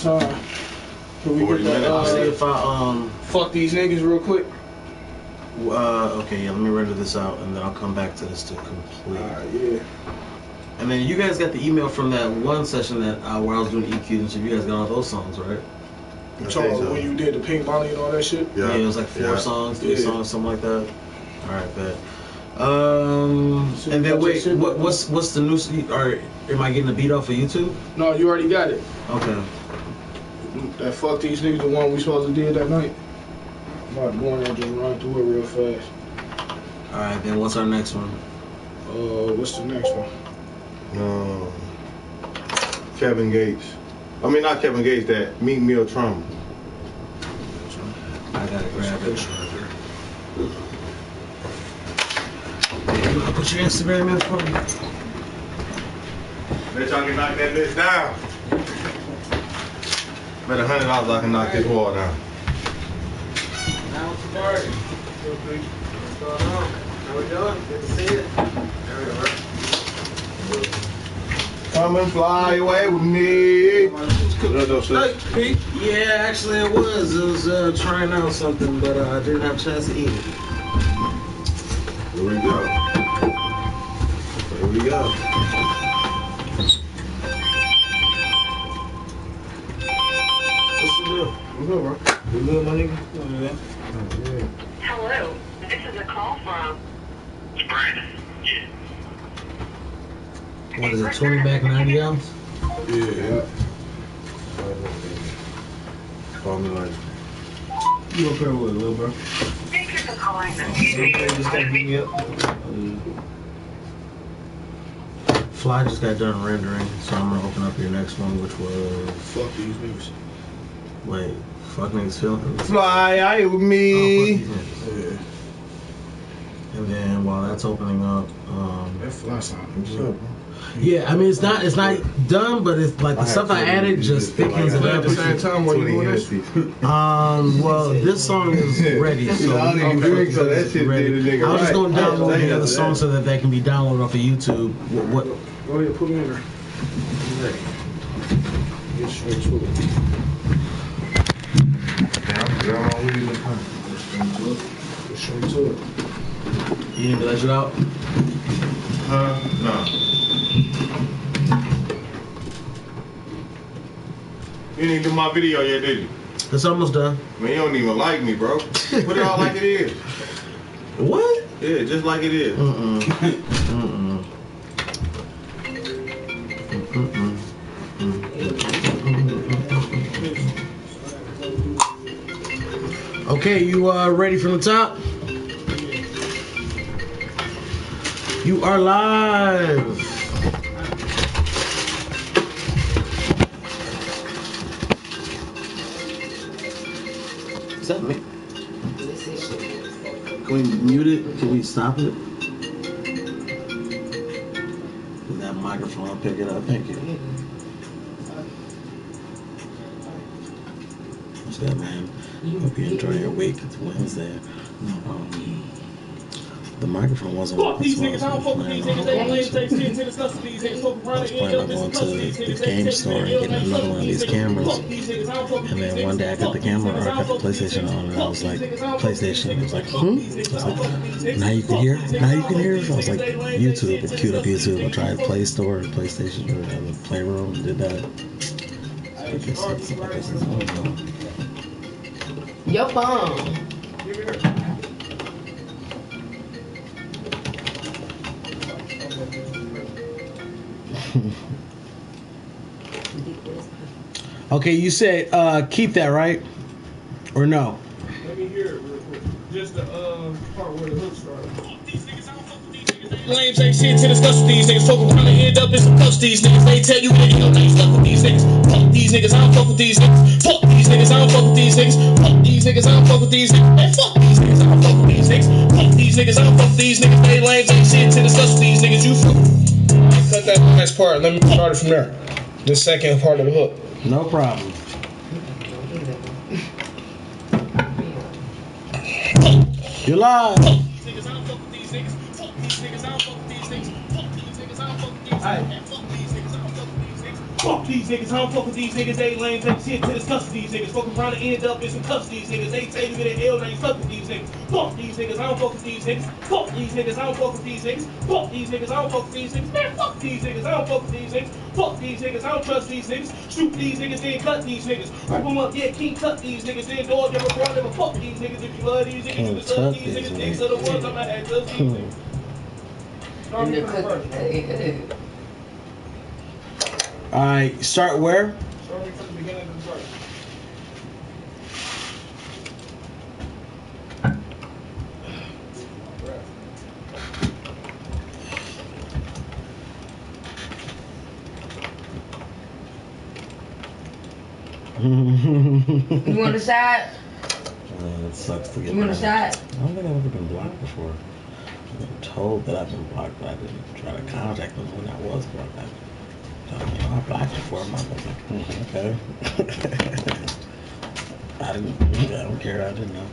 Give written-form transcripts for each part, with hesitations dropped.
time. Can we get that? See if I fuck these niggas real quick. Okay, yeah. Let me render this out, and then I'll come back to this to complete. Alright, yeah. And then you guys got the email from that one session that where I was doing EQ and shit. You guys got all those songs, right? You talking about when you did the Pink Molly and all that shit? Yeah, it was like 4 songs, 3 songs, something like that. All right, bet. And then wait, what's the new? Or am I getting the beat off of YouTube? No, you already got it. Okay. That fuck these niggas, the one we supposed to did that night. I'm about to go in there and just run through it real fast. All right, then what's our next one? What's the next one? Kevin Gates. I mean, not Kevin Gates. That Meek Mill Trauma. I gotta grab it. Put your Instagram in for me. Bet y'all can knock that bitch down. Bet $100 I can knock this wall down. Now what's the party? What's going on? How we doing? Good to see you. There we go, right? Come and fly away with me. Yeah, actually it was. It was trying out something, but I didn't have a chance to eat it. Here we go. Here we go. What's the deal? What's up, bro? You good, my nigga? Hello, this is a call from Brandon. Yeah. What is it, 20 back 90 ounce? Yeah. Call me like. You okay with it, little bro? Thank you for calling the Just gotta beat me up. Fly just got done rendering, so I'm gonna open up your next one, which was. Fuck these niggas. Wait, fuck niggas feeling? Fly out with me. Yeah. And then while that's opening up, That fly sound. What's up, bro? yeah, I mean it's not done, but it's like the stuff I added just thickens it up. At the same time, while you doing this? Well, this song is ready, so that shit ready. did a nigga I was just gonna right. download the other songs so that they can be downloaded off of YouTube. What? Go ahead, put me in there. Get straight to it. Get straight to it. You didn't let you out? No. You didn't do my video yet, did you? It's almost done. Man, you don't even like me, bro. Put it out like it is. What? Yeah, just like it is. Okay, you ready from the top? You are live. Is that me? Can we mute it? Can we stop it? That microphone, I'll pick it up. Thank you. What's that, man? Hope you enjoy your week. It's Wednesday. The microphone wasn't working. These niggas, I don't fuck with these niggas. They lame, take shit to discuss these niggas. I was planning on going to the game store and getting another one of these cameras. And then one day I got the camera, or I got the PlayStation on, and I was like, PlayStation. I was like, I was like, now you can hear? Now you can hear? I was like, YouTube. I queued up YouTube. I tried Play Store, PlayStation, or the Playroom, did that. Your phone. Okay, you said keep that, right? Or no? Let me hear it real quick. Just the part where the hook started. Lames ain't shit to discuss with these niggas. Fuck around and end up in some cuffs. These niggas, they tell you that you don't stuck with these niggas. Fuck these niggas, I don't fuck with these niggas. Fuck these niggas, I don't fuck with these niggas. Fuck these niggas, I don't fuck with these niggas. Man, fuck these niggas, I don't fuck with these niggas. Fuck these niggas, I don't fuck with these niggas. They lames ain't shit to discuss with these niggas. You fuck. Cut that last part. Let me start it from there. The second part of the hook. No problem. You're live. Fuck these niggas, I don't fuck with these niggas, they lame, take shit to discuss these niggas. Fuck around and end up in some cuffs these niggas. They take me to hell, now you stuck with these niggas. Fuck these niggas, I don't fuck with these niggas. Fuck these niggas, I don't fuck with these niggas. Fuck these niggas, I don't fuck with these niggas. Man, fuck these niggas, I don't fuck with these niggas. Fuck these niggas, I don't trust these niggas. Shoot these niggas, then cut these niggas. Wrap them up, yeah, can't cut these niggas. Then dog, never brought, never fuck these niggas. If you love these niggas, you can suck these niggas. These are the ones I'ma have just these niggas. Start me from the first. Alright, start where? Start me from the beginning of the verse. You want a shot? It sucks to get You want a blocked. shot? I don't think I've ever been blocked before. I've been told that I've been blocked, but I didn't try to contact them when I was blocked. I blocked you for a month. I was like, okay. I don't care. I didn't know.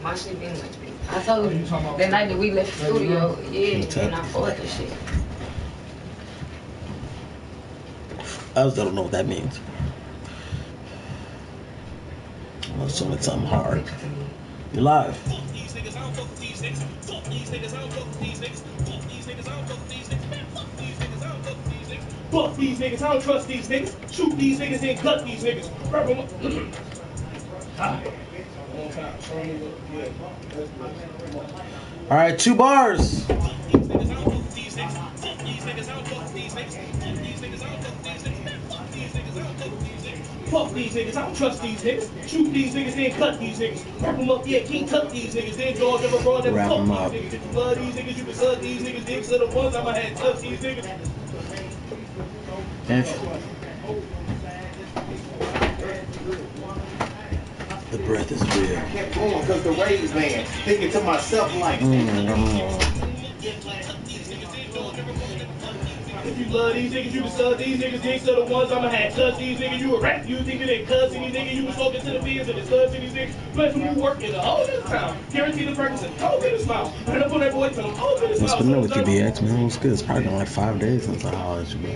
My shit been like this. I told you that night that we left the studio, yeah, and I fought this shit. I still don't know what that means. I'm assuming it's something hard. You're live. Fuck these niggas, I don't fuck with these niggas. Fuck these niggas, I don't fuck with these niggas. Fuck these niggas, I don't fuck with these niggas. Man, fuck these niggas, I don't fuck with these niggas. Fuck these niggas, I don't trust these niggas. Shoot these niggas, then cut these niggas. Wrap them up. All right, 2 bars. Fuck these niggas, I don't fuck with these niggas. Fuck these niggas, I don't fuck with these niggas. Fuck these niggas, I don't fuck with these niggas. Man, fuck these niggas, I don't fuck with these niggas. Fuck these niggas, I don't trust these niggas. Shoot these niggas, then cut these niggas. Wrap them up, yeah, can't cut these niggas. Then dog, never brought, never Wrap fuck 'em up. these niggas. If you love these niggas, you can suck these niggas. Dicks are the ones I'ma have touch these niggas. The breath is real. I kept going because the raised man, thinking to myself like, If you love these niggas, you can suck these niggas. Dicks are the ones I'ma have touch these niggas. You a rat, you think they cussing these niggas. You was talking to the beers and discussing these niggas. Plus when you work in the whole other town, guarantee the Ferguson, whole bit of smile. Run up on that boy, tell him, whole bit of What's smile. been up with you, BX, man? What's good? It's probably been like 5 days since I hollered at you, bro.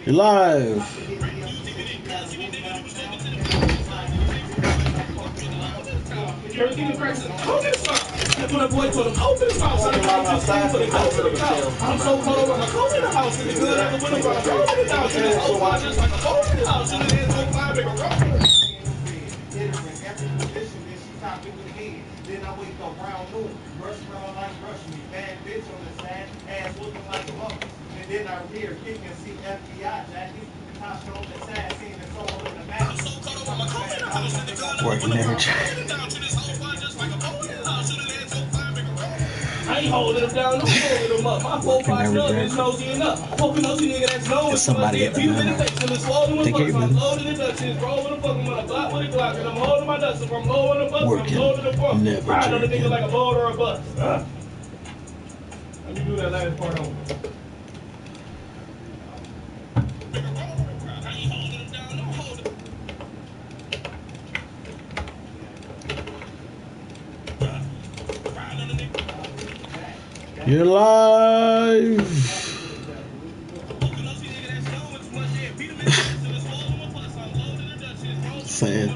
You're live. Guarantee the Ferguson, whole bit of smile. That's when that boy told him, whole bit of smile. So I'm so cold, I'm a cold in the house. And the good at the window, brought a cold in the house. And this whole wine just like a cold in the house. And it is so fine, make a roll. Then I wake up round noon, brush around like brush me, bad bitch on the side, ass looking like a monkey. And then I hear kick and see FBI jacket, Tasha on the side, seeing the soul in the back. Working every day. I ain't holding them down, I'm holding them up. My 4-5 snub is nosy enough. Poking nosy nigga that's known. Is somebody at the window? Take care of I'm you. loading the Dutchess, rolling the fucking on a block with a Glock, and I'm holding my nuts. If I'm low on the bus, I'm Working. loading the front. Never Riding on the nigga drinking. like a boat or a bus. Let me do that last part on. You're live. Saying.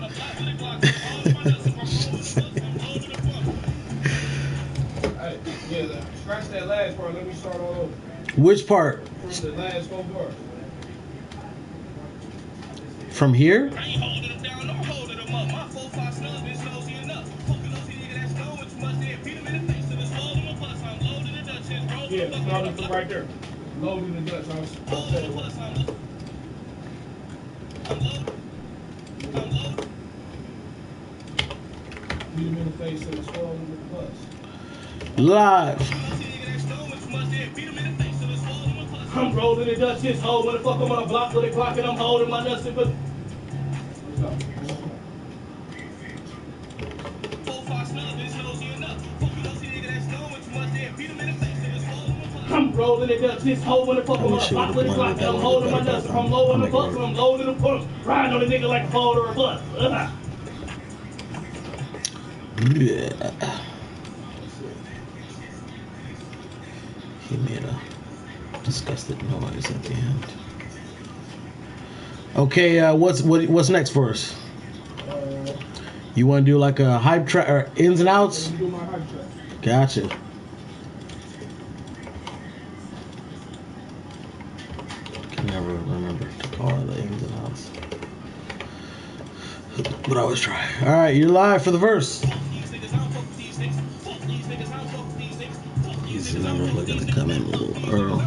Hey, yeah, scratch that last part. Let me start all over. Which part? From the last 4 bars. From here? I ain't holding them down, I'm holding them up. My 4-5 snub is nosy enough. Poking nosy nigga that's knowing too much there. Beat him in the face till it's loading the plus. I'm loading the Dutchess, rolling the fucking starting from right there. Loading the Dutch. loading the plus. I'm loading. Beat him in the face and swallow with the bus. Live. I'm rolling the Dutchess, hoe. When the fuck I'm on a block with a clock and I'm holding my nuts and put. I'm rolling it up, this hoe wanna fuck with my block with a Glock, and I'm holding my nuts. I'm low on the bus, and I'm loading the pump. Riding on a nigga like a boat or a bus. He made a disgusted noise at the end. Okay, what's next for us? You want to do like a hype track or ins and outs? Do my hype track. Gotcha. Can never remember to call it the ins and outs, but I always try. All right, you're live for the verse. These numbers are gonna come in a little early.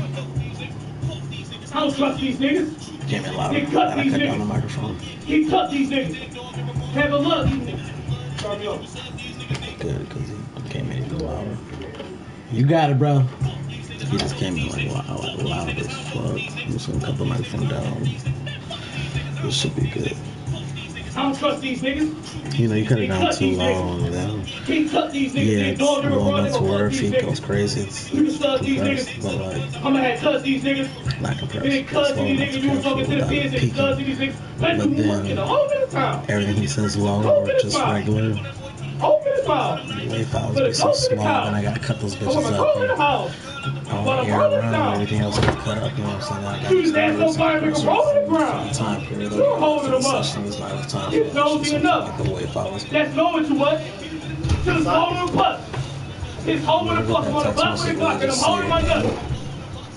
I don't trust these niggas. Came in louder. They cut I these cut down niggas. the microphone. He cut these niggas. Have a look. Turn me over. Good, because he came in even louder. You got it, bro. He just came in like loud as fuck. I'm just gonna cut the microphone down. This should be good. I don't trust these niggas. You know, you cut it down too long. Then, He cut these niggas. yeah, They it's dog them low and enough to where if he these goes niggas. crazy, it's You can stud these compressed, niggas. but like I'ma have cut these niggas. not Then compressed. cut It's low these enough niggas. to You was talking to the without fans and peaking. cut these niggas. Let But them work in the whole minute time. Everything he says low or just regular. Open his mouth. Wave files be so small, and I gotta cut those I want bitches my up. coat in the house. I want air around, everything else gets cut up, you know what I'm saying? I You just ass on fire, nigga, roll in the for ground. time period. You're holding them up. Such thing as not time You for nosy something enough. like the wave files. That's knowing too much. To the slow and plus. It's holding the plus on the butt with a Glock, and I'm holding my nuts.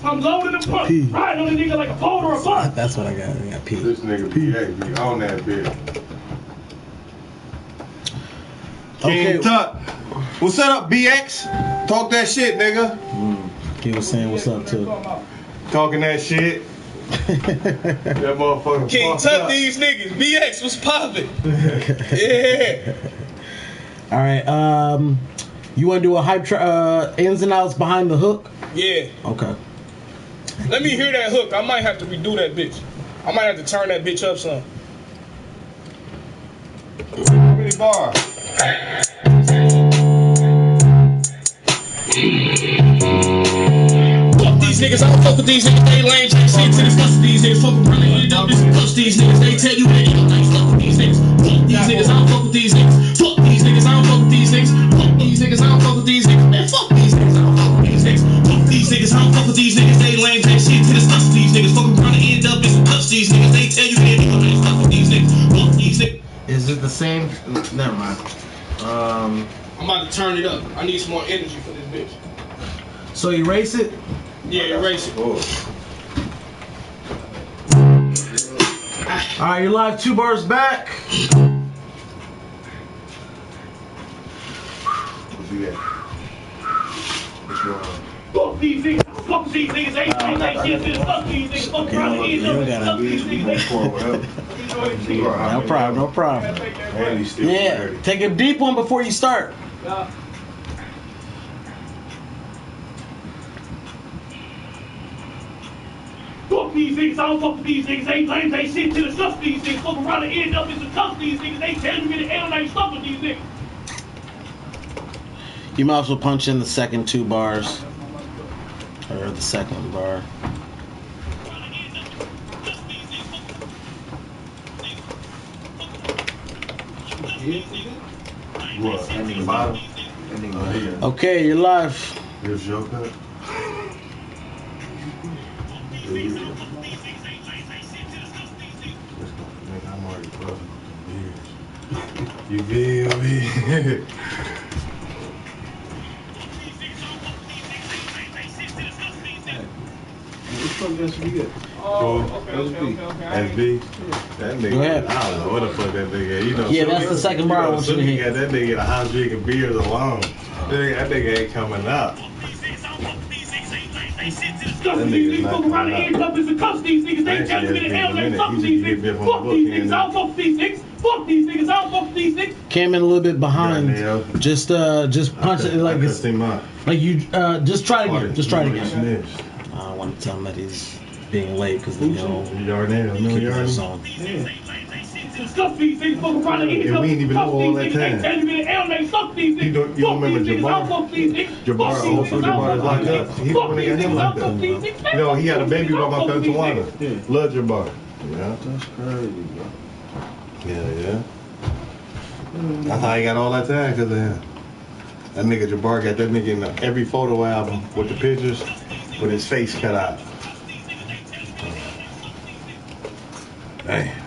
I'm loading the pump, riding on a nigga like a boat or a bus. That's what I got. I got P. This nigga be on that bitch. Okay. King Tut. What's up, BX? Talk that shit, nigga. He was saying what's up too. Talking that shit. That motherfucker. King fucked Tut up. these niggas. BX was popping. Yeah. All right. You want to do a hype ins and outs behind the hook? Yeah. Okay. Let me hear that hook. I might have to redo that bitch. I might have to turn that bitch up some. How many bars? Fuck these niggas, I don't fuck with these niggas. They lame, take shit to discuss these niggas. Fuck around and end up discuss these niggas. They tell you that you don't like fuck with these niggas. Fuck these niggas, I don't fuck with these niggas. Fuck these niggas, I don't fuck with these niggas. Fuck these niggas, I don't fuck with these niggas. Man, fuck these niggas, I don't fuck with these niggas. Fuck these niggas, I don't fuck with these niggas. They lame, take shit to discuss these niggas. Fuck around and end up discuss these niggas. They tell you that you don't like fuck with these niggas. Fuck these niggas. Is it the same? Never mind. I'm about to turn it up. I need some more energy for this bitch. So erase it. Yeah, erase it. Oh. All right, you're live. 2 bars back. What's he at? What's going on? Fuck these niggas. Fuck these niggas. They take shit to discuss these niggas. Fuck around and end up discuss these niggas. No problem. No problem. And he's still Yeah. ready. Take a deep one before you start. Fuck these niggas, I don't fuck with these niggas. They lame, they shit to discuss these niggas. Fuck around and end up in some cuss these niggas. They tell you to hell, they stuck with these niggas. You might as well punch in the second 2 bars. Or the second bar. What? Ending bottom? Okay, you're live. Here's your cut. I'm already buzzing with the beers. You feel me? SB? That nigga, Go ahead. I don't know what the fuck that nigga is. You know, Yeah, that's the second bar I want you to hit. got that nigga in a house drinking beers alone. That nigga ain't coming out. Discuss these niggas. Fuck around and end up in some cuss these niggas. They tell you to hell, they stuck with these niggas. Fuck these niggas, I don't fuck with these niggas. Fuck these niggas, I don't fuck with these niggas. Came in a little bit behind. Just punch it like it's like you. Just try it again. Just try it again. I don't want to tell him that he's being late because you know you already know. keep his own. Discuss these niggas, fuck around and And we ain't even know all that time. You don't remember Jabbar? Jabbar, old school Jabbar is locked up. He the one that got him locked up. You know, he had a baby by my cousin Tawana. Love Jabbar. Yeah. That's crazy, bro. Yeah. That's how he got all that time, because of him. That nigga Jabbar got that nigga in every photo album with the pictures with his face cut out. Damn.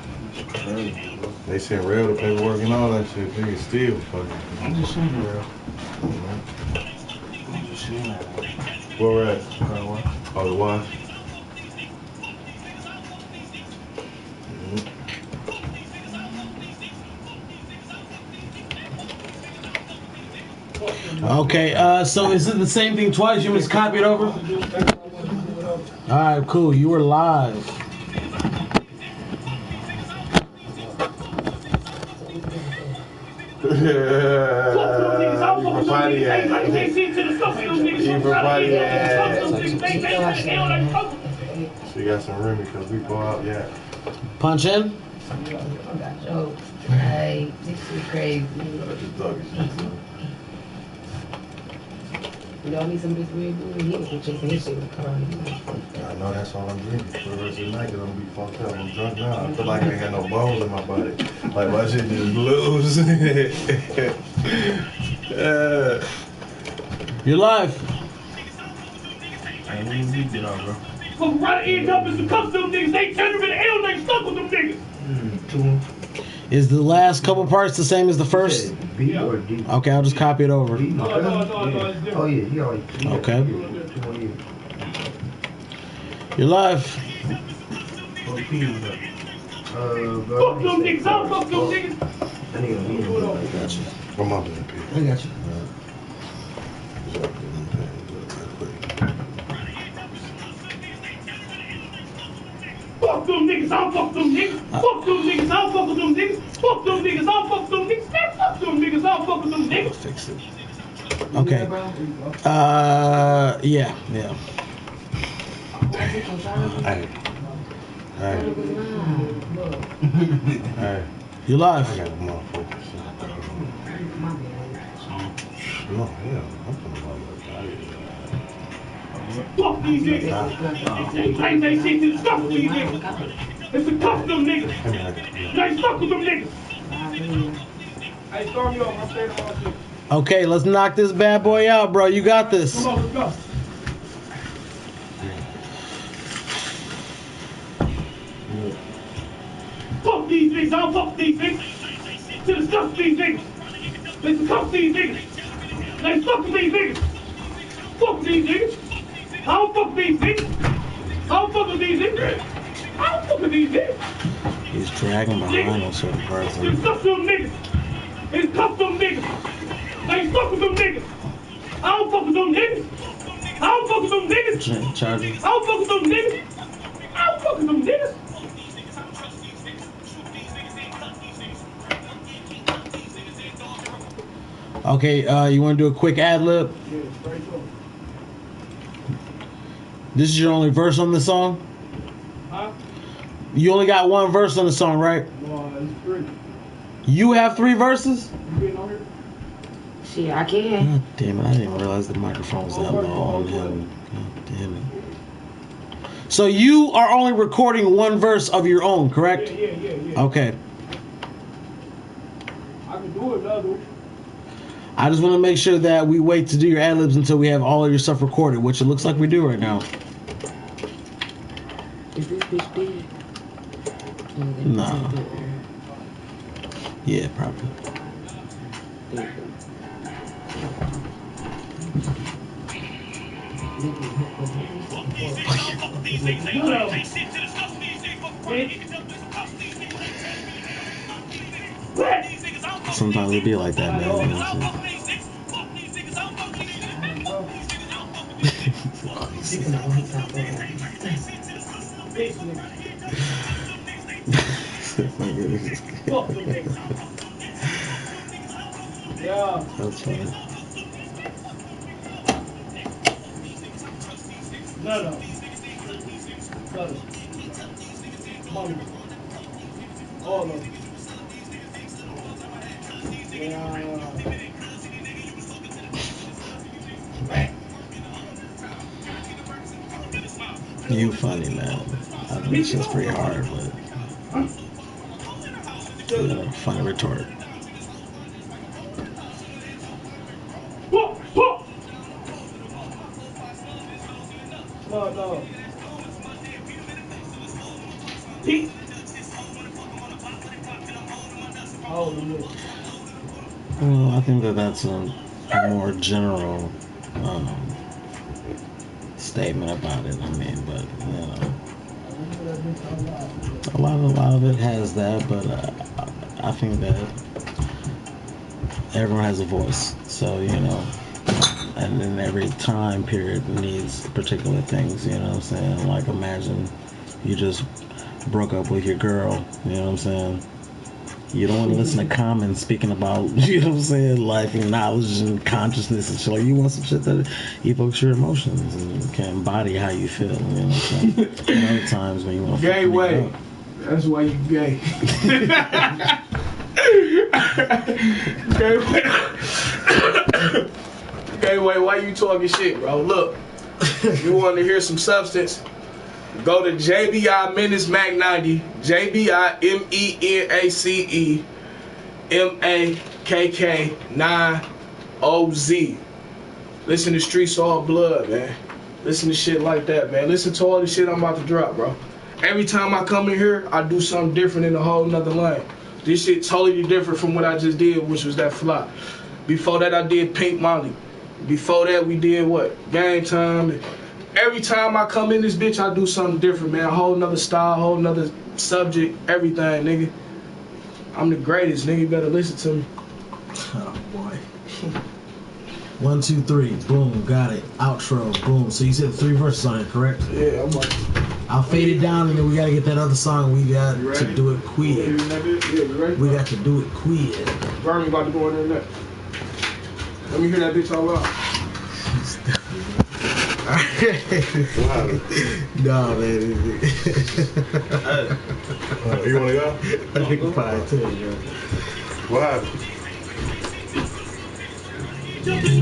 They sent Rail the paperwork and all that shit. Nigga still fucking. I'm just saying, bro. I'm just saying that. Where we're at? Oh, the wash. Okay, so is it the same thing twice? You must copy it over? Alright, cool. You were live. She got some Remy because we go out, yeah. Punch in? Hey, this is crazy. You know, need some of this Red Bull. He was just his shit in the car. I know that's all I'm drinking for the rest of the night because I'm gonna be fucked up. I'm drunk now. I feel like I ain't got no bones in my body. Like my shit just loose. You're live. Hey, when you get out, bro? Fuck right end up is the cuffs them niggas. They turned them in the L, they stuck with them niggas. Is the last couple parts the same as the first? B or D? Okay, I'll just copy it over. Oh yeah, he already. Okay. You're live. Fuck them niggas, I don't fuck them niggas. I got you. Come on, baby. I got you. Fuck them niggas, I don't fuck them niggas. Fuck them niggas, I don't fuck with them niggas. Fuck them niggas, I don't fuck with them niggas. Man, fuck them niggas, I don't fuck with them niggas. Fix it. Okay. Yeah. Hey. You live. I got a motherfucker. No, yeah, I'm finna Fuck these niggas. They claim they shit to stuff with these niggas. It's to cuff them niggas. They stuck with them niggas. Hey, storm you up. I'm saying all shit. Okay, let's knock this bad boy out, bro. You got this. Come on, let's go. Fuck these niggas. I don't fuck these niggas. To discuss these niggas. They to cuff these niggas. They stuck with these niggas. Fuck these niggas. I don't fuck these niggas. I don't fuck with these niggas. I don't fuck with these niggas. He's dragging behind on certain parts. It's cuff them niggas. It's cuff them niggas. They stuck with them niggas. I don't fuck with them niggas. I don't fuck with them niggas. Charging. I don't fuck with them niggas. I don't fuck with them niggas. Okay, you want to do a quick ad lib? This is your only verse on the song? Huh? You only got one verse on the song, right? No, it's 3. You have 3 verses? You getting on here? Shit, I can. God damn it, I didn't realize the microphone was that low on him. God damn it. So you are only recording one verse of your own, correct? Yeah. Okay. I can do another one. I just want to make sure that we wait to do your ad-libs until we have all of your stuff recorded, which it looks like we do right now. Is this bitch dead? Nah. Yeah, probably. Sometimes it be like that, man. Yeah. That's funny. No. Mommy. All of them. You funny, man. I think it's just pretty hard, but funny retort. No. Well, I think that's a more general statement about it. I mean, but a lot of it has that, but I think that everyone has a voice. So and then every time period needs particular things. You know what I'm saying? Like imagine you just broke up with your girl. You know what I'm saying? You don't want to listen to Common speaking about, you know what I'm saying, life and knowledge and consciousness and shit. Like, you want some shit that evokes your emotions and can embody how you feel. You know what I'm saying? And other times when you want to gay way. That's why you gay. Gay way. Gay way, why you talking shit, bro? Look, you want to hear some substance? Go to JBI Menace Mac 90, JBI MENACE MAKK 9OZ. Listen to Streets All Blood, man. Listen to shit like that, man. Listen to all the shit I'm about to drop, bro. Every time I come in here, I do something different in a whole nother lane. This shit totally different from what I just did, which was that fly. Before that, I did Pink Molly. Before that, we did what? Game Time. Every time I come in this bitch, I do something different, man. A whole nother style, whole nother subject, everything, nigga. I'm the greatest, nigga. You better listen to me. Oh, boy. 1, 2, 3. Boom. Got it. Outro. Boom. So you said 3 verses on it, correct? Yeah, I'm like... I'll fade it down, and then we got to get that other song. We got to do it quick. Yeah, you ready? We got to do it quick. Vernon about to go in there next. Let me hear that bitch all out. No, man. You want to go? I think it's fine too, yo. What happened?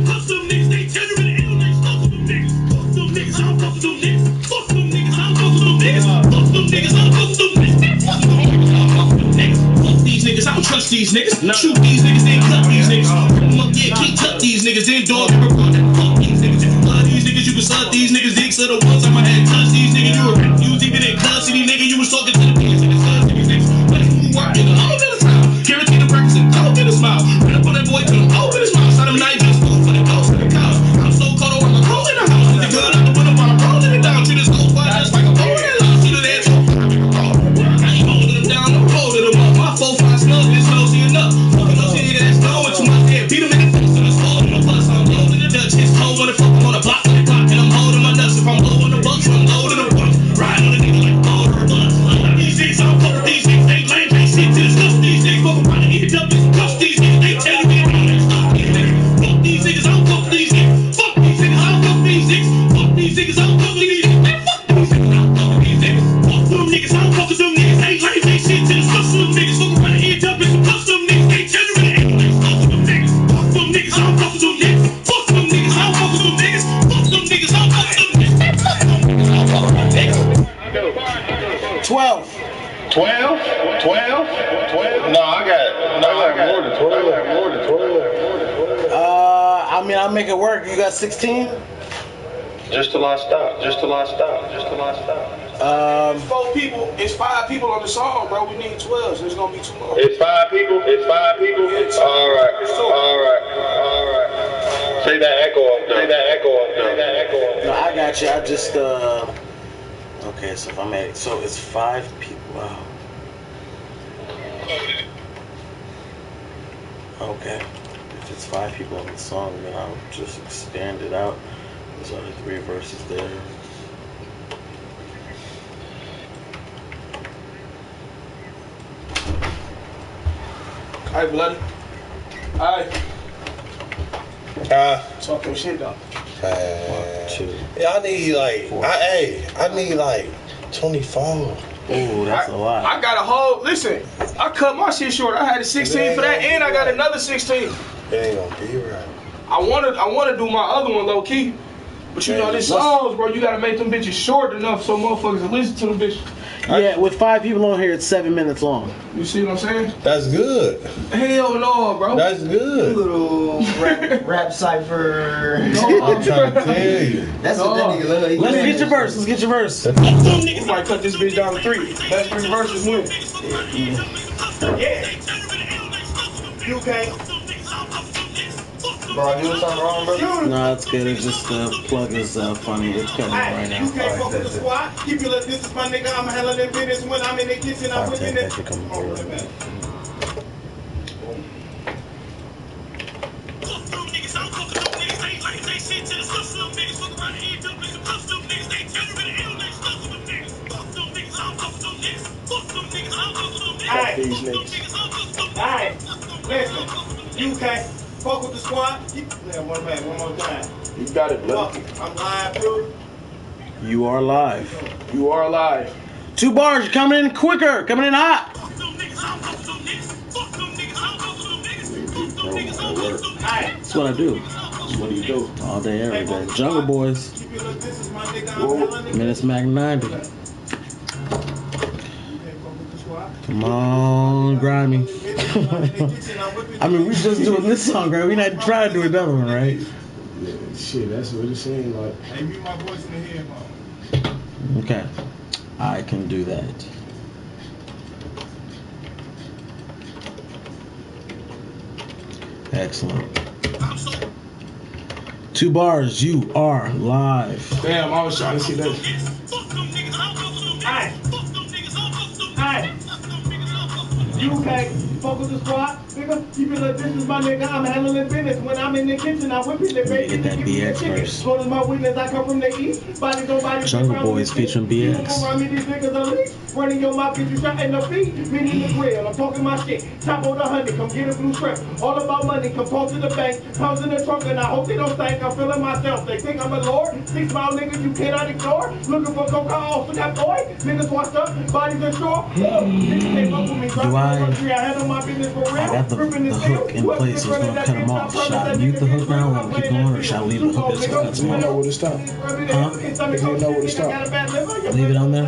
Custom niggas, they tell you in the L, they fuck with them niggas. Fuck them niggas, I don't fuck with them niggas. Fuck them niggas, I don't fuck with them niggas. Fuck them niggas, I don't fuck with them niggas. Fuck them niggas, I don't fuck with them niggas. Fuck these niggas, I don't trust these niggas. Shoot these niggas, then cut these niggas. Yeah, keep cut these niggas, then dog and report that. Fuck these niggas, if you love these niggas, you can suck these niggas. Dicks are the ones I'ma have touch these niggas. You were confused even in custody, nigga. You was talking to the niggas and the sons of these niggas. But if you work in the whole of the time, guarantee the breakfast and don't get a smile. Ran up on that boy, put him open his mouth. Shot him night, just food for the ghost of the couch. I'm so cold, I'm a cold in the house. With the gun out the window while I'm rolling it down. Treat this ghost boy just like a boy in the house. See the dance, I ain't holding him down, I'm holding him up. My 4-5 snug, this nosy enough. Fucking nosy nigga that's knowing too much. Yeah, beat him in the face and it's falling on the bus. I'm loading the Dutch, his cold when it fuck him on the block, and I'm holding my nuts. If I'm low on the bucks, I'm loading the bucks. Riding on the nigga like boulder or bus. These niggas, I don't fuck with these niggas. They lame, they shit to discuss these niggas. Fuck around and eat up and cuss these niggas. They tell you they don't stop these niggas. Fuck these niggas, I don't fuck with these niggas. Fuck these niggas, I don't fuck with these niggas. Fuck these niggas, I don't fuck with these niggas. Man, fuck these niggas, I don't fuck with these niggas. Fuck them niggas, I don't fuck with them niggas. They lame, they shit to discuss them niggas. Fuck around and eat up and cuss them niggas. They tell you they don't fuck with them niggas. Fuck them niggas, I don't fuck with them niggas. Fuck them niggas, I don't fuck with them niggas. Fuck them niggas, I don't fuck with them niggas. Man, fuck them niggas, I don't fuck with them niggas. 12. 12? 12? 12? No, I got more than 12. I mean, I'll make it work. You got 16? Just till I stop. It's 4 people. It's 5 people on the song, bro. We need 12, so it's gonna be too long. It's 5 people? Yeah, All right. Say that echo up there. No, I got you. I just, okay, so if I'm at, so it's 5 people. Wow. Okay. If it's 5 people on the song, then I'll just expand it out. There's only 3 verses there. Alright, bloody. Alright. Talk your shit though. Yeah, I need like, I need like 24. Oh, that's a lot. I got a whole, listen, I cut my shit short. I had a 16 for that, and I got another 16. It ain't gonna be right. I wanna do my other one low key. But you know, these songs, bro, you gotta make them bitches short enough so motherfuckers will listen to them bitches. Yeah, with 5 people on here, it's 7 minutes long. You see what I'm saying? That's good. Hell no, bro. That's good. Little rap cipher. I'm trying to tell you. That's what that nigga love. Let's get your verse. Let's get your verse. You might cut this bitch down to 3. Best 3 verses win. Yeah. You can't. Bro, you doing something wrong, bro? No, it's good. It's just the plug is funny. It's cutting right now. You can't fuck with the squad. Keep your little distance, my nigga. I'm handling business when I'm in the kitchen. I'm whipping it. These niggas. Alright, listen. You can't fuck with the squad. Yeah, one more time. You got it, Fuck bro. it. I'm live, bro. You are live. You are alive. 2 bars. You're coming in quicker. Coming in hot. That's what I do. What do you do? All day, every day. Jungle Boys. Keep your little distance, my nigga. I'm handling Minutes Mac 90. Come on, Grimy. I mean, we just doing this song, right? We not trying to do another one, right? Yeah, shit, that's what it seems like. Hey, mute my voice in the head, man. Okay. I can do that. Excellent. 2 bars, you are live. Damn, I was trying to see that. Alright. You can't fuck with the squad, nigga. Keep your little distance, my nigga. I'm handling business. When I'm in the kitchen, I'm whipping the bacon. Get that BX verse. Go to my witness, I come from the east. Bodies on bodies. Jungle Boys featuring BX. I mean, these niggas are least. Running your mouth, get you shot in the feet. Meet in the grill, I'm talking my shit. Top on the honey, come get a blue shrimp. All about money, come talk to the bank. Pounds in the trunk, and I hope they don't stank. I'm feeling myself. They think I'm a lord. 6 mile niggas you cannot ignore. Looking for coca, also got boy. Niggas washed up, bodies ashore. Niggas came up with me. I got the hook in place, so it's gonna cut him off. Should I mute the hook now and keep going, or should I leave the hook as it cuts him You know off? where to stop. Huh? You know where to stop. Leave it on there?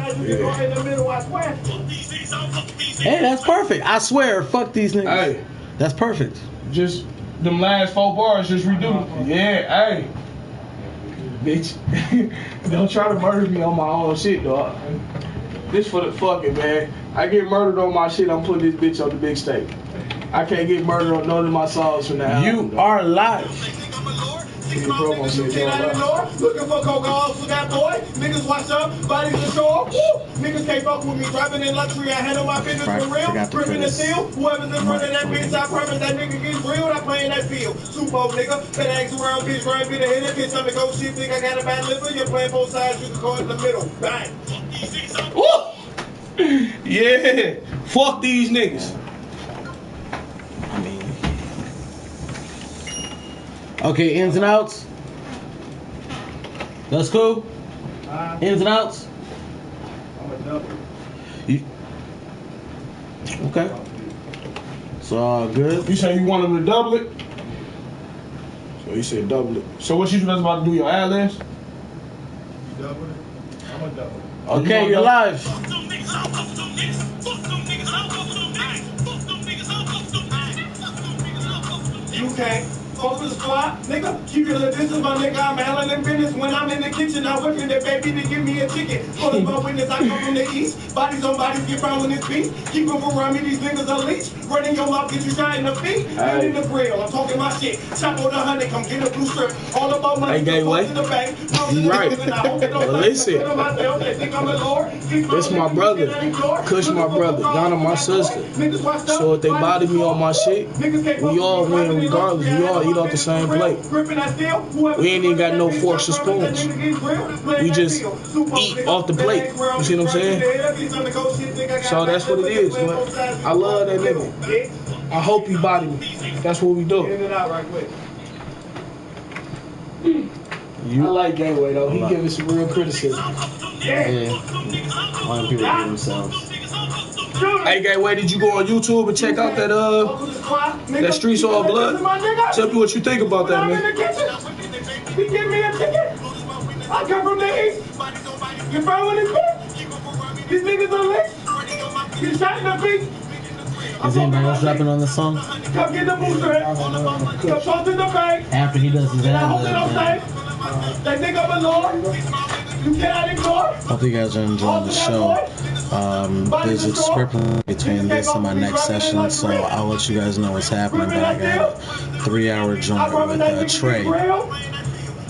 Hey, that's perfect. I swear, fuck these niggas. Hey, That's perfect. just them last 4 bars, just redo. Yeah, hey. Bitch. Don't try to murder me on my own shit, dog. This for the fucking, man. I get murdered on my shit, I'm putting this bitch on the big stage. I can't get murdered on none of my songs from the album. You are live. PeterPromo said you're alive. Looking for coca, also got boy. Niggas watch up, bodies ashore. Woo! Niggas can't fuck with me. Driving in luxury, I handle my business for real. Forgot to Gripping the finish. seal. Whoever's in front of that bitch, I promise that nigga gets real. I play in that field. Super Bowl nigga. Better ask around, bitch. Run, be the hitter. Bitch, I'm a go shit. Think I got a bad liver. You're playing both sides. You can go in the middle. Bang. Woo! Yeah. Fuck these niggas. I mean, okay, ins and outs. That's cool. Ins and outs. I'm a double. You, okay. It's all good. You say you want them to double it? So you said double it. So what you just about to do, your ad libs? You double it? I'm a double. Okay, you're live. You can't fuck with the squad, nigga. Keep your little distance, my nigga. I'm handling business. When I'm in the kitchen, I'm whipping that baby to give me a ticket. Call my witness, I come from the east. Bodies on bodies get found when it's beef. Keep them around me, these niggas are leech. Running your mouth, get you shot in the feet. And in the grill, I'm talking my shit. Chop on the honey, come get a blue strip. All about money, Hey, Gateway. to the bank. You right. Well, listen. This my brother. Kush my brother. Donna my sister. So if they body me on my shit, we all win regardless. We all eat off the same plate. We ain't even got no forks or spoons. We just eat off the plate. You see what I'm saying? So that's what it is, man. I love that nigga. I hope he body me. That's what we do. I like Gateway though. He giving some real criticism. Yeah. A lot of people do themselves. Hey Gateway, did you go on YouTube and check out that Streets All Blood? Tell me what you think about that, man. He give me a ticket. I come from the east. You following this bitch? These niggas are lit. You shot in the beat. Is anybody else rapping on this song? Come get the booster. Come talk to the bank. After he does his And I hope they ad-lib, don't say they think I'm a lord. You cannot ignore. hope you guys are enjoying the show. There's a discrepancy between this and my next session, so I'll let you guys know what's happening. But I got a 3-hour joint with Trey.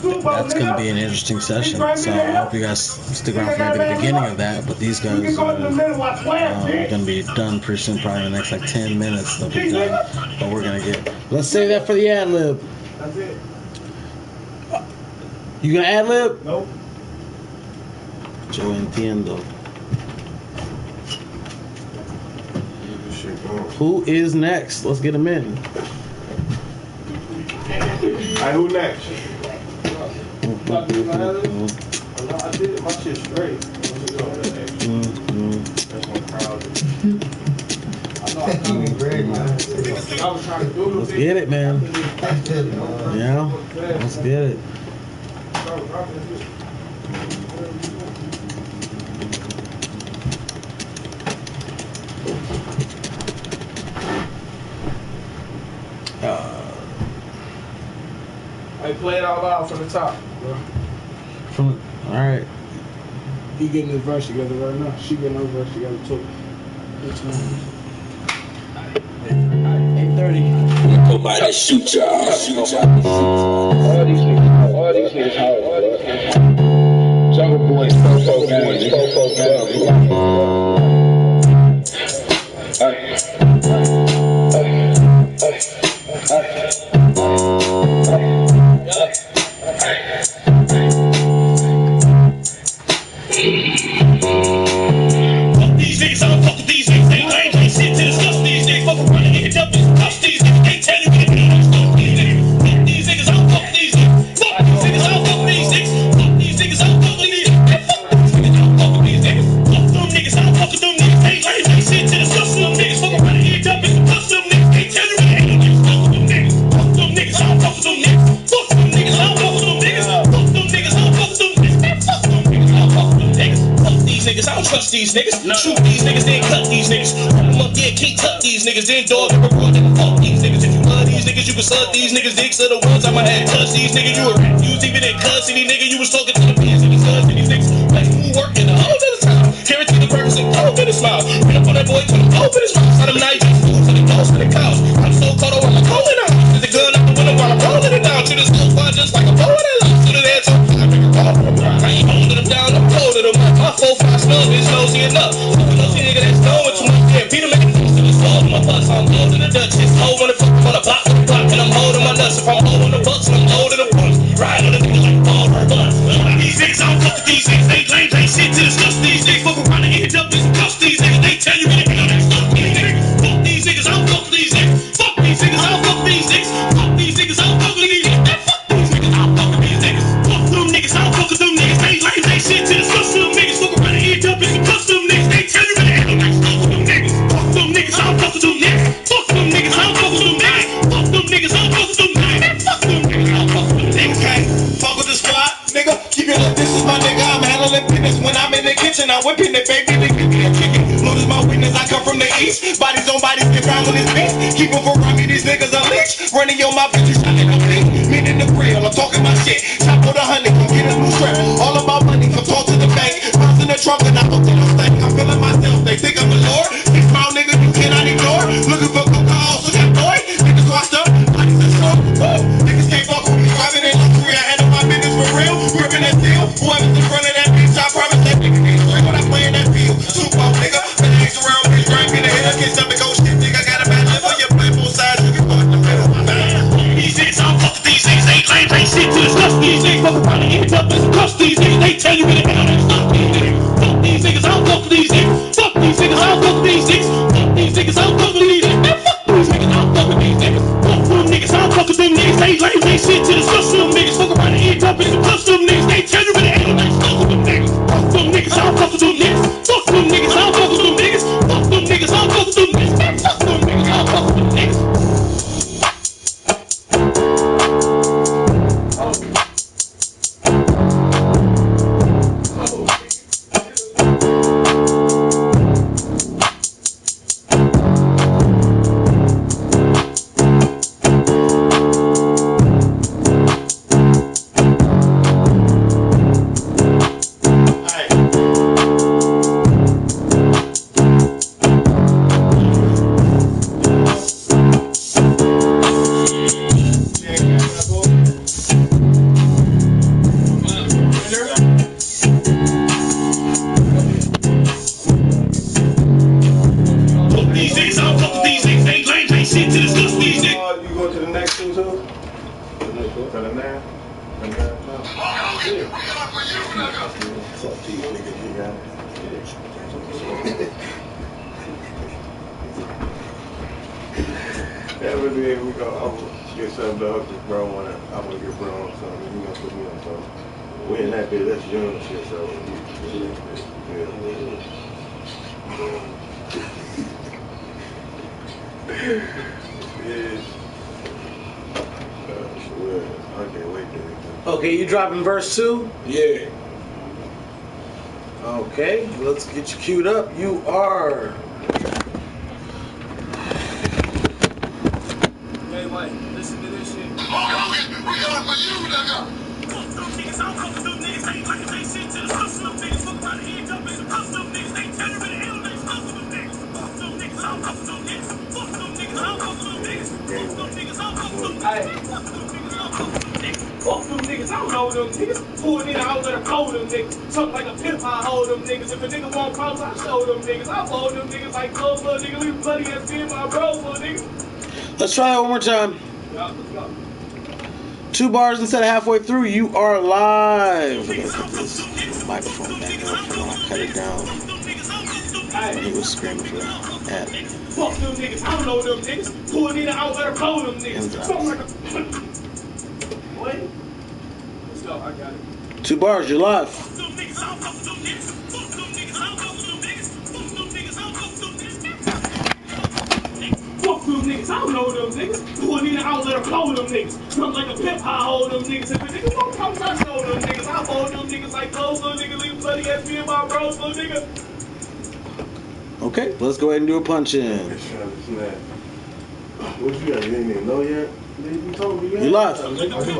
That's going to be an interesting session, so I hope you guys stick around for maybe the beginning of that. But these guys are going to be done pretty soon, probably in the next like 10 minutes. They'll be done, but we're going to get. Let's save that for the ad lib. That's it. You gonna ad lib? Nope. Yo entiendo. Who is next? Let's get him in. Alright, who next? I did my shit straight. Let's get it, man. Yeah, let's get it. Hey, play it out loud from the top, bro. All right. He getting his verse together right now. She getting her verse together too. 8:30. Nobody shoot y'all. All these niggas hard. Jungle Boys, Fofo These niggas, I don't fuck with these niggas. They ain't shit to discuss these niggas. Fuck around and get up and cuss these niggas. They tell you what they don't fuck these niggas. Fuck these niggas, I don't fuck with these niggas. Fuck these niggas, I don't fuck with these niggas. Fuck these niggas, I don't fuck with these niggas. Fuck these niggas, I don't fuck with these niggas. Fuck them niggas, I don't fuck with them niggas. They ain't shit to discuss them niggas. Fuck around and get up and cuss them niggas. They tell you what they don't fuck with them niggas. Fuck them niggas, I don't fuck with them niggas. Fuck them niggas, I don't fuck with them niggas. Fuck them niggas, I don't fuck with them niggas. Fuck them niggas, I don't fuck with them niggas. Fuck these niggas, I don't trust these niggas. Shoot these niggas, then cut these niggas. Roll them up, yeah, can't cut these niggas. Then dog and reward them. Fuck these niggas. If you love these niggas, you can suck these niggas. Dicks are the ones I'ma have touch these niggas. You a rap, you was even in custody, nigga. You was talking to the pins and the sons and these niggas. Like who working the whole bit of time. Carry to the purpose and cold in his smile. Ran up on that boy, turn him open his mouth. Saw them nights, fools to the ghost and the cows. I'm so caught over, I'm calling out. There's a gun out the window while I'm rolling it down. To this little spot just like a bow and a lock. To the head, so I ain't holding them down, I'm holding them up. My 4-5 snub is nosy enough. So a nosy nigga that's knowing too much. Yeah, Peter making moves to the soul of my bus. I'm loading the Dutchess. Hold on the fuck on the block with the block. And I'm holding my nuts. If I'm holding the bucks, I'm holding the bucks. Ride on the nigga like ball or bus. These niggas, I don't fuck with these niggas. They claim they shit to discuss these niggas. Fuck around and end up and cuss these niggas. They tell you what they don't fuck these niggas. Fuck these niggas, I don't fuck with these niggas. Fuck these niggas, I don't fuck with these niggas. Fuck these niggas, I don't fuck with these niggas. Fuck these niggas, I don't fuck with these niggas. Fuck them niggas, I don't fuck with them niggas. They claim they shit to discuss them niggas. Fuck around and end up and cuss them niggas. They tell you what they don't fuck with them niggas. Fuck them niggas, I don't fuck with them niggas. Fuck them niggas, I don't fuck with them niggas. Fuck them niggas, I don't fuck with them niggas. Fuck them niggas, I don't fuck with them niggas. Okay, fuck with the squad, nigga. Keep it up, this is my nigga. I'm handling business when I'm in the kitchen. I'm whipping it, baby. They give me a chicken. Lord is my witness. I come from the east. Bodies on bodies, get round with this beast. Keep it for me, these niggas are leech. Running your mouth, bitch, you shot in the feet. Men in the grill, I'm talking my shit. Chop for the honey, come get a new strap. All of my money, come talk to the bank. Bounce in the trunk and I hope they don't stink. I'm feeling myself, they think I'm a lord. Big smile nigga, you cannot ignore. Looking for coca, also got boy. Niggas washed up, bodies are strong. Whoa, niggas can't fuck with me. Driving in luxury, I handle my business for real. Gripping that steel, whoever's in front of that bitch, I promise that nigga can't swing when I play in that field. Super nigga, but hangs around me, drink in the head, get stomach, oh shit, nigga, got a bad liver. You play both sides, you can fuck the middle. These niggas, I don't Fuck these niggas, you got it. Every day we go, I will get something to hook with bro on it. I will get bro on something. You gonna put me on something. We in that bitch, that's young shit, so I can't wait to. Okay, you dropping verse 2? Yeah. Okay, let's get you queued up. You are. Hey, Mike, listen to this shit. We got for you, nigga. Fuck them niggas, I don't fuck with them niggas. Ain't like they shit to the custom niggas. Fuck around here, jump in the custom niggas. They tell you where the hell they stuck with them niggas. Fuck them niggas, I don't fuck with them niggas. Fuck them niggas, I don't fuck with them niggas. Fuck them niggas, I don't fuck with them niggas. Fuck them niggas, I don't fuck with them niggas. Fuck them niggas, I don't know them niggas. Pull it in, I was gonna call them niggas. Something like a pimp, I hold them niggas. If a nigga want problems, I show them niggas. I hold them niggas like clothes, little nigga. Leave bloody ass in my bros, little nigga. Let's try that one more time. Yeah, let's go. 2 bars instead of halfway through. You are live. I gotta put this microphone back up. I cut it down. When he was screaming for that. Fuck them niggas, I don't know them niggas. Pull it in, I was gonna call them niggas. Something like a. What? Let's go, I got it. 2 bars, you're live. Fuck them niggas, I don't fuck with them niggas. Fuck them niggas, I don't fuck with them niggas. Fuck them niggas, I don't fuck with them niggas. Fuck them niggas, I don't know them niggas. Pull it in, I was gonna call them niggas. Something like a pimp, I hold them niggas. If a nigga want problems, I show them niggas. I hold them niggas like clothes, little nigga. Leave bloody ass in my bros, little nigga. Okay, let's go ahead and do a punch in. What you got? You ain't even know yet? You told me yet? You live. I do.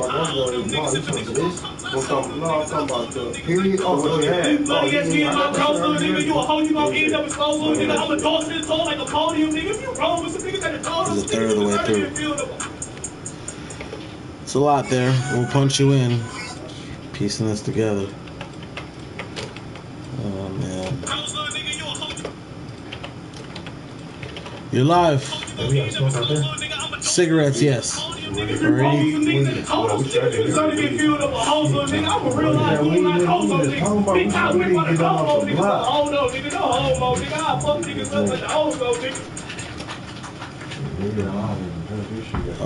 I know this. I'm talking about the period. Oh, yeah. Leave bloody ass in my bros, little nigga. You a hoe, you gon' end up with clothes, little nigga. I'm a dog to the toe like a podium, nigga. If you roll with some niggas at the toe, There's a third of the way through. It's a lot there. We'll punch you in. Piecing this together. Oh, man. You're live. Cigarettes, yes. Ready? I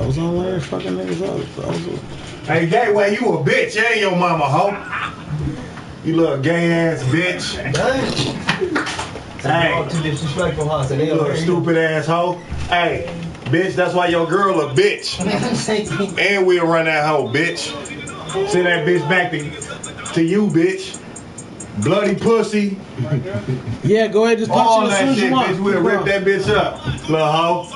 was on there fucking niggas up. Hey, Gateway, you a bitch. You ain't your mama, hoe. You little gay ass bitch. Hey, Too disrespectful, huh? So they you little stupid ass hoe. Hey, bitch, that's why your girl a bitch. And we'll run that hoe, bitch. Send that bitch back to you, bitch. Bloody pussy. Yeah, go ahead, just punch All it as that soon as shit, you want. bitch. We'll rip that bitch up, little hoe.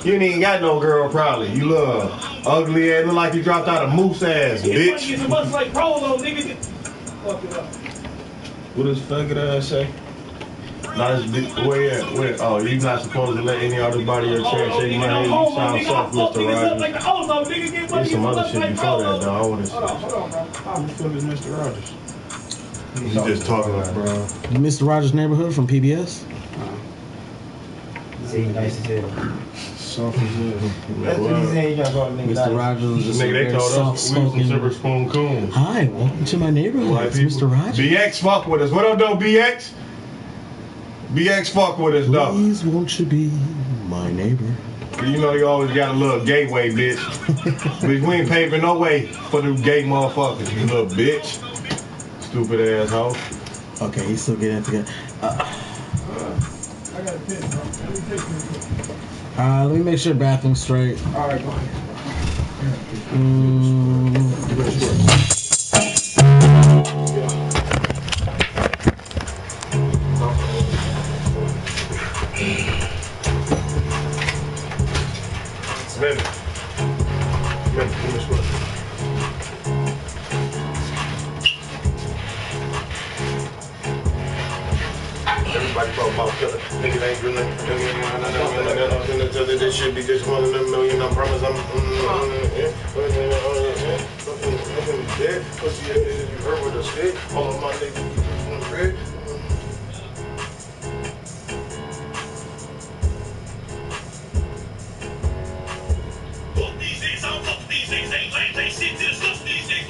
You ain't even got no girl, probably. You little ugly ass. Look like you dropped out of moose ass, bitch. What does faggot ass say? Nice bitch. Where at? Where? Oh, you not supposed to let any other body or chair shake my hand. You sound soft, Mr. Rogers. There's some other shit before that, though. I want to say. How the fuck is Mr. Rogers? You just talking about, bro. Mr. Rogers' Neighborhood from PBS. See, nice as hell. Soft as hell. That's what he's saying. You gotta call the nigga Mr. Rogers was just Nigga, they very told us we was some silver soft-spoken. spoon coons. Hi, welcome to my neighborhood. White It's people. Mr. Rogers. BX fuck with us. What up, though, BX? BX fuck with us, though. Please won't you be my neighbor? You know you always got a little gateway, bitch. Bitch, we ain't paving no way for them gay motherfuckers, you little bitch. Stupid asshole. Okay, he's still getting it together. I got a piss, bro. Let me take this. Let me make sure bathroom's straight. Alright, go ahead. Everybody talk about killer. Niggas ain't doing nothing. This should be just $1 million. I promise I'm. Dead. Pussy, you heard what I said. All of my niggas red. Fuck these niggas, I don't fuck with these niggas. Ain't like they shit to the stuff these niggas.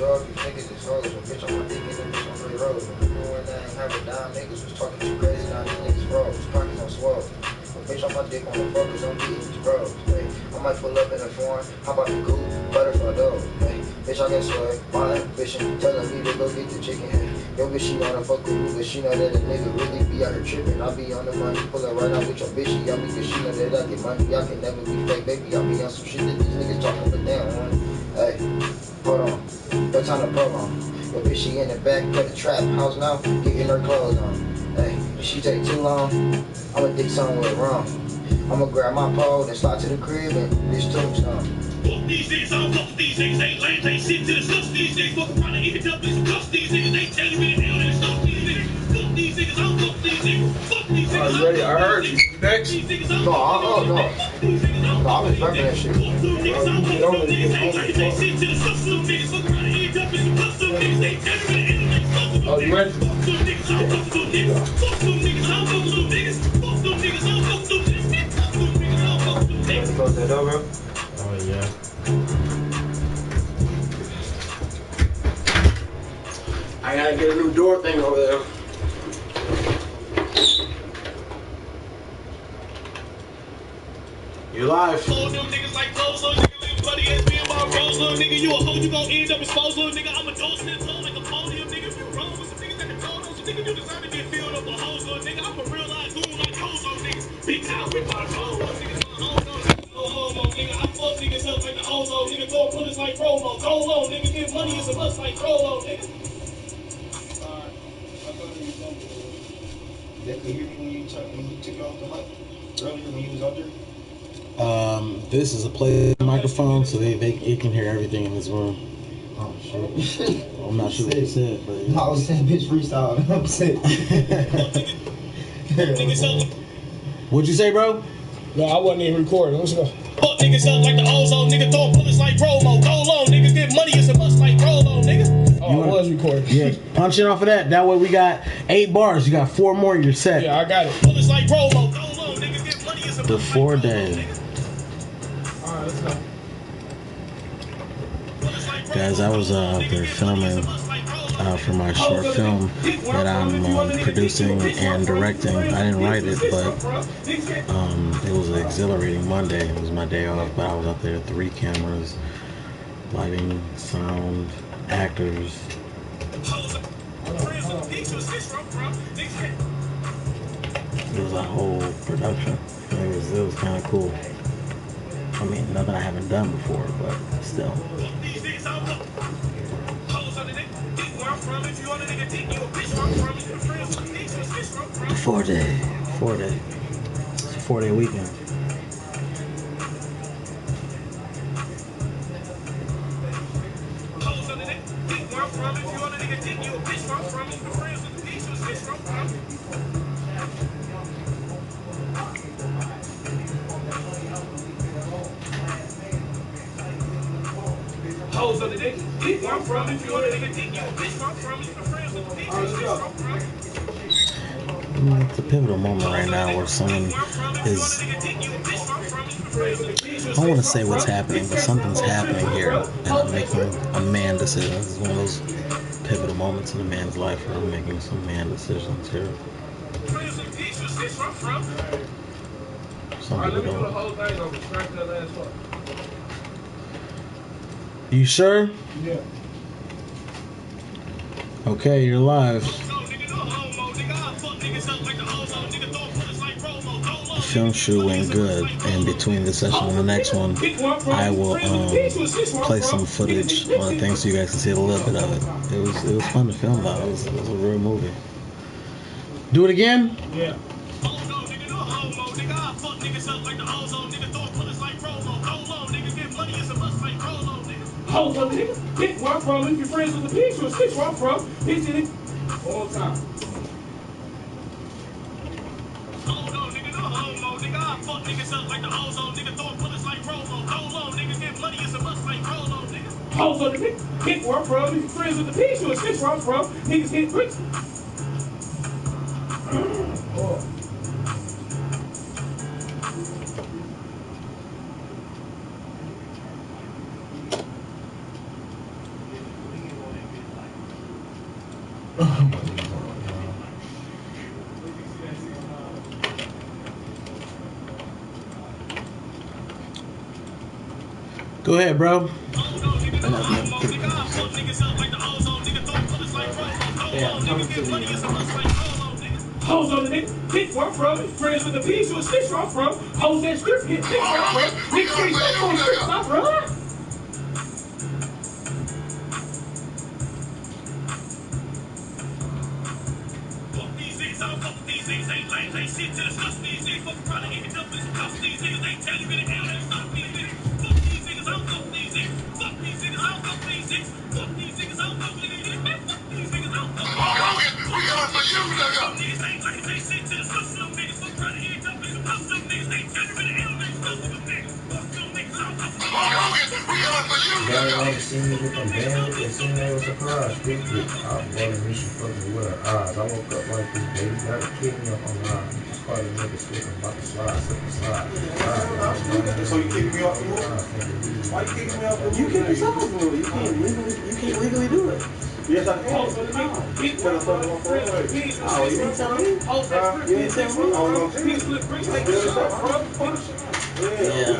Dog, you niggas is hoes. When bitch on my dick, nigga, bitch on Ray Rose. When people when they ain't have a dime, niggas was talking too crazy, now these niggas froze. Pockets on swole. When bitch on my dick, on the focus, don't be these bros. Hey, I might pull up in a foreign, hop out the coupe, butterfly dough. Hey, bitch, I get swag, my ambition, telling me to go get the chicken. Hey, yo, bitch, she wanna fuck with me, but she know that a nigga really be out here tripping. I be on the money, pull up right out with your bitch, she on me, cause she know that I get money. I can never be fake, baby. I be on some shit that these niggas talking, but damn, man. Hey, hold on. No time to prolong. Your bitch, she in the back of the trap house now, getting her clothes on. Hey, if she take too long, I'ma think something went wrong. I'ma grab my pole and slide to the crib and this tombstone. Fuck these niggas, I don't fuck with these niggas, ain't lame, ain't shit to discuss these niggas. Fuck around and eat it up, and cuss these niggas, they tell you in the hell and stuff these niggas. Fuck these niggas, I don't fuck with these niggas. Fuck these niggas, I ready? I heard you. Next. No, I was fucking that shit. Oh, you ready? Close that door, bro. Oh, yeah. I gotta get a new door thing over there. You live. Nigga, you a hoe, you gon' end up exposed, little nigga. I'm a dose to the toe like a podium, nigga. If you wrong with some niggas that can told on some nigga, you deserve to get filled up with hoes, little nigga. I'm a real life goon like hoes on niggas. Big time with my toes, niggas, my homo, nigga. I fuck niggas up like the hozo, nigga. Go put us like promo. Go low, nigga. Get money is a must like Rolo, nigga. Alright, I thought you was done. They could hear me when you took it off the mic earlier when you was out there. This is a play microphone, so it can hear everything in this room. Oh shit. I'm not sure what you said, but No, I was saying bitch freestyle. I'm saying. What'd you say, bro? No, I wasn't even recording. Let's go. Fuck niggas up like the ozone, nigga. Throwing bullets like Promo. Go low, nigga. Get money is a must like Rolo, nigga. Oh, I was recording. Yeah, punch it off of that. That way we got 8 bars. You got 4 more in your set. Yeah, I got it. Bullets like Promo. Go low, nigga. Get money is a The 4-day. Alright, let's go. Guys, I was out there filming for my short film that I'm producing and directing. I didn't write it, but it was an exhilarating Monday. It was my day off, but I was out there with 3 cameras, lighting, sound, actors. It was a whole production. It was kind of cool. I mean, nothing I haven't done before, but still. The 4-day. It's a 4-day weekend. Hoes on the dick, get where I'm from. If you want a nigga dick, you a bitch where I'm from. You can friends with the bitch. It's a pivotal moment right now where someone is, I don't want to say what's happening, but something's happening here, and I'm making a man decision. This is one of those pivotal moments in a man's life where I'm making some man decisions here. Some people don't. You sure? Yeah. Okay, you're live. The film shoot went good, and between this session and the next one, I will play some footage on the thing so you guys can see a little bit of it. It was fun to film though. It was a real movie. Do it again? Yeah. Hoes on the nigga, get where I'm from. If you're friends with the bitch, you'll switch where I'm from. Bitch in it all the time. Hold on, nigga, no homo, nigga. I fuck niggas up like the ozone, nigga. Throwing bullets like Romo. Go low, nigga. Get money is a must like Rolo, nigga. Hoes on the dick, hit where I'm from. If you friends with the piece, you a snitch where I'm from. Niggas hit bricks. Go ahead, bro. Hoes on the nigga, hit where I'm from. Friends with the piece, you a snitch where I'm from. Hoes that strip, hit where I'm from. Niggas street, stop, bro. They want to see me with them bandits, they see me with surprise. Big bitch, I'm rolling me, she fucking with her eyes. I woke up like this, baby, gotta kick me up on the line. Just call the nigga slip, I'm about to slide, slip and slide. So you kicking me off the road? Why you kicking me off the road? You kick yourself off the road. You can't legally do it. Yes, I can. You tell us something on Friday. Oh, you didn't tell me? You didn't tell me? Yeah.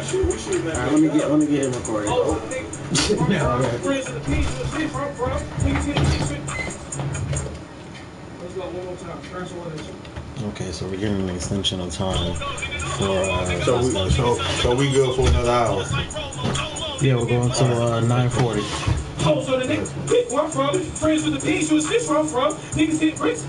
Alright, let me get him recorded. Okay, so we're getting an extension of time for So we good for another hour. yeah, we're going to 9:40. Hoes on the nigga, hit where I'm from. Friends with the piece, you a snitch where I'm from. Niggas hit bricks.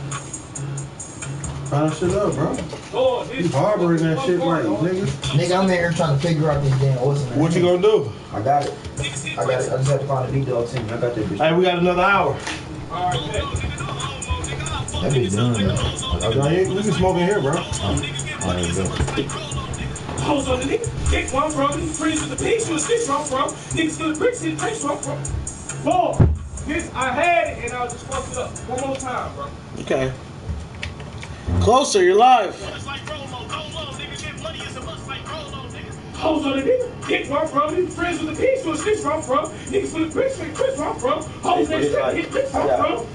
Find that shit up, bro. Oh, You harboring that shit like, nigga. Nigga, I'm here trying to figure out this damn what's in there. What you gonna do? I got it. I just have to find a beat dog team. I got that bitch. Hey, we got another hour. That bitch done. We can smoke in here, bro. Hoes on the nigga, hit where I'm from. Friends with the piece, you a snitch where I'm from. Niggas hit bricks, hit bricks where I'm from. Boy, this, I had it and I just fucked it up. One more time, bro. Okay. Closer, you're live. Hoes on the nigga, hit where I'm from. Friends with the piece, you a snitch where I'm from. Niggas with the bricks, hit bricks where I'm from. Hoes that strip, hit bricks where I'm from.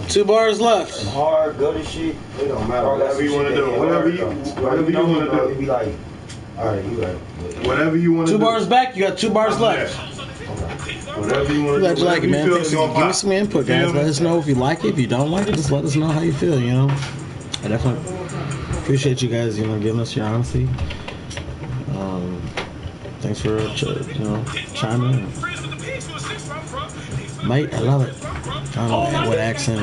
2 bars left. Hard, go to shit. It don't matter. Whatever you want to do. Whatever you want to do. It be like, all right, you right. Whatever you want to do. 2 bars back. You got 2 bars left. Whatever you want to Glad do. you like it, man. Feel Thanks is for gonna give me pop. some input, guys. Let us know if you like it. If you don't like it, just let us know how you feel, you know. I definitely appreciate you guys, you know, giving us your honesty. Thanks for, chiming in. Mate, I love it. I don't know what accent,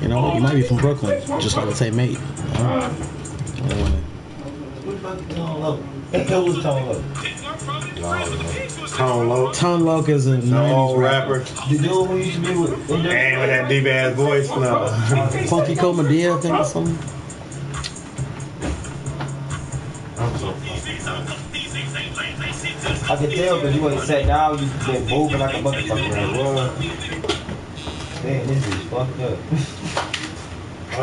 you know, you might be from Brooklyn, just like to say mate. Tone Loc is a No rapper. The dude who used to be with Man, with that deep ass voice. No. Funky Comedia, I think, or something. I can tell because you ain't sat down, you been moving like a motherfucker. Like, man, this is fucked up. I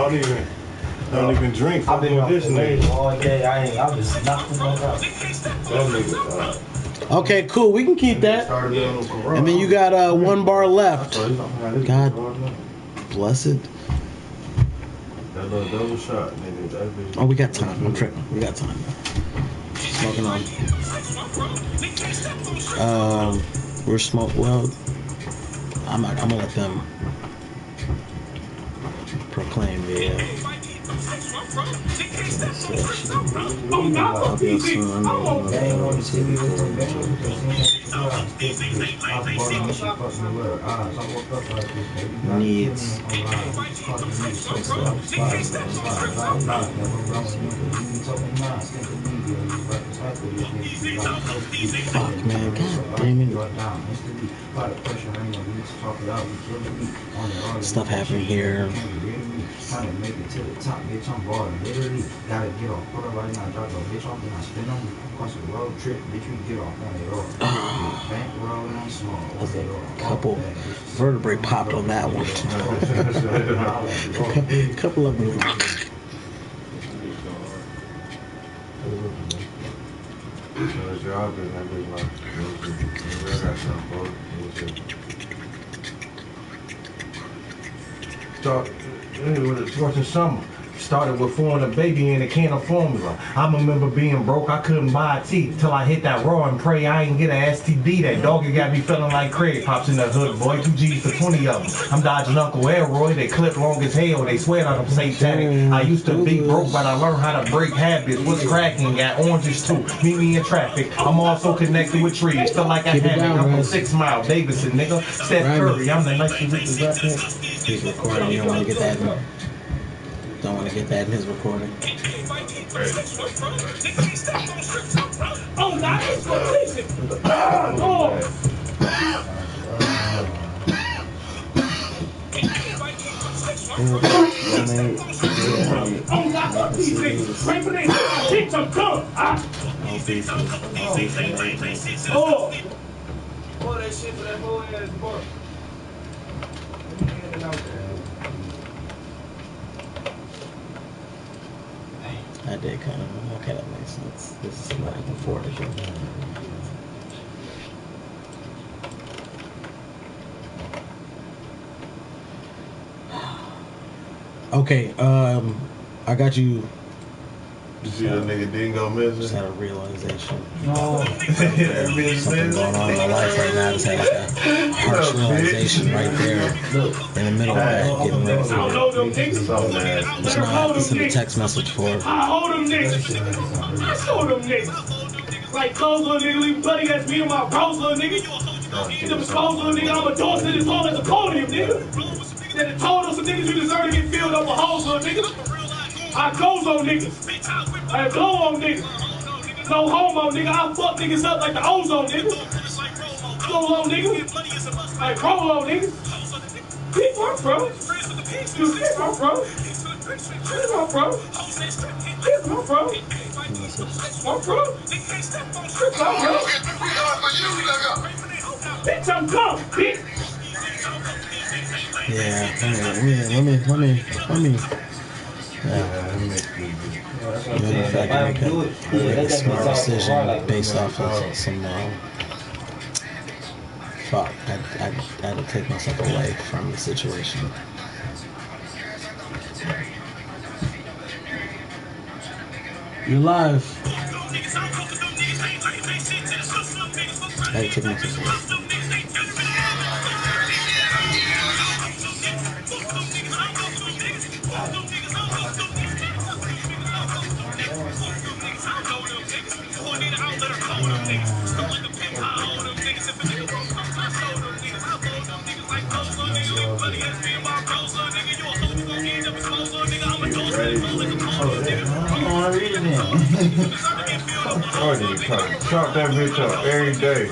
don't even drink. I've been on this nigga. all day. I've been knocked the fuck out. Okay, cool. We can keep that. And then you got 1 bar left. God bless it. That little double shot, nigga. Oh, we got time. I'm tripping. We got time. Smoking on. We're smoke. Well, I'm gonna let them proclaim the. Needs. Fuck, man. God damn it. Stuff happened here. Trying to make it to the top, bitch, I'm balling. Literally, gotta get off. Put up right now, drop a bitch off, then I spin on me. Across the road trip, bitch, we get off on it all. Bank road on small. A couple vertebrae popped on that one. A couple of them. Watching summer. Started with foreign a baby in a can of formula. I remember being broke, I couldn't buy a tea till I hit that raw and pray I ain't get an STD. That doggy got me feeling like Craig. Pops in the hood, boy, 2 G's for 20 of them. I'm dodging Uncle Elroy, they clip long as hell, they swear that I'm satanic. I used to be broke, but I learned how to break habits. What's cracking? Got oranges too, meet me in traffic. I'm also connected with trees, feel like I have it. I'm from 6 Mile, Davidson, nigga. Steph Curry, I'm the nicest richest up here. He's recording, you don't want to get that in. Don't want to get that in his recording. Oh, now it's completion. Oh. Oh, now fuck these niggas. Right for these bitch, I'm done. Oh. Pour that shit for that whole ass bar. I did kind of. Okay, that makes sense. This is what I can afford to do. Okay, I got you. You see that nigga Dingo missing? Just had a realization. No. Something going on in my life right now. Just had like a harsh realization right there in the middle of that, getting ready for it. It's in the text message for it. I hold them niggas. I show them niggas. Like clothes little nigga, leave bloody ass me and my bros little nigga. Them clothes little nigga, I'm a door to this hole as a podium nigga. Then told us some niggas you deserve to get filled up with hoes little nigga. I goes on niggas. I go on niggas. No homo nigga, I fuck niggas up like the ozone nigga. Go on nigga. I roll on niggas. Keep my bro. You keep my bro. Keep my bro. Keep my bro. My bro. Keep my bro. Bitch, I'm gone, bitch. Yeah, let me. If I can make a smart decision based off of some thought, I had to take myself away from the situation. You're live. I had to take myself away. Chop that bitch up every day.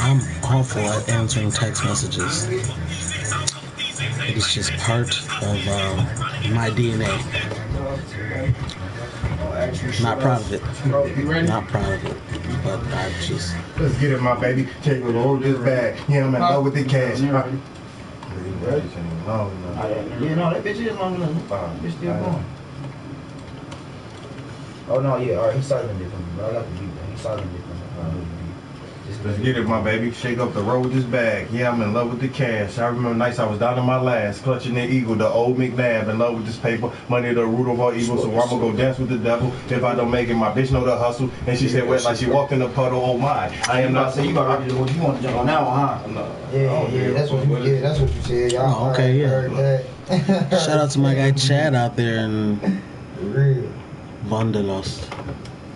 I'm awful at answering text messages. It is just part of my DNA. Not proud of it. Not proud of it. But I just... Let's get it, my baby. Take a hold this bag. Yeah, I'm in love with the cash. Yeah, no, that bitch is long enough. Bitch still going. Oh, no, yeah, alright, he's silent it for me, bro. I got the beat, man. He's silent it for me. Let's get it, my baby. Shake up the road with this bag. Yeah, I'm in love with the cash. I remember nights I was down to my last, clutching the eagle, the old McNabb. In love with this paper, money the root of all evil. So I'ma go dance with the devil. If I don't make it, my bitch know the hustle. And she said wet like she walked in the puddle. Oh my, I am not. So you about to you want to jump on that one, huh? No. Yeah, that's what you said. Y'all okay, heard that. Shout out to my guy Chad out there in Real. Vandalos.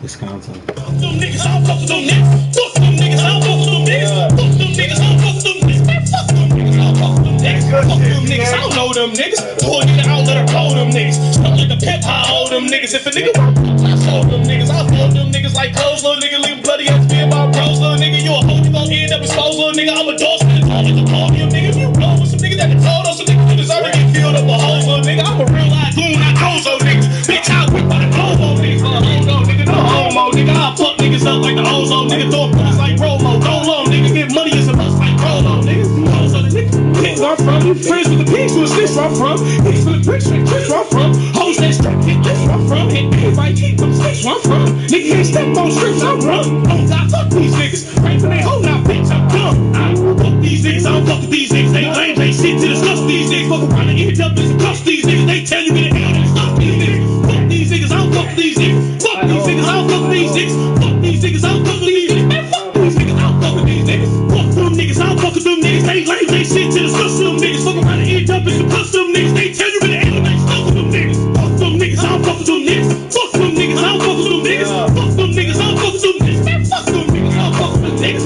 Wisconsin. Fuck them niggas, I don't fuck with them niggas. Fuck them niggas, I don't fuck with them niggas. Fuck them niggas, I don't fuck with them niggas. Man, fuck them niggas, I don't fuck with them niggas. Fuck them niggas, I don't know them niggas. Pull a nigga out, let her blow them niggas. Stuck like the pimp, I hold them niggas. If a nigga I sold them niggas. I fold them niggas like clothes, little nigga. Leave bloody ass be about bros, little nigga. You a hoe, you gon' end up exposed, little nigga. I'm a dog, spit it all like the podium, nigga. If you blow with some niggas that can told us, some niggas you deserve to get filled up with hoes, little nigga. I'm a real life goon, not Gozo niggas. Bitch, I whip by the Globo niggas. Hold on, nigga, no homo, nigga. I fuck niggas up like the ozone, nigga. Throw bullets like Rolo. Don't low, nigga. Get money is a must like Rolo, nigga. Hoes on the nigga. Pigs where I'm from. You friends with the pigs who snitch where I'm from. Pigs with the bricks, straight trips where I'm from. Hoes that strap, hit this where I'm from. Hit everybody, keep them sticks where I'm from. Nigga can't step on strips, I run. Oh God, fuck these niggas. Right when they hold now, bitch, I'm dumb. I don't fuck these niggas, I don't fuck with these niggas. They lame, they shit to discuss these niggas. Fuck around and end up and cuss these niggas. They tell you get an L, they stop these niggas. Fuck these niggas, I don't fuck with these niggas. Fuck these niggas, I don't fuck with these niggas. Fuck these niggas, I don't fuck with these niggas. Man, fuck these niggas, I don't fuck with these niggas. Fuck them niggas, I don't fuck with them niggas. They lame, they shit to discuss them niggas. Fuck around and end up and cuss them niggas. They tell you get an L, they stop with them niggas. Fuck them niggas, I don't fuck with them niggas. Fuck them niggas, I don't fuck with them niggas. Fuck them niggas, I don't fuck with them niggas. Man, fuck them niggas, I don't fuck with them niggas.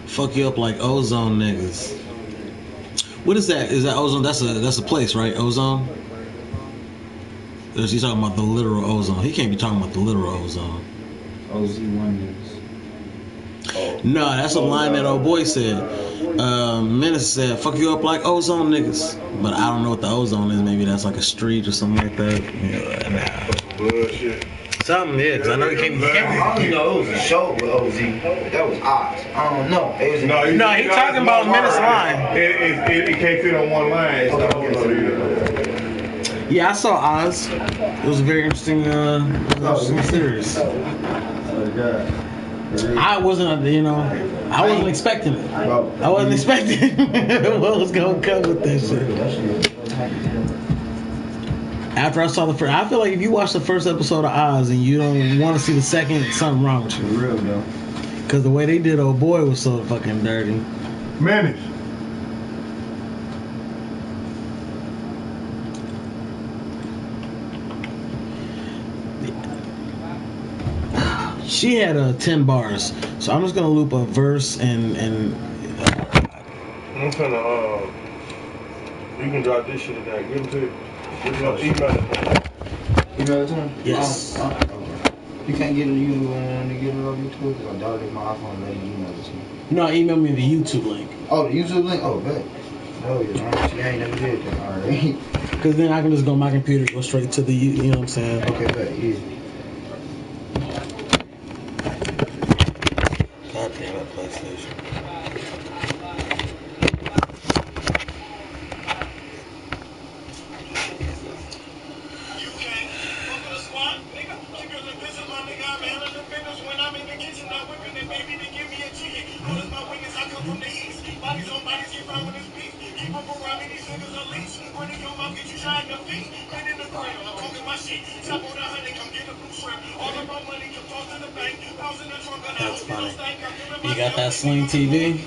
Fuck you up like Ozone niggas. What is that? Is that Ozone? That's a place, right? Ozone? Or is he talking about the literal ozone? He can't be talking about the literal ozone. OZ1 niggas. No, that's a line that old boy said. Menace said, fuck you up like ozone niggas. But I don't know what the ozone is. Maybe that's like a street or something like that. Yeah, nah. Bullshit. Something, yeah, because I know he can't. I don't know, it was a show with OZ. That was odd. I don't know. It was no, he talking about Menace line. It can't fit on one line. It's not yeah, I saw Oz. It was a very interesting series. I wasn't, I wasn't expecting it. I wasn't expecting what was going to come with that shit. After I saw the first, I feel like if you watch the first episode of Oz and you don't want to see the second, something wrong with you. Real though. Cause the way they did old boy was so fucking dirty. Manage. She had 10 bars, so I'm just gonna loop a verse and. I'm finna you can drop this shit in there. Give it to you. Email it. Email it to him? Yes. You can't get it. You want to get it on YouTube? Because I downloaded my iPhone and let you email it to me. No, email me the YouTube link. Oh, the YouTube link? Oh, bet. Oh, yeah. See, I ain't never did that. All right. Cause then I can just go on my computer, go straight to the, you know what I'm saying? Okay, bet. Yeah. God damn it, PlayStation. That's funny. You got that Sling TV?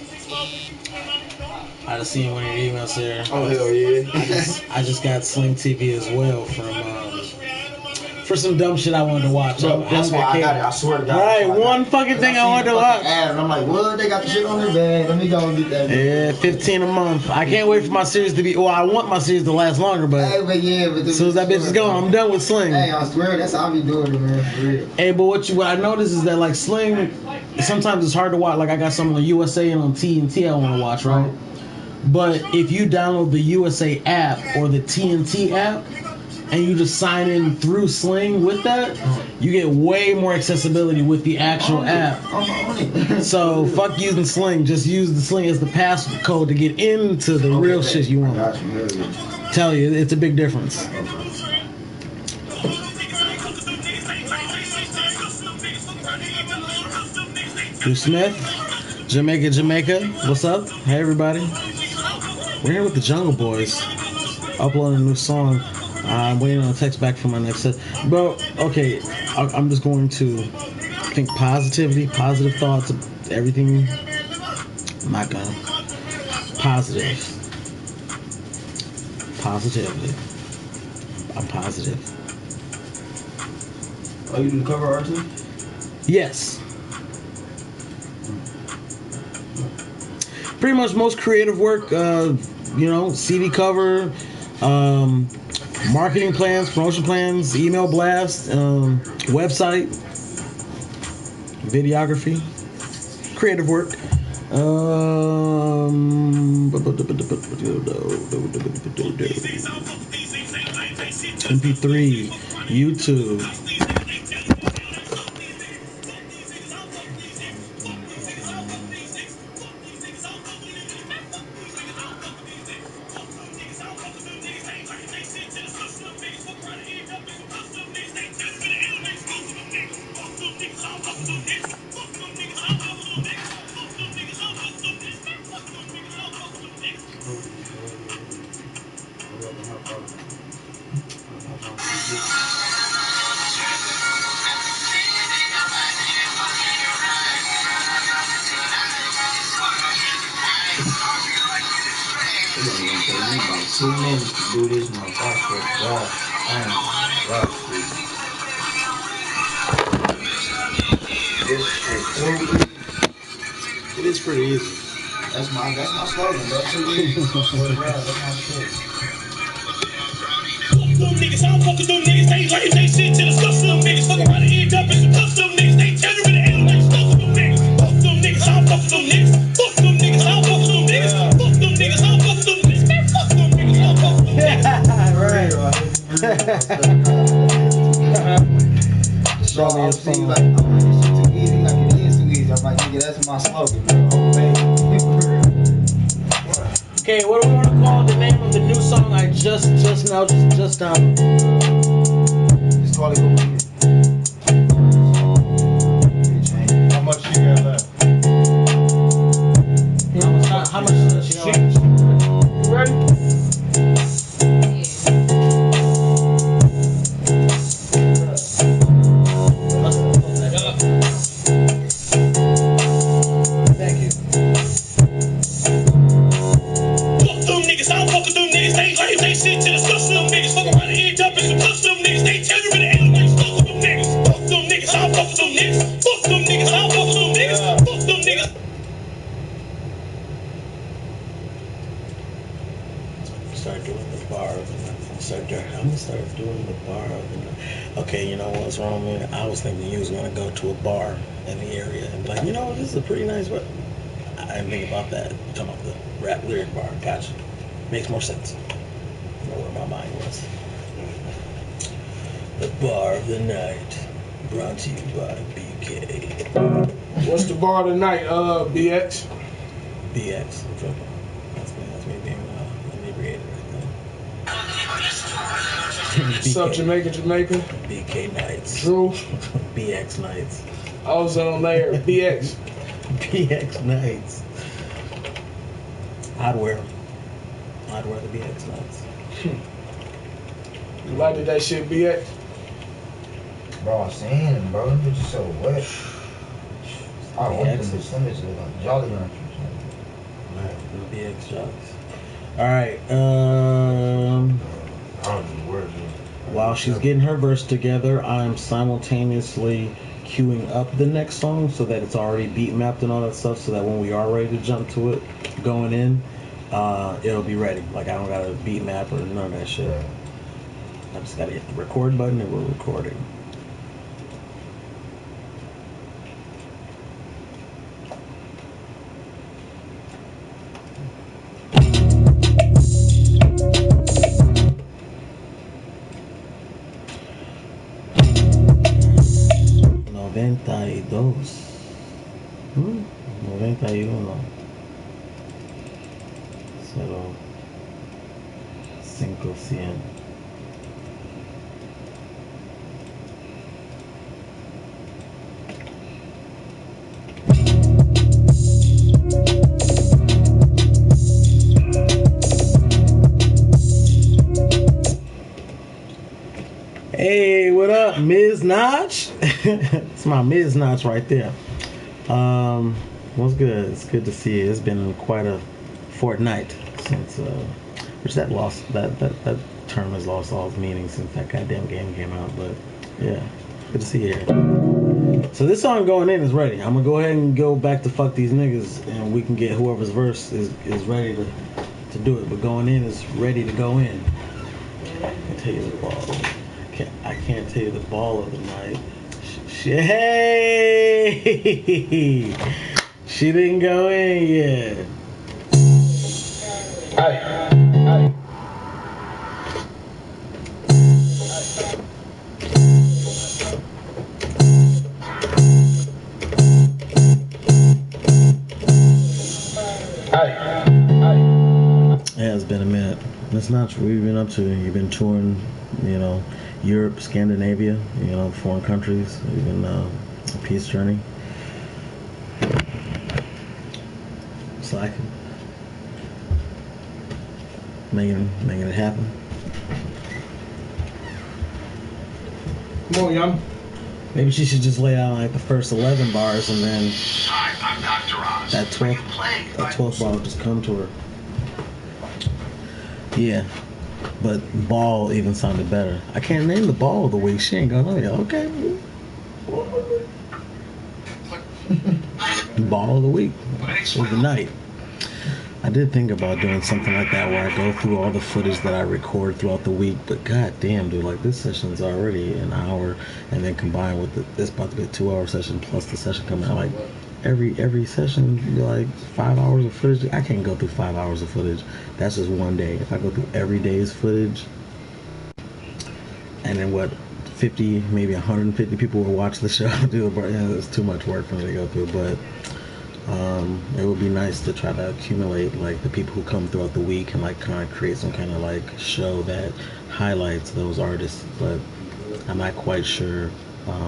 I just seen one of your emails there. Oh, hell yeah. I just got Sling TV as well for some dumb shit I wanted to watch. That's why I got it. I swear to God. Right, one fucking thing I wanted to watch. And I'm like, what? They got the shit on their bag. Let me go and get that. Yeah, 15 a month. I can't wait for my series to be. Well, I want my series to last longer, but Hey, but yeah, but as soon as that bitch is gone, I'm done with Sling. Hey, I swear that's how I be doing it, man. For real. Hey, but what I noticed is that like Sling, sometimes it's hard to watch. Like I got something on USA and on TNT I want to watch, right? But if you download the USA app or the TNT app, and you just sign in through Sling with that, you get way more accessibility with the actual app. So fuck using Sling. Just use the Sling as the passcode to get into the real shit you want. Tell you, it's a big difference. Drew Smith, Jamaica. What's up? Hey everybody. We're here with the Jungle Boys, uploading a new song. I'm waiting on a text back from my next set. Bro, okay, I'm just going to think positivity, positive thoughts, everything. I'm not gonna. Positive. Positivity. I'm positive. Oh, you do the cover art too? Yes. Pretty much most creative work, CD cover, marketing plans, promotion plans, email blast, website, videography, creative work. MP3, YouTube. About 2 minutes to do this motherfucker. God, I am rough. This shit too easy. It is pretty easy. That's my slogan, bro. Too easy. That's my shit. Them niggas, I don't fuck with them niggas. They like they shit to discuss them niggas. Fuck around and end up in some cuffs. Them niggas, they tell you in the end like fuck with them niggas. Fuck them niggas, I don't fuck with them niggas. Fuck them niggas, I don't fuck with them niggas. Fuck them niggas, I don't fuck with them niggas. Man, fuck them niggas, I don't fuck with them niggas. So I'm saying like, I'm like, this shit too easy. Like it is too easy. I'm like, nigga, that's my slogan, bro. Okay, what do we want to call the name of the new song I just now? Just call it Go Get It. How much you got left? How much does she owe? You ready? shit to discuss them niggas. Fuck around and end up in some custom niggas. They tell you in the elements, fuck with them niggas. Fuck them niggas, I don't fuck with them niggas. Fuck them niggas, I don't fuck with them niggas. Fuck them niggas. Start doing the bar of the night. I'm gonna start doing the bar of the night. Okay, you know what's wrong with it? I was thinking you was gonna go to a bar in the area and be like, you know, this is a pretty nice bar. I didn't think about that. You're talking about the rap lyric bar. Gotcha. Makes more sense. I know where my mind was. The bar of the night, brought to you by BK. What's the bar tonight, BX? BX. That's me being inebriated right there. What's up, Jamaica? BK nights. Drew. BX nights. Ozone layer. BX. BX nights. I'd wear them. I'd wear the BX nights. You liked that shit, BX? Bro, I'm saying it, bro. Them bitches so wet. I want them bitches. Them bitches look like Jolly Ranchers. The BX jocks. Alright, while she's getting her verse together, I'm simultaneously queuing up the next song so that it's already beat mapped and all that stuff, so that when we are ready to jump to it, going in, it'll be ready. Like, I don't gotta beat map or none of that shit. I just gotta hit the record button and we're recording. Hmm? 91 0500. Hey, what up, Ms. Notch? It's my Ms. Notch right there. What's good? It's good to see you. It's been quite a fortnight since which that term has lost all its meaning since that goddamn game came out, but yeah, good to see you here. So this song going in is ready. I'm gonna go ahead and go back to Fuck These Niggas and we can get whoever's verse is ready to do it, but going in is ready to go in. I can tell you the ball. I can't tell you the ball of the night. Hey! She didn't go in yet. Hey. Yeah, it's been a minute. That's not what you've been up to. You've been touring, you know, Europe, Scandinavia, you know, foreign countries. You've been a peace journey. Slacking. Making it happen. Come on, young. Maybe she should just lay out like the first 11 bars and then that 12th bar will just come to her. Yeah, but ball even sounded better. I can't name the ball of the week. She ain't gonna know yet. Okay. Ball of the week. Of the night. I did think about doing something like that where I go through all the footage that I record throughout the week, but god damn, dude, like this session's already an hour, and then combined with this about to be a 2-hour session plus the session coming out, like every session be like 5 hours of footage. I can't go through 5 hours of footage. That's just one day. If I go through every day's footage, and then 50, maybe 150 people will watch the show, dude, it's too much work for me to go through, but it would be nice to try to accumulate like the people who come throughout the week and like kind of create some kind of like show that highlights those artists, but I'm not quite sure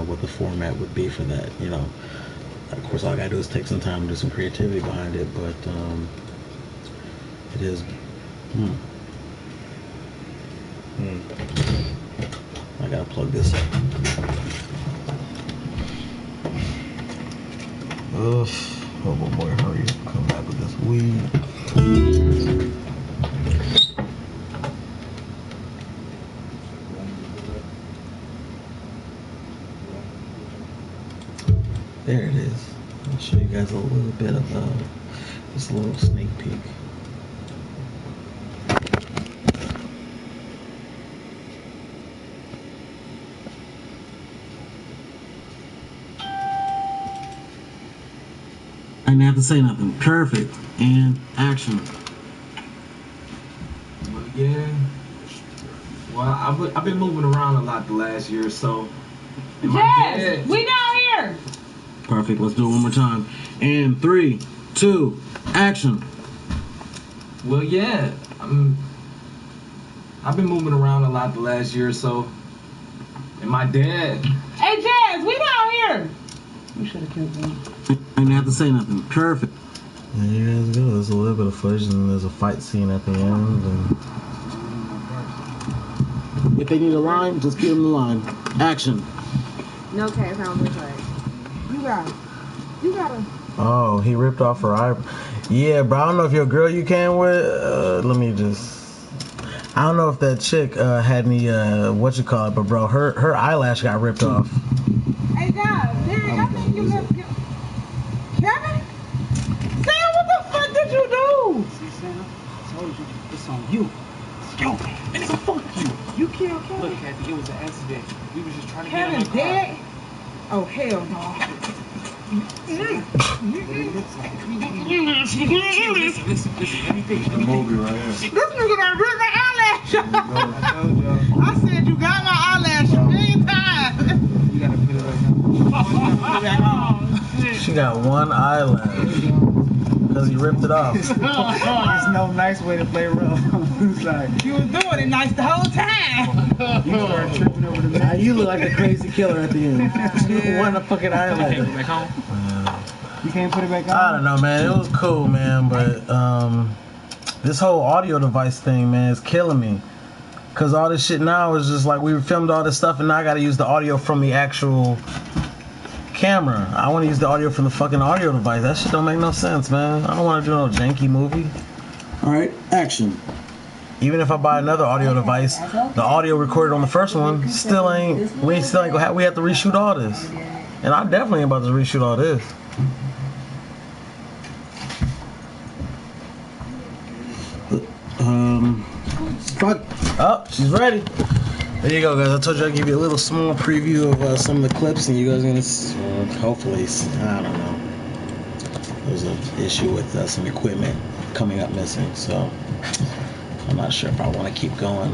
what the format would be for that, you know. Of course, all I gotta do is take some time and do some creativity behind it, but it is I gotta plug this up. Oh boy, hurry up, come back with this weed. guys a little bit of just a little sneak peek. I didn't have to say nothing. Perfect. And action. Yeah. Well, I've been moving around a lot the last year or so. Yes, we down here. Perfect. Let's do it one more time. And 3, 2, action. Well, yeah. I've been moving around a lot the last year or so. And my dad. Hey, Jazz, we down here. We should have kept going. I didn't have to say nothing. Perfect. There you guys go. There's a little bit of footage, and there's a fight scene at the end. And if they need a line, just give them the line. Action. No cap, how much like? You got it. oh, he ripped off her eyebrow. Yeah, bro. I don't know if your girl you came with. Let me just. I don't know if that chick had any what you call it, but bro, her eyelash got ripped off. Hey guys, Derek, I think you left. Kevin? Sam, what the fuck did you do? See, Sam, I told you, it's on you. Yo, nigga, fuck you. You killed Kevin? Look, Kathy, it was an accident. We was just trying to Kevin get in my car. dead? Oh, hell no. Listen, everything. Movie right here. This nigga done ripped my eyelash off. I said you got my eyelash a million times. You gotta put it right now. She got one eyelash because he ripped it off. There's no nice way to play rough. It's like you was doing it nice the whole time. You started tripping over the Now you look like a crazy killer at the end. One fucking eyelash. Back home. You can't put it back on? I don't know, man. It was cool, man, but this whole audio device thing, man, is killing me. Cause all this shit now is just like we filmed all this stuff, and now I gotta use the audio from the actual camera. I want to use the audio from the fucking audio device. That shit don't make no sense, man. I don't want to do no janky movie. All right, action. Even if I buy another audio device, the audio recorded on the first one still ain't. We have to reshoot all this, and I definitely ain't about to reshoot all this. Fuck. Oh, she's ready. There you go, guys. I told you I'd give you a little small preview of some of the clips, and you guys are gonna hopefully. I don't know. There's an issue with some equipment coming up missing, so I'm not sure if I want to keep going.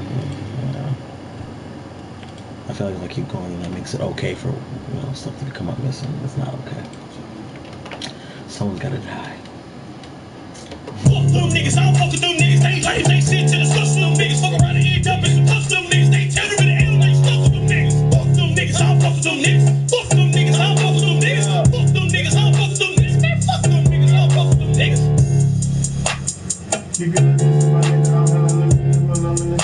I feel like if I keep going, that makes it okay for stuff to come up missing. It's not okay. Someone's gotta die. Fuck them niggas, I don't fuck with them niggas. They ain't like they shit to discuss them niggas. Fuck around and end up in some cuffs them niggas. They tell you in the hell they stuck with them niggas. Fuck them niggas, I don't fuck with them niggas. Fuck them niggas, I don't fuck with them niggas. Fuck them niggas, I don't fuck with them niggas. Man, fuck them niggas, I don't fuck with them niggas. You can let this my nigga, I'm not living.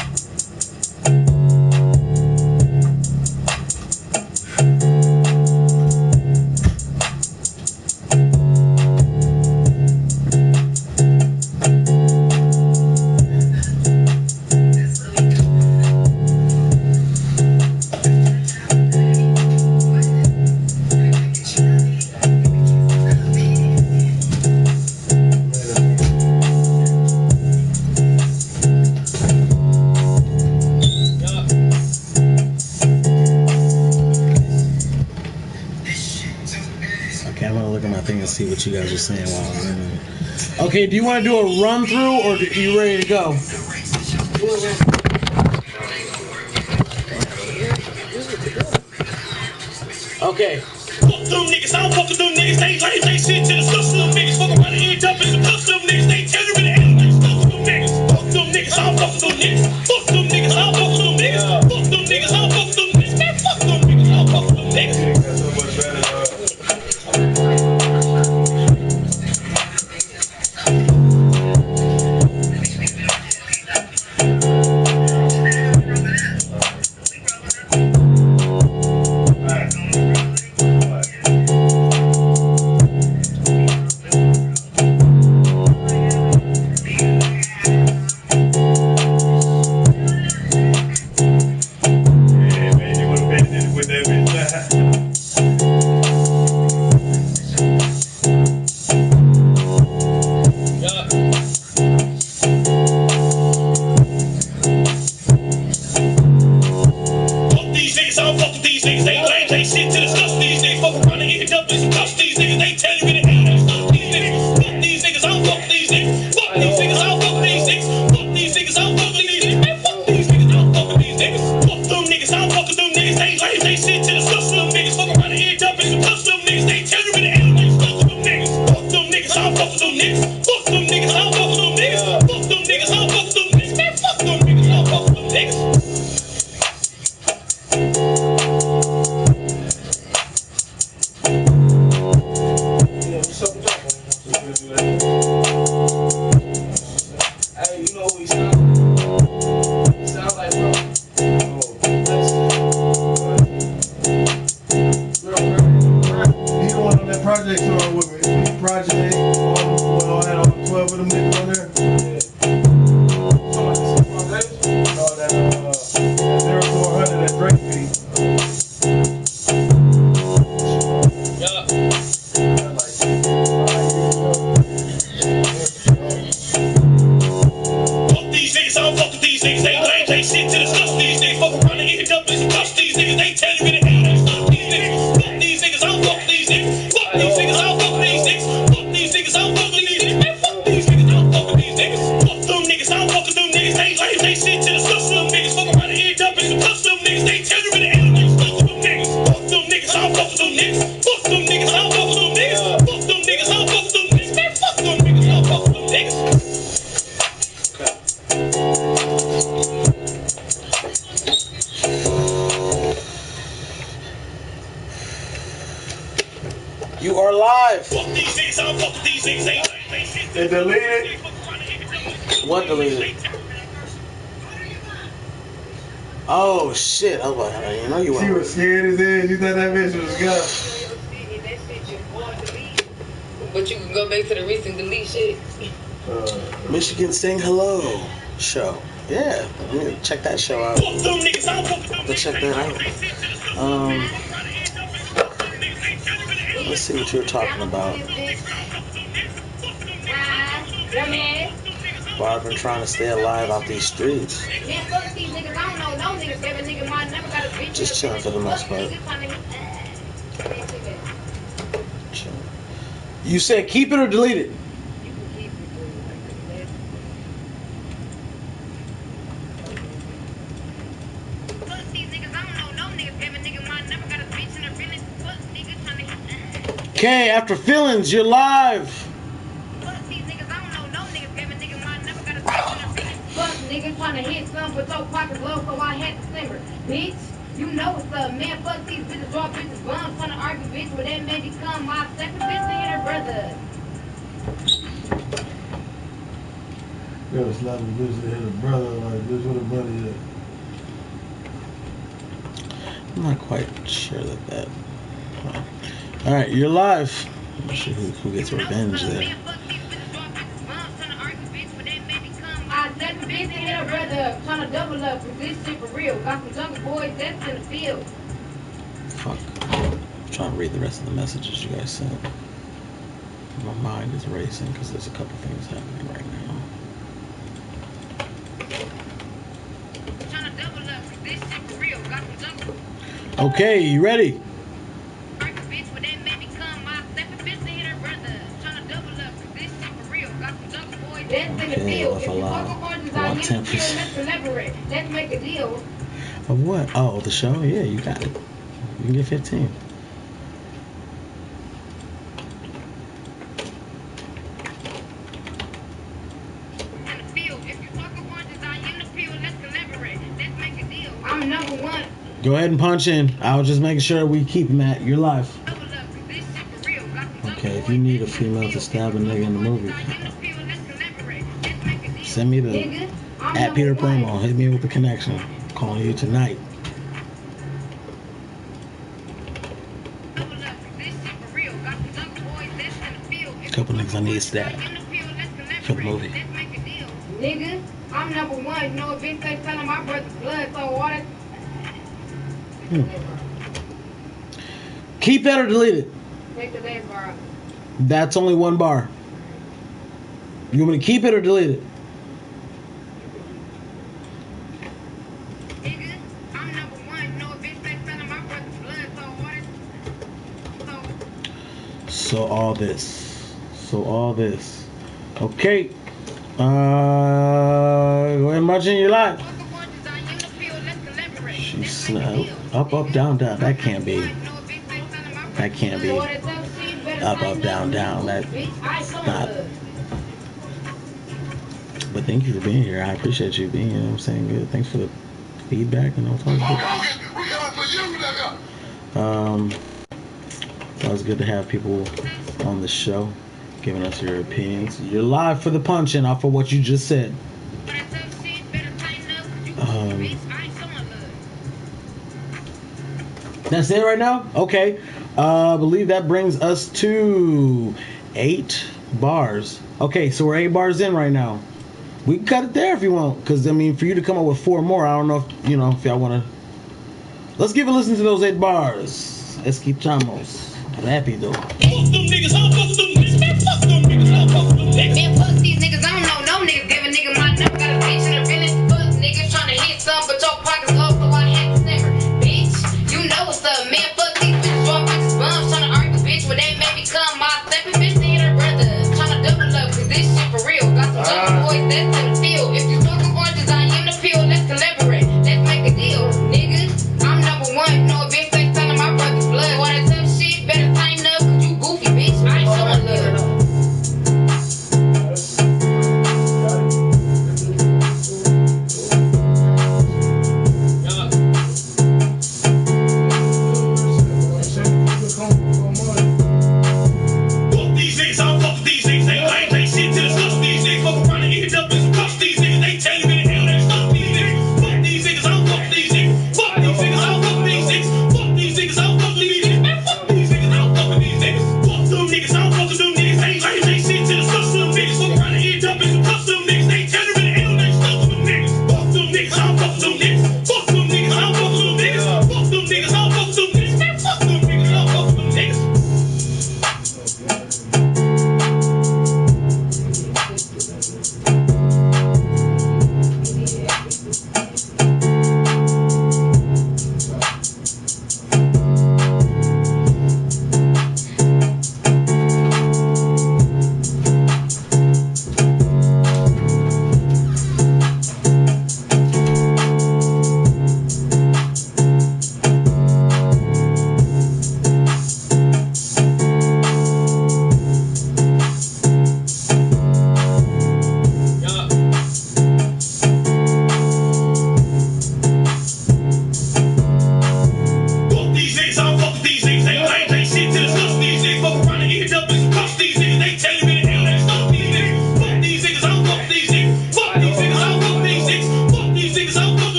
See what you guys are saying while I'm in there. Okay, do you want to do a run through or are you ready to go? Okay. Fuck them niggas, I don't fuck with them niggas. They ain't like they shit to discuss them niggas. Fuck around and end up in some cuffs them niggas. They tell you in the hell they stuck with them niggas. Fuck them niggas, I don't fuck with them niggas. Fuck them niggas, I don't fuck with them niggas. Fuck them niggas, I don't fuck with them niggas. Man, fuck them niggas, I don't fuck with them niggas. don't fuck with these niggas. They deleted. What deleted? Oh shit! I was like, you know you She were. was scared as hell. You thought that bitch was gone. But you can go back to the recent delete shit. Michigan Sing Hello show. Yeah, I'm gonna check that show out. Let's check that out. Let's see what you were talking about. Well, I've been trying to stay alive out these streets. Just chilling for the most part. Chilling. You said keep it or delete it? Okay, after feelings, you're live. Niggas tryna hit some, but your pockets low, so I had to simmer. Bitch, you know what's up, man. Fuck these bitches, draw bitches bums, tryna argue, bitch, but that may become my second bitch and her brother. Yo, slap a bitch that hit a brother like this with a buddy. I'm not quite sure that. All right, you're live. I'm not sure who gets revenge there. Bitch and her brother tryna double up with this shit for real. Got some jungle boys that's in the field. Fuck. I'm trying to read the rest of the messages you guys sent. My mind is racing because there's a couple things happening right now. Okay, you ready? Okay, off a lot. One tempest. Let's make a deal. Of what? Oh, the show? Yeah, you got it. You can get 15. I'm number one. Go ahead and punch in. I was just making sure we keep him at your life. Okay, if you need a female to stab a nigga in the movie, send me the at PeterPromo. Hit me with the connection. I'm calling you tonight. A couple niggas I need to stab for the movie. Nigga, I'm number one. You know, a bitch they selling my brother's blood, so water. Keep that or delete it? Take the last bar. That's only one bar. You want me to keep it or delete it? Nigga, I'm number one. You know, a bitch they selling my brother's blood, so water. So all this. Okay. Go ahead and march in your life. She snapped. Up, down. That can't be. Up, down. That's not. But thank you for being here. I appreciate you being here. You know what I'm saying? Good. Thanks for the feedback and all that. It's always good to have people on the show giving us your opinions. You're live for the punch-in off of what you just said. That's it right now? Okay. I believe that brings us to 8 bars. Okay, so we're 8 bars in right now. We can cut it there if you want. Because, I mean, for you to come up with 4 more, I don't know if, if y'all want to. Let's give a listen to those 8 bars. Escuchamos. Rápido. Fuck them niggas, I don't fuck with them niggas, man. Fuck them niggas, I don't fuck with them niggas. Man, fuck these niggas, I don't know no niggas. Give a nigga my number, got a bitch in the business. Fuck niggas tryna hit some, but your pockets low, so I had to simmer. Bitch, you know what's up, man. Fuck these bitches, draw bitches bums, tryna argue, bitch, but that may become my second bitch and her brother. Tryna double up, cause this shit for real. Got some young boys that's in the field. If you talking oranges, I am the peel. Let's collaborate, let's make a deal, nigga. I'm number one, you know a bitch they selling my brother's blood. Wanna tell shit, better tighten up, cause you goofy, bitch. I ain't showing love.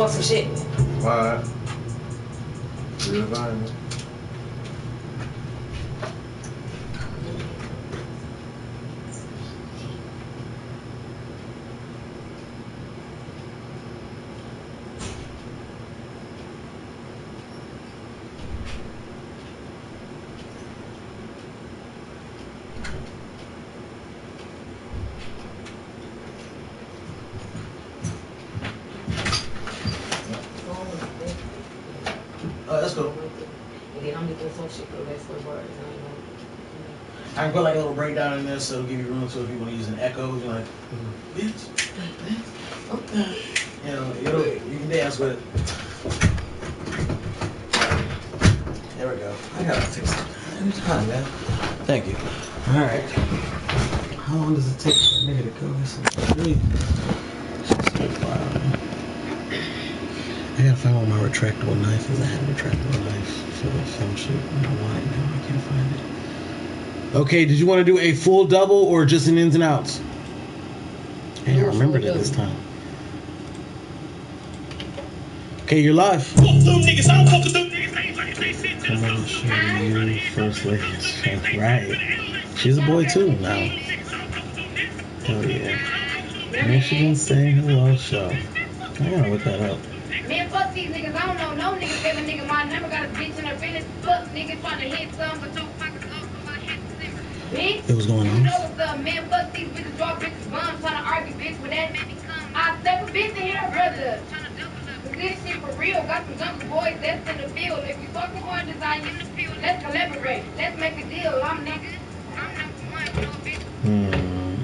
talk some shit. Alright. Real fine, man. Let's go. And then I'm gonna talk shit for the next 4 bars. I can put like a little breakdown in there so it'll give you room so if you want to use an echo, you're like, bitch. You know, you can dance with it. There we go. I gotta take some time, man. Thank you. Alright. How long does it take for a nigga to go? This is really I gotta find where my retractable knife is. I had a retractable knife for the film shoot. I don't want it now. I can't find it. Okay, did you want to do a full double or just an ins and outs? Hey, I remembered it this time. Okay, you're live. Come on, show you first lady. Right. She's a boy too now. Hell yeah. Michigan saying hello show. I gotta look that up. Man, fuck these niggas. I don't know no niggas. Give a nigga my number. Got a bitch in her business. Fuck niggas trying to hit some, but your pockets low, so I hit the simmer. Bitch, it was going on. You know what's up, man. Fuck these bitches. Drop bitches bums. Trying to argue, bitch, with that made me come. I step a bitch in here, brother. Trying to double up. This shit for real. Got some jungle boys that's in the field. If you fucking want to design in the field, let's collaborate. Let's make a deal. I'm number one, you know, bitch.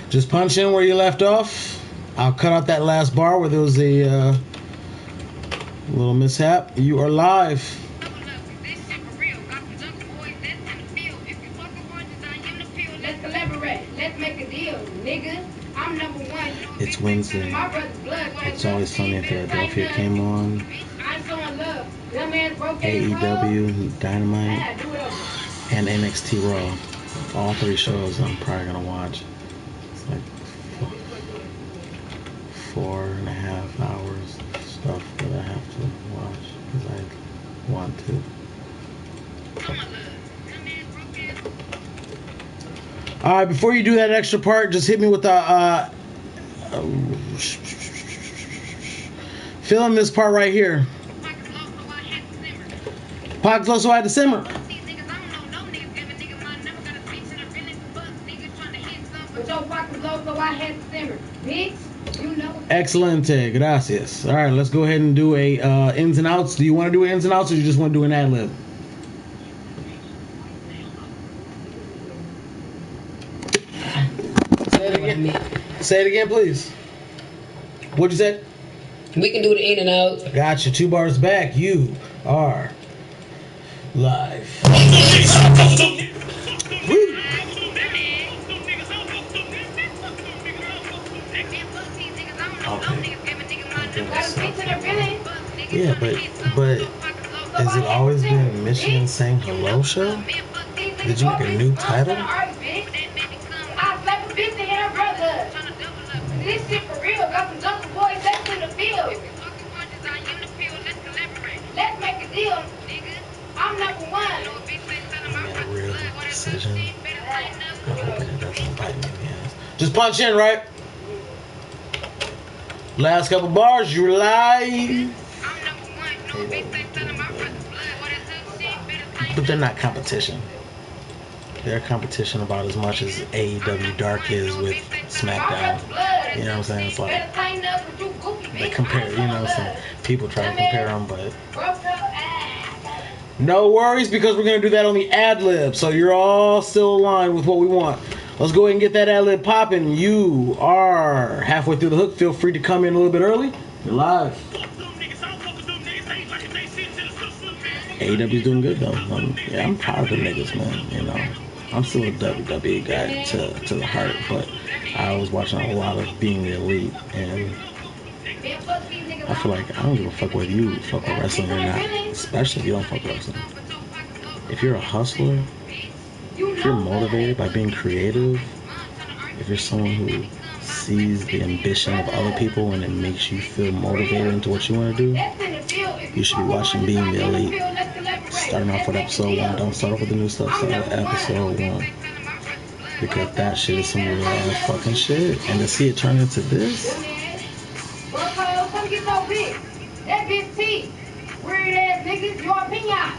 Just punch in where you left off. I'll cut out that last bar where there was a little mishap. You are live. Let's collaborate. Let's make a deal, nigga. I'm number one. It's Wednesday. It's Always Sunny in Philadelphia came on. AEW, Dynamite, and NXT Raw. All 3 shows I'm probably gonna watch. It's like 4.5 hours of stuff that I have to watch because I want to. Alright, before you do that extra part, just hit me with the fill in this part right here. Pockets low, so I had to simmer. Excelente, gracias. All right, let's go ahead and do a ins and outs. Do you want to do ins and outs, or you just want to do an ad lib? Say it again. Say it again, please. What'd you say? We can do the in and out. Gotcha. 2 bars back. You are live. Woo. Yeah, but has it always been Michigan Saying Hello Show? Did you make a new title? This shit for real. Got some jungle boys that's in the field. Let's make a deal, nigga. I'm number one. I made a real decision. I'm hoping it doesn't bite me in the ass. Just punch in, right? Last couple bars, you're live. But they're not competition. They're competition about as much as AEW Dark is with SmackDown. You know what I'm saying? It's like they compare, you know what I'm saying? People try to compare them, but no worries because we're going to do that on the ad lib. So you're all still aligned with what we want. Let's go ahead and get that ad lib popping. You are halfway through the hook. Feel free to come in a little bit early. You're live. AEW's doing good though. I'm proud of the niggas, man. You know, I'm still a WWE guy to the heart, but I was watching a lot of Being the Elite, and I feel like I don't give a fuck whether you fuck with wrestling or not, especially if you don't fuck with wrestling. If you're a hustler, if you're motivated by being creative, if you're someone who sees the ambition of other people and it makes you feel motivated into what you want to do, you should be watching Being the Elite. Starting off with episode 1. Don't start off with the new stuff. Start with episode 1. Because that shit is some real ass fucking shit. And to see it turn into this. Come get your bitch. That bitch T. Weird ass niggas, your opinion.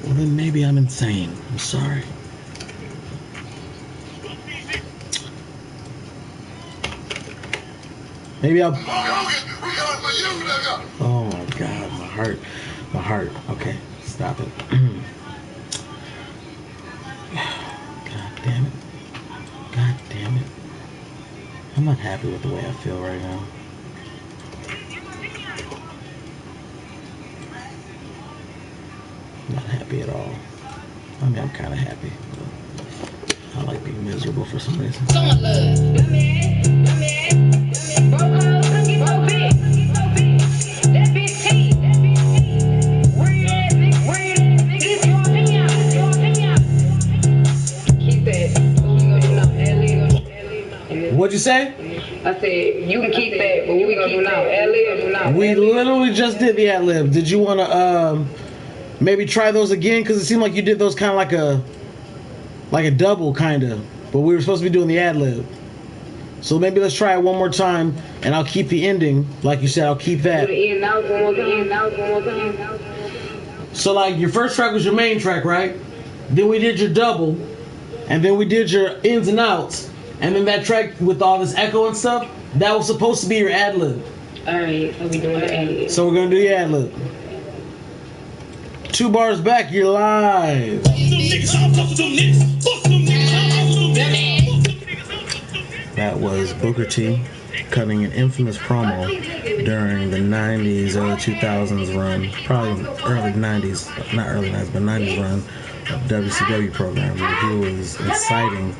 Well, then maybe I'm insane. I'm sorry. Maybe I'll. Oh my god, my heart. My heart. Okay, stop it. God damn it. God damn it. I'm not happy with the way I feel right now. Not happy at all. I mean, I'm kind of happy, but I like being miserable for some reason. Someone love. That bitch T. Weird ass niggas, your opinion. Keep that. What we gonna do now? What'd you say? I said, you can keep that, but what we gonna do now? Ad-lib or now? We literally just did the ad-lib. Did you want to maybe try those again? Because it seemed like you did those kind of like a double, kind of. But we were supposed to be doing the ad-lib. So maybe let's try it one more time, and I'll keep the ending. Like you said, I'll keep that. Do the in out one more time. So like your first track was your main track, right? Then we did your double, and then we did your ins and outs, and then that track with all this echo and stuff, that was supposed to be your ad-lib. Alright, so we doing the ad-lib. So we're gonna do the ad-lib. 2 bars back, you're live. That was Booker T cutting an infamous promo during the 90s, early 2000s run, probably early 90s, not early 90s, but 90s run of WCW program where he was inciting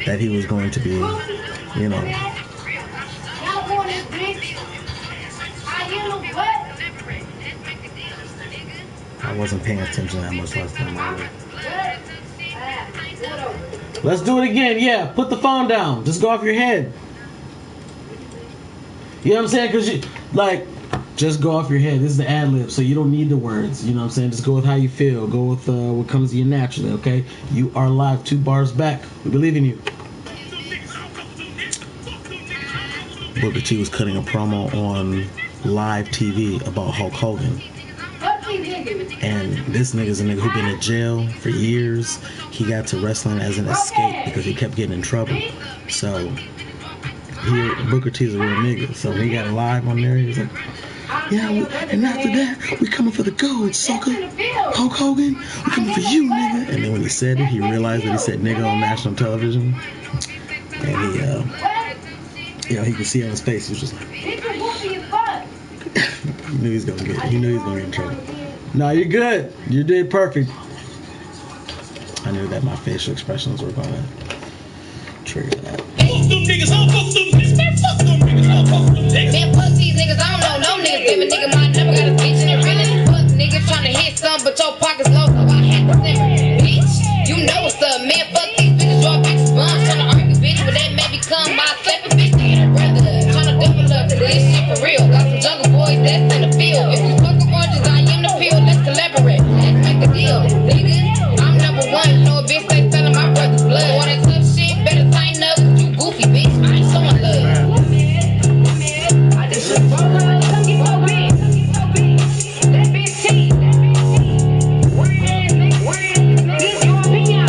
that he was going to be, you know, I wasn't paying attention that much last time I was. Let's do it again. Yeah, put the phone down. Just go off your head. You know what I'm saying? Because you, like, just go off your head. This is the ad-lib, so you don't need the words. You know what I'm saying? Just go with how you feel. Go with what comes to you naturally, okay? You are live. 2 bars back. We believe in you. Booker T was cutting a promo on live TV about Hulk Hogan. And this nigga's a nigga who been in jail for years. He got to wrestling as an escape because he kept getting in trouble. So here, Booker T's a real nigga. So when he got live on there, he was like, yeah, and after that, we coming for the gold, sucker. Hulk Hogan, we coming for you, nigga. And then when he said it, he realized that he said nigga on national television. And he, you know, he could see it on his face. He was just like, he knew he was gonna get in trouble. No, you're good. You did perfect. I knew that my facial expressions were gonna trigger that. Man, fuck these niggas, I don't know no niggas. Give a nigga my number, got a bitch in it really. Fuck niggas tryna hit some, but your pockets low, so I had to simmer. Bitch, you know what's up, man. Fuck these bitches, your bitches bums. Tryna argue, bitch, but that may become my second bitch and her brother. Tryna double up, cause this shit for real. Got some jungle boys that's in the field. If you fuck with oranges, I am the field. Let's collaborate, let's make a deal. Nigga, I'm number one, no bitch, they selling my brother's blood. All that tough shit, better tighten up, cause you goofy, bitch. I ain't showing love. I just should come get your bitch. That bitch T. Where ass nigga, your opinion.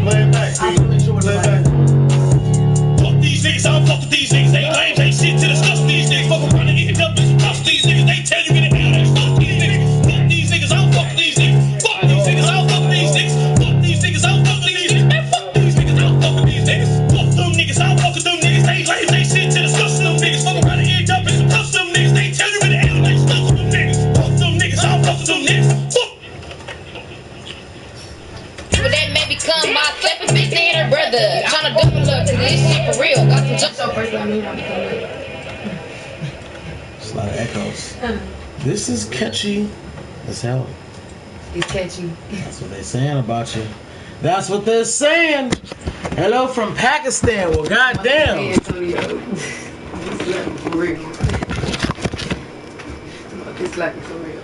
Play it back. Play it back. Fuck these niggas, I don't fuck with these niggas. They lame, they shit to discuss these niggas. Fuck around and end up and cuss these niggas. They tell you get it out, they fuck these niggas. Fuck these niggas, I don't fuck with these niggas. Fuck these niggas, I don't fuck with these niggas. Fuck these niggas, I don't fuck with these niggas. Man, fuck these niggas, I don't fuck with these niggas. Fuck them niggas, I don't fuck with them niggas. They lame, they shit to discuss them niggas. Fuck around and end up and cuss them niggas. They tell you get it out, they fuck them niggas. Fuck them niggas, I don't fuck with them niggas. Fuck. But that may become my second bitch and her brother. Tryna double up, cause this shit for real. Got some jump so first time here. It's a lot of echoes. This is catchy as hell. It's catchy. That's what they saying about you. That's what they're saying. Hello from Pakistan. Well, goddamn. It's like for real.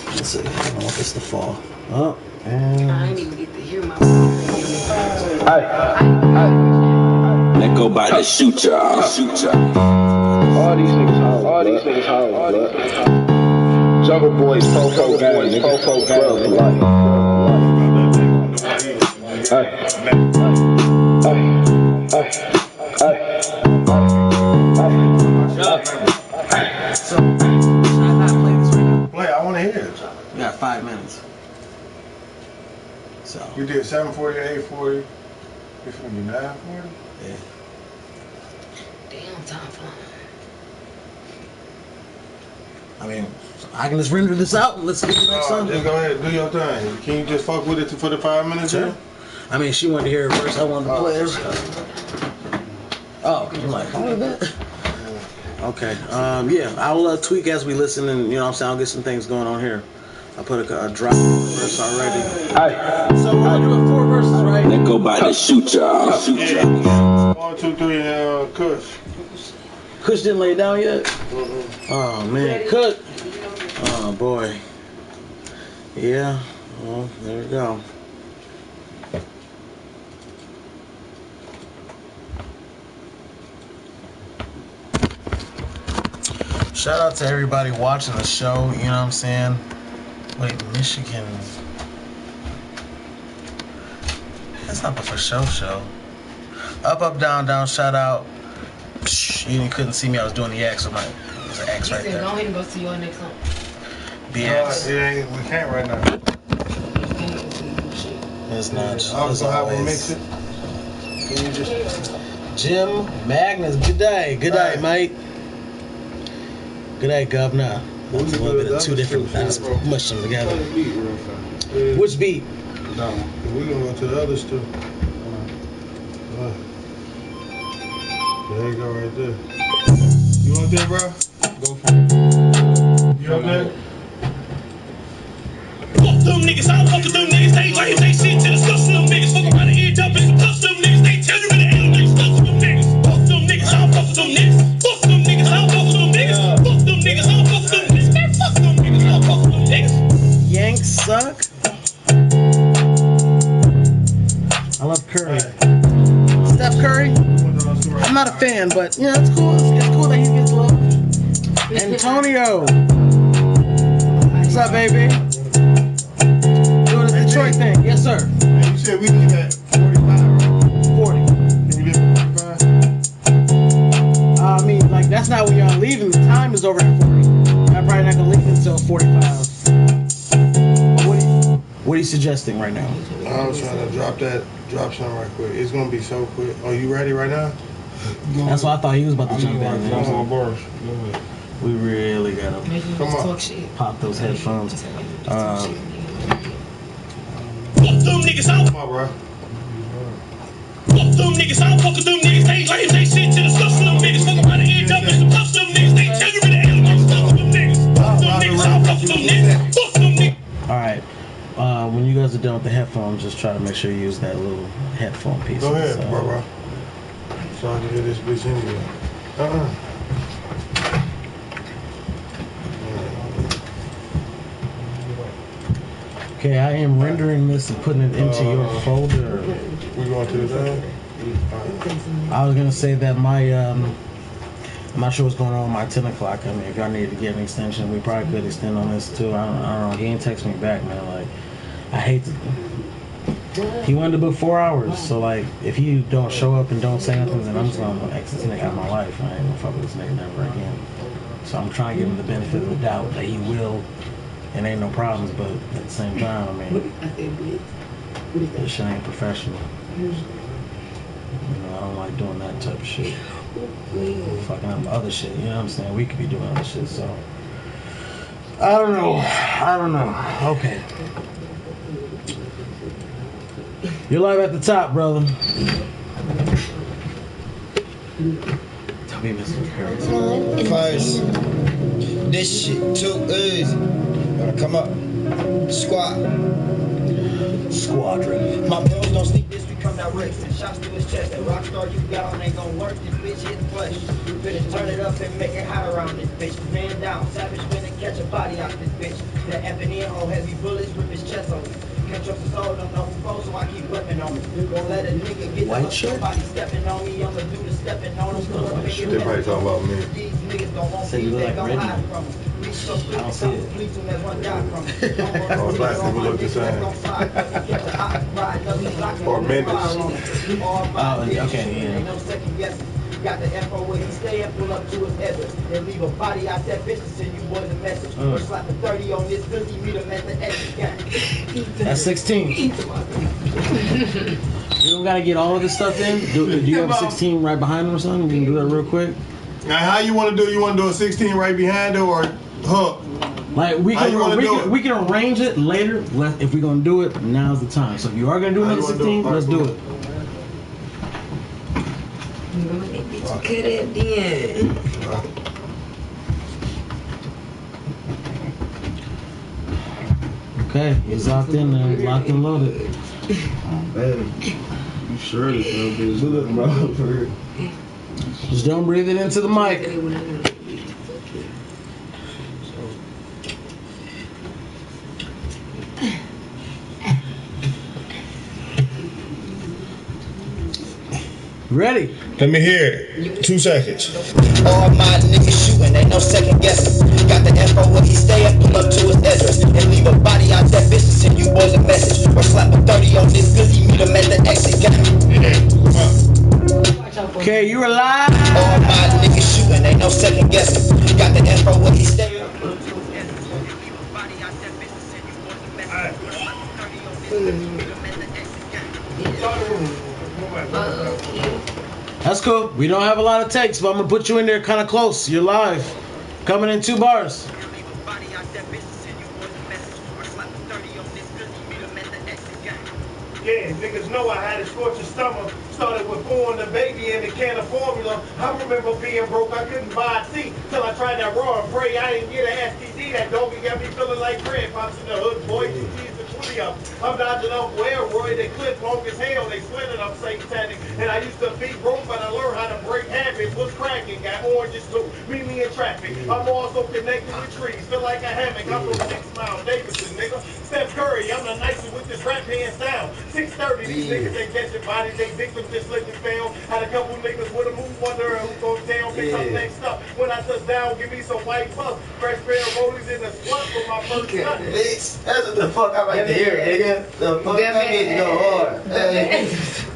Let's see. I don't want this to fall. Oh, and I ain't even get to hear my. Let go by the shoot y'all. Shoot y'all. All these niggas hard. All these niggas hard. Jungle Boyz, Fofo gang, Fofo gang for life. so, should I not play this right now? Play, I want to hear it. We got 5 minutes. So we did 740, 840. It's gonna be 940. Yeah. Damn, time flying. I mean, I can just render this out and let's get the next song. Just go ahead, do your thing. Can you just fuck with it for the 5 minutes? Sure. Here? I mean, she wanted to hear it first. I wanted to play it. Oh, I'm like, how did that? Okay. Yeah, I'll tweak as we listen, and you know what I'm saying, I'll get some things going on here. I put a drop verse already. So we're gonna do 4 verses, right? Let go by the shoot y'all. Shoot y'all. 1, 2, 3, Kush. Kush didn't lay down yet? Oh man, Cook. Oh boy. Yeah. Well, there we go. Shout out to everybody watching the show, you know what I'm saying? Wait, Michigan. That's not the for show. Up, up, down, down, shout out. You couldn't see me, I was doing the X with my, there's an X right there. Go ahead and go to your next song. The X. We can't right now. It's not. Also, how we mix it? Can you just... Jim Magnus, good day. Good day, mate. Good day, Governor. That's a little bit of 2 different, I just mushed them together. Which beat? No, we're gonna go to the others too. There you go, right there. You want that, bro? Go for it. You want that? Fuck them niggas, I don't fuck with them niggas. They lame, they shit to discuss them niggas. Fuck around and end up and discuss them niggas. They tell you in the end, they stuck with them niggas. Fuck them niggas, I don't fuck with them niggas. Fuck them niggas, I don't fuck with them niggas. Fuck them niggas, I don't fuck with them niggas. Man, fuck them niggas, I don't fuck with them niggas. Yanks suck. I love Curry. Steph Curry. I'm not a fan, but you know it's cool. It's cool that he gets love. Antonio, what's up, baby? Doing the Detroit thing, yes, sir. And you said we leave at 45, right? 40. Can we leave at 45? I mean, like that's not when y'all leaving. The time is over at 40. I'm probably not gonna leave until 45. What are you suggesting right now? I was trying to drop something right quick. It's gonna be so quick. Are you ready right now? That's why I thought he was about to jump in. We really gotta come on. Pop those headphones. Fuck them niggas, I don't Come on, bro. fuck them niggas, I don't fuck with them niggas. They lame, they shit to discuss them niggas. Fuck around and end up and discuss them niggas. They tell you in the end, they stuck with them niggas. Fuck them niggas, I don't fuck with them niggas. Fuck them niggas. Alright. When you guys are done with the headphones, just try to make sure you use that little headphone piece. Go ahead, bro. So I can get this bitch in here. Okay, I am rendering this and putting it into your folder. We going to the thing? I was gonna say that my I'm not sure what's going on with my 10 o'clock. I mean, if y'all need to get an extension, we probably could extend on this too. I don't know. He ain't text me back, man. Like, I hate to. He wanted to book 4 hours, so like, if you don't show up and don't say nothing, then I'm just gonna exit this nigga out of my life. I ain't gonna fuck with this nigga never again. So I'm trying to give him the benefit of the doubt that he will, and ain't no problems. But at the same time, I mean, this shit ain't professional. You know, I don't like doing that type of shit. Fucking up other shit, you know what I'm saying? We could be doing other shit, so. I don't know. Okay. You're live at the top, brother. Tell me, Mr. Curry. First, this shit too easy. Wanna come up? Squat. Squadron. My bros don't sleep, this we come direct. And shots to his chest. That rockstar you got on ain't gon' work. This bitch hit flesh. Finna turn it up and make it hot around this bitch. Man down, savage finna catch a body out this bitch. That F&N on heavy bullets, rip his chest open. Can't trust the soul, don't know who falls, so I keep weapon on me. Won't let a nigga get White up, shirt? somebody stepping on me. I'ma do the stepping on them. They probably talking about me. These niggas don't want Say me, you look they like gon' Reggie. hide from me. Reach so quick, I don't see it. please do that one die from me. All black people look the same. Or Mendes. Oh, okay, yeah. Ain't no second guessing. Got the info where he stay and pull up to his address. Then leave a body out that bitch and send you boys a message. Or slap a 30 on this pussy, meet him at the exit gang. That's 16. You don't gotta get all of this stuff in. Do you have a 16 right behind him or something? You can do that real quick. Now, how you want to do? You want to do a 16 right behind it or hook? Like we can arrange it later. If we're gonna do it, now's the time. So if you are gonna do another 16, let's do it. Cut it then. Okay, he's locked in there, locked and loaded. Baby, you sure this little bitch look, bro? For real. Just don't breathe it into the mic. Ready? Let me hear it. 2 seconds. All my niggas shooting, ain't no second guessing. Got the info where he stay and pull up to his address. And leave a body out that bitch and send you boys a message. Or slap a 30 on this pussy, meet him at the exit gang. Okay, you are live. All my niggas shooting, ain't no second guessing. Got the info where he stay and pull up to his address. And leave a body out that bitch and send you boys a message. Or slap a 30 on this pussy, meet him at the exit gang. That's cool. We don't have a lot of takes, but I'm gonna put you in there kind of close. You're live. Coming in 2 bars. Yeah, niggas know I had a scorching stomach. Started with pouring the baby in the can of formula. I remember being broke, I couldn't buy a seat till I tried that raw and pray I didn't get an STD. That doggy got me feeling like Fred. Pops in the hood, boy, GT's the 20 up. I'm dodging Uncle Elroy, they clip long as hell, they sweating I'm satanic. And I used to be broke, but I learned how to break habits. What's cracking? Got oranges too, meet me in traffic. I'm also connected with trees, feel like a hammock. I'm from 6 Mile, Davidson, nigga. Steph Curry, I'm the nicest with this rap hands down. 6:30, these niggas ain't catching bodies, they victims just let me fail. Had a couple niggas with a move wondering who goes down, pick up next up. When I touch down, give me some white puff. Fresh pair of rollies in the slut for my first nut. Bitch, that's what the fuck I like to hear, nigga. The fuck that bitch go hard.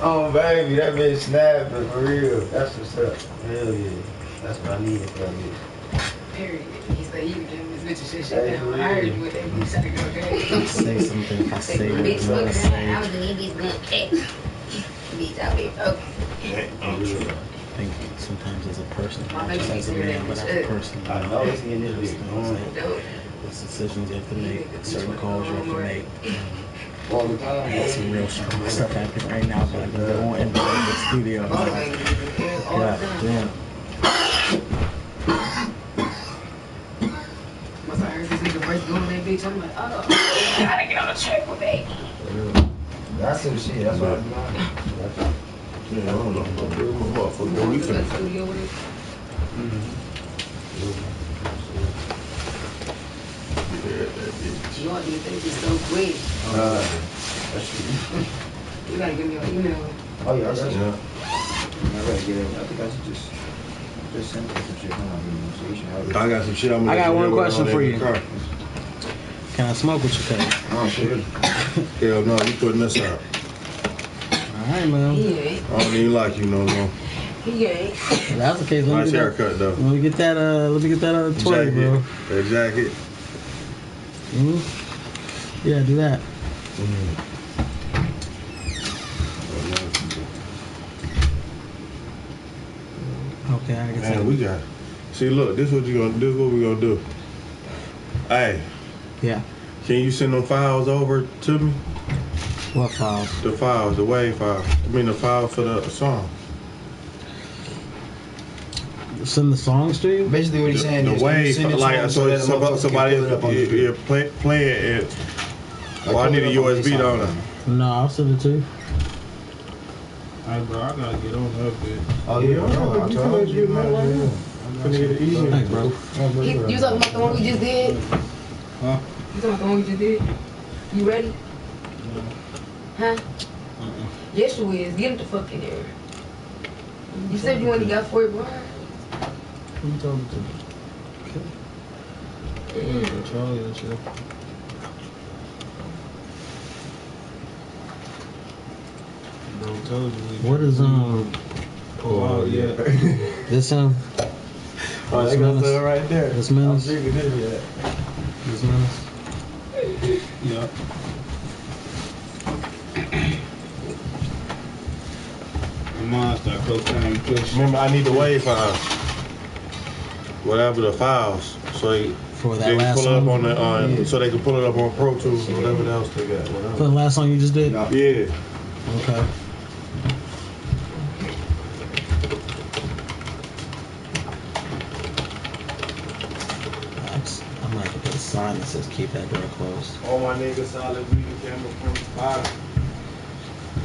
Oh baby, that bitch snapping for real. That's what's up. Hell yeah. That's what I needed for that bitch. Period. He said you give this bitch a shit down. I heard you with that bitch. Say something. I say what bitch, I look say. at I was in this good cake. Bitch, I be okay. I think sometimes as a person, My not baby just as a be man, but as a person, I know it's in this bitch. there's decisions you have to make, certain calls you have to make. All the time. There's some real strong stuff happening right now, but I won't end up in the studio. God damn. Once I heard this nigga voice going that bitch, I'm like, oh, gotta get on the track with baby. That's some shit. That's what I'm doing. Yeah, I don't know. Motherfucker, what we finna Studio with it. You want to think it's so quick. You gotta give me your email. Oh yeah, I got you. Yeah. I gotta get it. I think I should just send her some shit. Come on, so you should have it. I got some shit I'm gonna I got let you one hear when question I'm for in you. the car. Can I smoke with you, cuz? Oh shit. Hell no, you putting this out. Alright, man. He ain't. I don't even like you no more. He ain't. If that's the case, let Nice me get haircut though. that. Let me get that. 20, bro. That jacket. Yeah, do that. Okay, I guess. Man, we got. See, look, this what we gonna do. Hey. Yeah. Can you send them files over to me? What files? The files, the WAV files. I mean the file for the song. Send the songs to you? Basically, what he's saying The is, WAV, like so somebody play play it. Well, I need a USB, don't I? No, I'll send it to you. Alright, bro, I gotta get on that bit. Oh, yeah, I told you, man. Thanks, bro. You talking about the one we just did? Huh? You talking about the one we just did? You ready? Huh? Yes, you is. Get him the fuck in there. You said you only got 40 bars. Who you talking to? Charlie and shit. Bro, told you. What is Oh yeah. This Oh, they got that right there. This menace. I'm drinking this yet. This menace. Yeah. Monster cocaine push. Remember, I need the wave files. Whatever the files. So they For that can last pull it up song? on the, so they can pull it up on Pro Tools or whatever else they got. Whatever. For the last song you just did? Yeah. Okay. I'm gonna have to put a sign that says keep that door closed. All my niggas solid video camera from 5.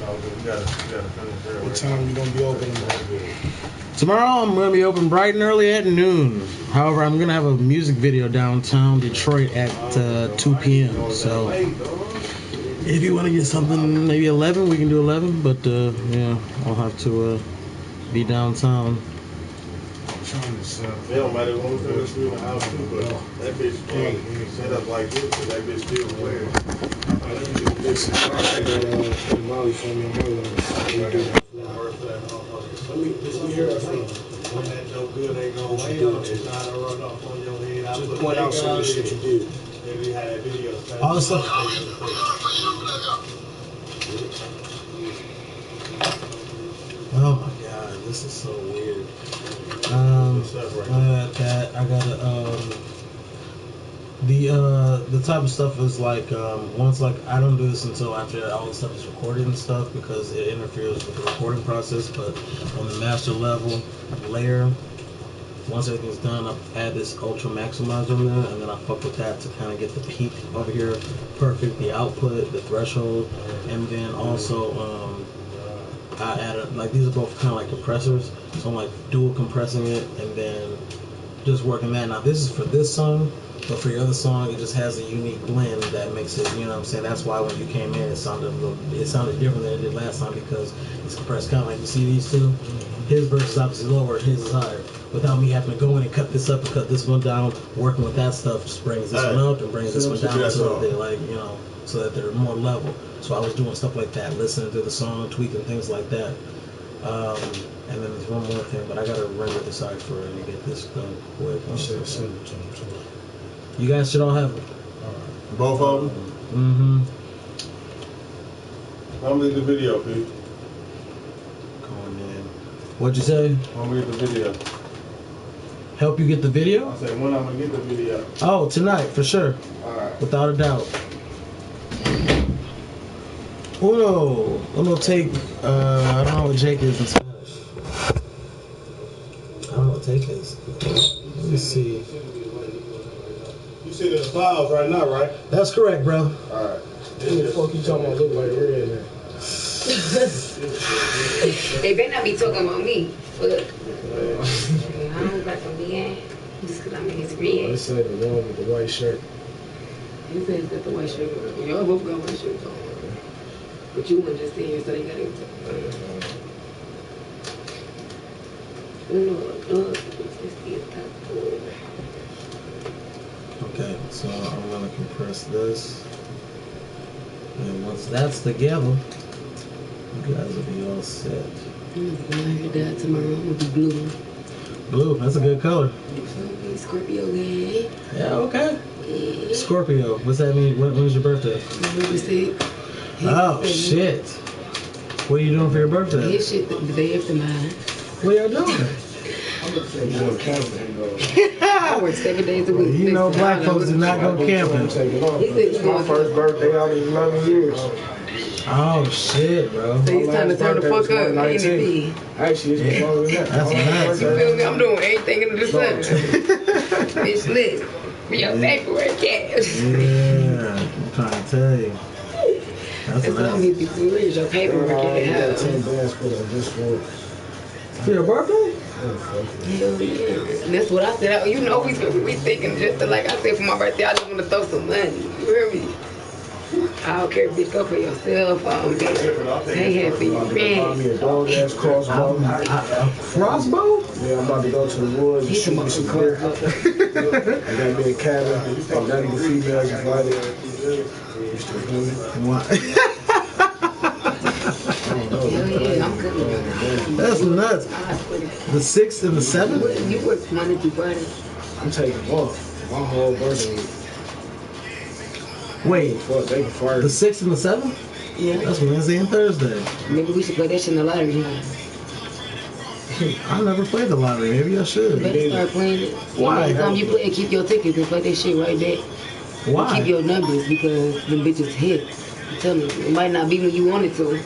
No, we gotta finish there. What time you gonna be open tomorrow? Tomorrow I'm gonna be open bright and early at noon. However, I'm gonna have a music video downtown Detroit at 2 p.m. So if you want to get something, maybe 11, we can do 11. But yeah, I'll have to be downtown. It don't matter when we finish through the house too, but that bitch can't set up like this, but that bitch still weird. Molly for me. Let me hear that from you. When that no good ain't no way on it, trying to run off on your head. I Just point out some of the shit you did. And we had videos. All the stuff. Oh my god, this is so weird. I got that. I got the type of stuff is like once like I don't do this until after all the stuff is recorded and stuff because it interferes with the recording process. But on the master level layer, once everything's done, I add this ultra maximizer on there, and then I fuck with that to kind of get the peak over here perfect, the output, the threshold, and then also I added like these are both kind of like compressors, so I'm like dual compressing it and then just working that. Now this is for this song, but for your other song, it just has a unique blend that makes it. You know what I'm saying? That's why when you came in, it sounded different than it did last time because it's compressed. Kind of like you see these two. His verse is obviously lower, his is higher. Without me having to go in and cut this up and cut this one down, working with that stuff just brings this one up and brings this one down so that they like so that they're more level. So I was doing stuff like that, listening to the song, tweaking things like that. And then there's one more thing, but I gotta render the cipher and get this done quick. You guys should all have both of them? Mm-hmm. I'm gonna get the video, Pete. Going in. What'd you say? I'm gonna get the video. Help you get the video? I said when I'm gonna get the video. Oh, tonight, for sure. Alright. Without a doubt. Uno take, I don't know what Jake is in Spanish. I don't know what take is. Let me see. You see the files right now, right? That's correct, bro. Alright. What the fuck you talking about? Look like red man. They better not be talking about me. Fuck. I don't got no BA. Just because I'm in his red. They said the one with the white shirt. He said he's got the white shirt on. Y'all both got white shirts on. But you weren't just in here, so they got to Okay, so I'm gonna compress this. And once that's together, you guys will be all set. I'm gonna die tomorrow. I'm gonna be blue. Blue, that's a good color. Scorpio gang. Yeah, okay. Yeah. Scorpio, what's that mean? When's your birthday? November 6th. Oh, shit. What are you doing for your birthday? His shit the day after mine. What y'all doing? I work 7 days a week. You know black folks do not go camping. It's my first birthday out in 11 years. Oh, shit, bro. So he's trying to turn the fuck up. Actually, it's longer than that. That's nice. You feel me? I'm doing everything under the sun. Bitch, lit. Be your paperwork cash. Yeah, I'm trying to tell you. That's what I'm here to do. Where's your paperwork at? Yeah, 10 bands for that just for your birthday? Hell yeah. That's what I said. You know we thinking just to, like I said, for my birthday, I just want to throw some money. You hear me? I don't care if bitch go for yourself. Pay half for your Buy me a dog ass crossbow. Crossbow? Yeah, I'm about to go to the woods and shoot me some deer. I got me a cabin. And none of the females invited. That's nuts. The 6th and the 7th? You work Monday through Friday. I'm taking off my whole birthday. Wait, the 6th and the 7th? Yeah. That's Wednesday and Thursday. Maybe we should play that shit in the lottery. I never played the lottery. Maybe I should. You better start playing it. Why? Every time you play it, keep your tickets and play that shit right there. Why? Keep your numbers because them bitches hit. I'm telling you, it might not be when you want it to,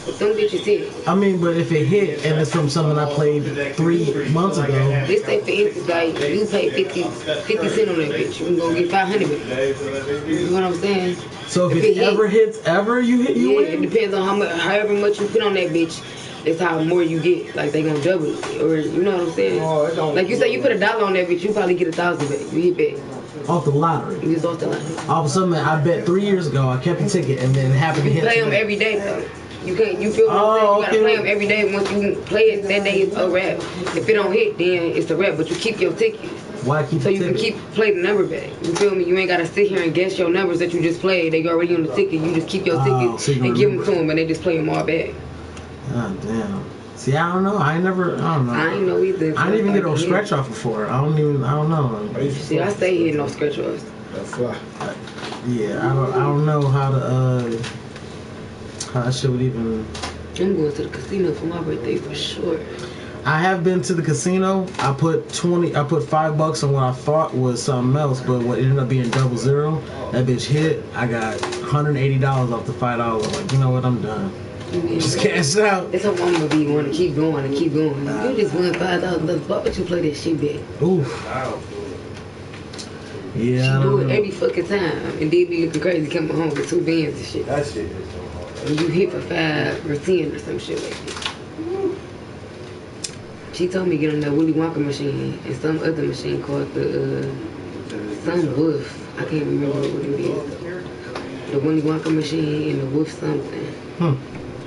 but them bitches hit. I mean, but if it hit and it's from something I played 3 months ago. This say for instance, like you pay 50 cents on that bitch, you gonna get 500 with it. You know what I'm saying? So if it ever hits, you hit, you win? It depends on however much you put on that bitch. That's how more you get. Like they gonna double it, or you know what I'm saying? Like you say, you put $1 on that bitch, you probably get 1,000 back. You hit back. Off the lottery. You just off the lottery. All of a sudden, I bet 3 years ago, I kept a ticket and then it happened to You hit. play them every day though. You can't. You feel what I'm saying? You gotta play them every day. Once you play it, that day it's a wrap. If it don't hit, then it's a wrap. But you keep your ticket. Why keep so you can keep play the number back. You feel me? You ain't gotta sit here and guess your numbers that you just played. They already on the ticket. You just keep your ticket so and give them to them, and they just play them all back. Oh damn. See, I don't know. I don't know. I ain't know either. I didn't even get no scratch off before. I don't know. See, I stay here no scratch offs. Yeah, I don't know how that shit would even. I'm going to the casino for my birthday for sure. I have been to the casino. I put $5 on what I thought was something else, but what ended up being 00. That bitch hit. I got $180 off the $5. I'm like, you know what? I'm done. Just cash it out. That's how I'm gonna be. Want to keep going and keep going. You just won $5,000. Why would you play that shit back? Oof. Yeah. She do it every fucking time, and then be looking crazy coming home with 2 bands and shit. That shit is so hard. And you hit for 5 or 10 or some shit like that. She told me to get on that Willy Wonka machine and some other machine called the some Wolf. I can't remember what it is. The Willy Wonka machine and the Wolf something.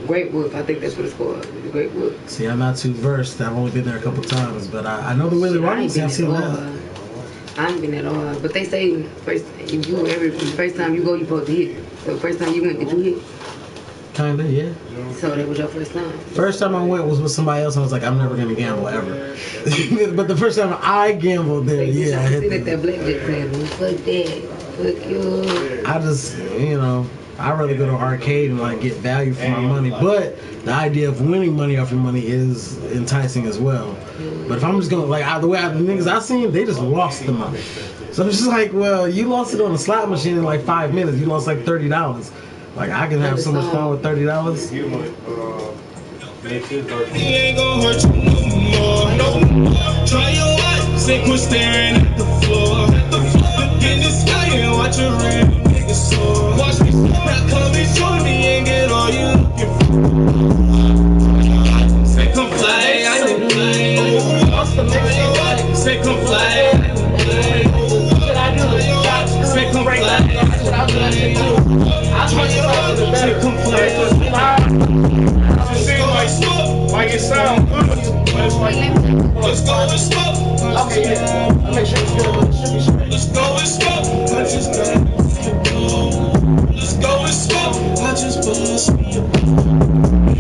Great Wolf, I think that's what it's called. The Great Wolf. See, I'm not too versed. I've only been there a couple times, but I know the Willy Wonka. I've seen that. I ain't been at all, but they say first time you go, you supposed to hit. So the first time you went, did you hit? Kinda, yeah. So that was your first time? First time I went was with somebody else, and I was like, I'm never gonna gamble ever. But the first time I gambled there, yeah, I hit sit at that blackjack table. Fuck that. Fuck you. I just, I'd rather go to an arcade and like get value for my money. But the idea of winning money off your money is enticing as well. But if I'm just gonna the way the niggas I seen, they just lost the money. So I'm just like, well, you lost it on a slot machine in like 5 minutes. You lost like $30. Like I can have so much fun with $30. He ain't gonna hurt you no more. Try your eyes, say quit staring at the floor. Look in the sky and watch a real nigga soar. Watch me now come and show me and get all you looking for. Say come fly, I didn't play. Say come fly. Say come fly. Say come fly. Like smoke, like it sound good. Let's go and smoke. Okay, yeah. I'll make sure it's good. Let's go and smoke. I just got let's go and smoke. I just bust me a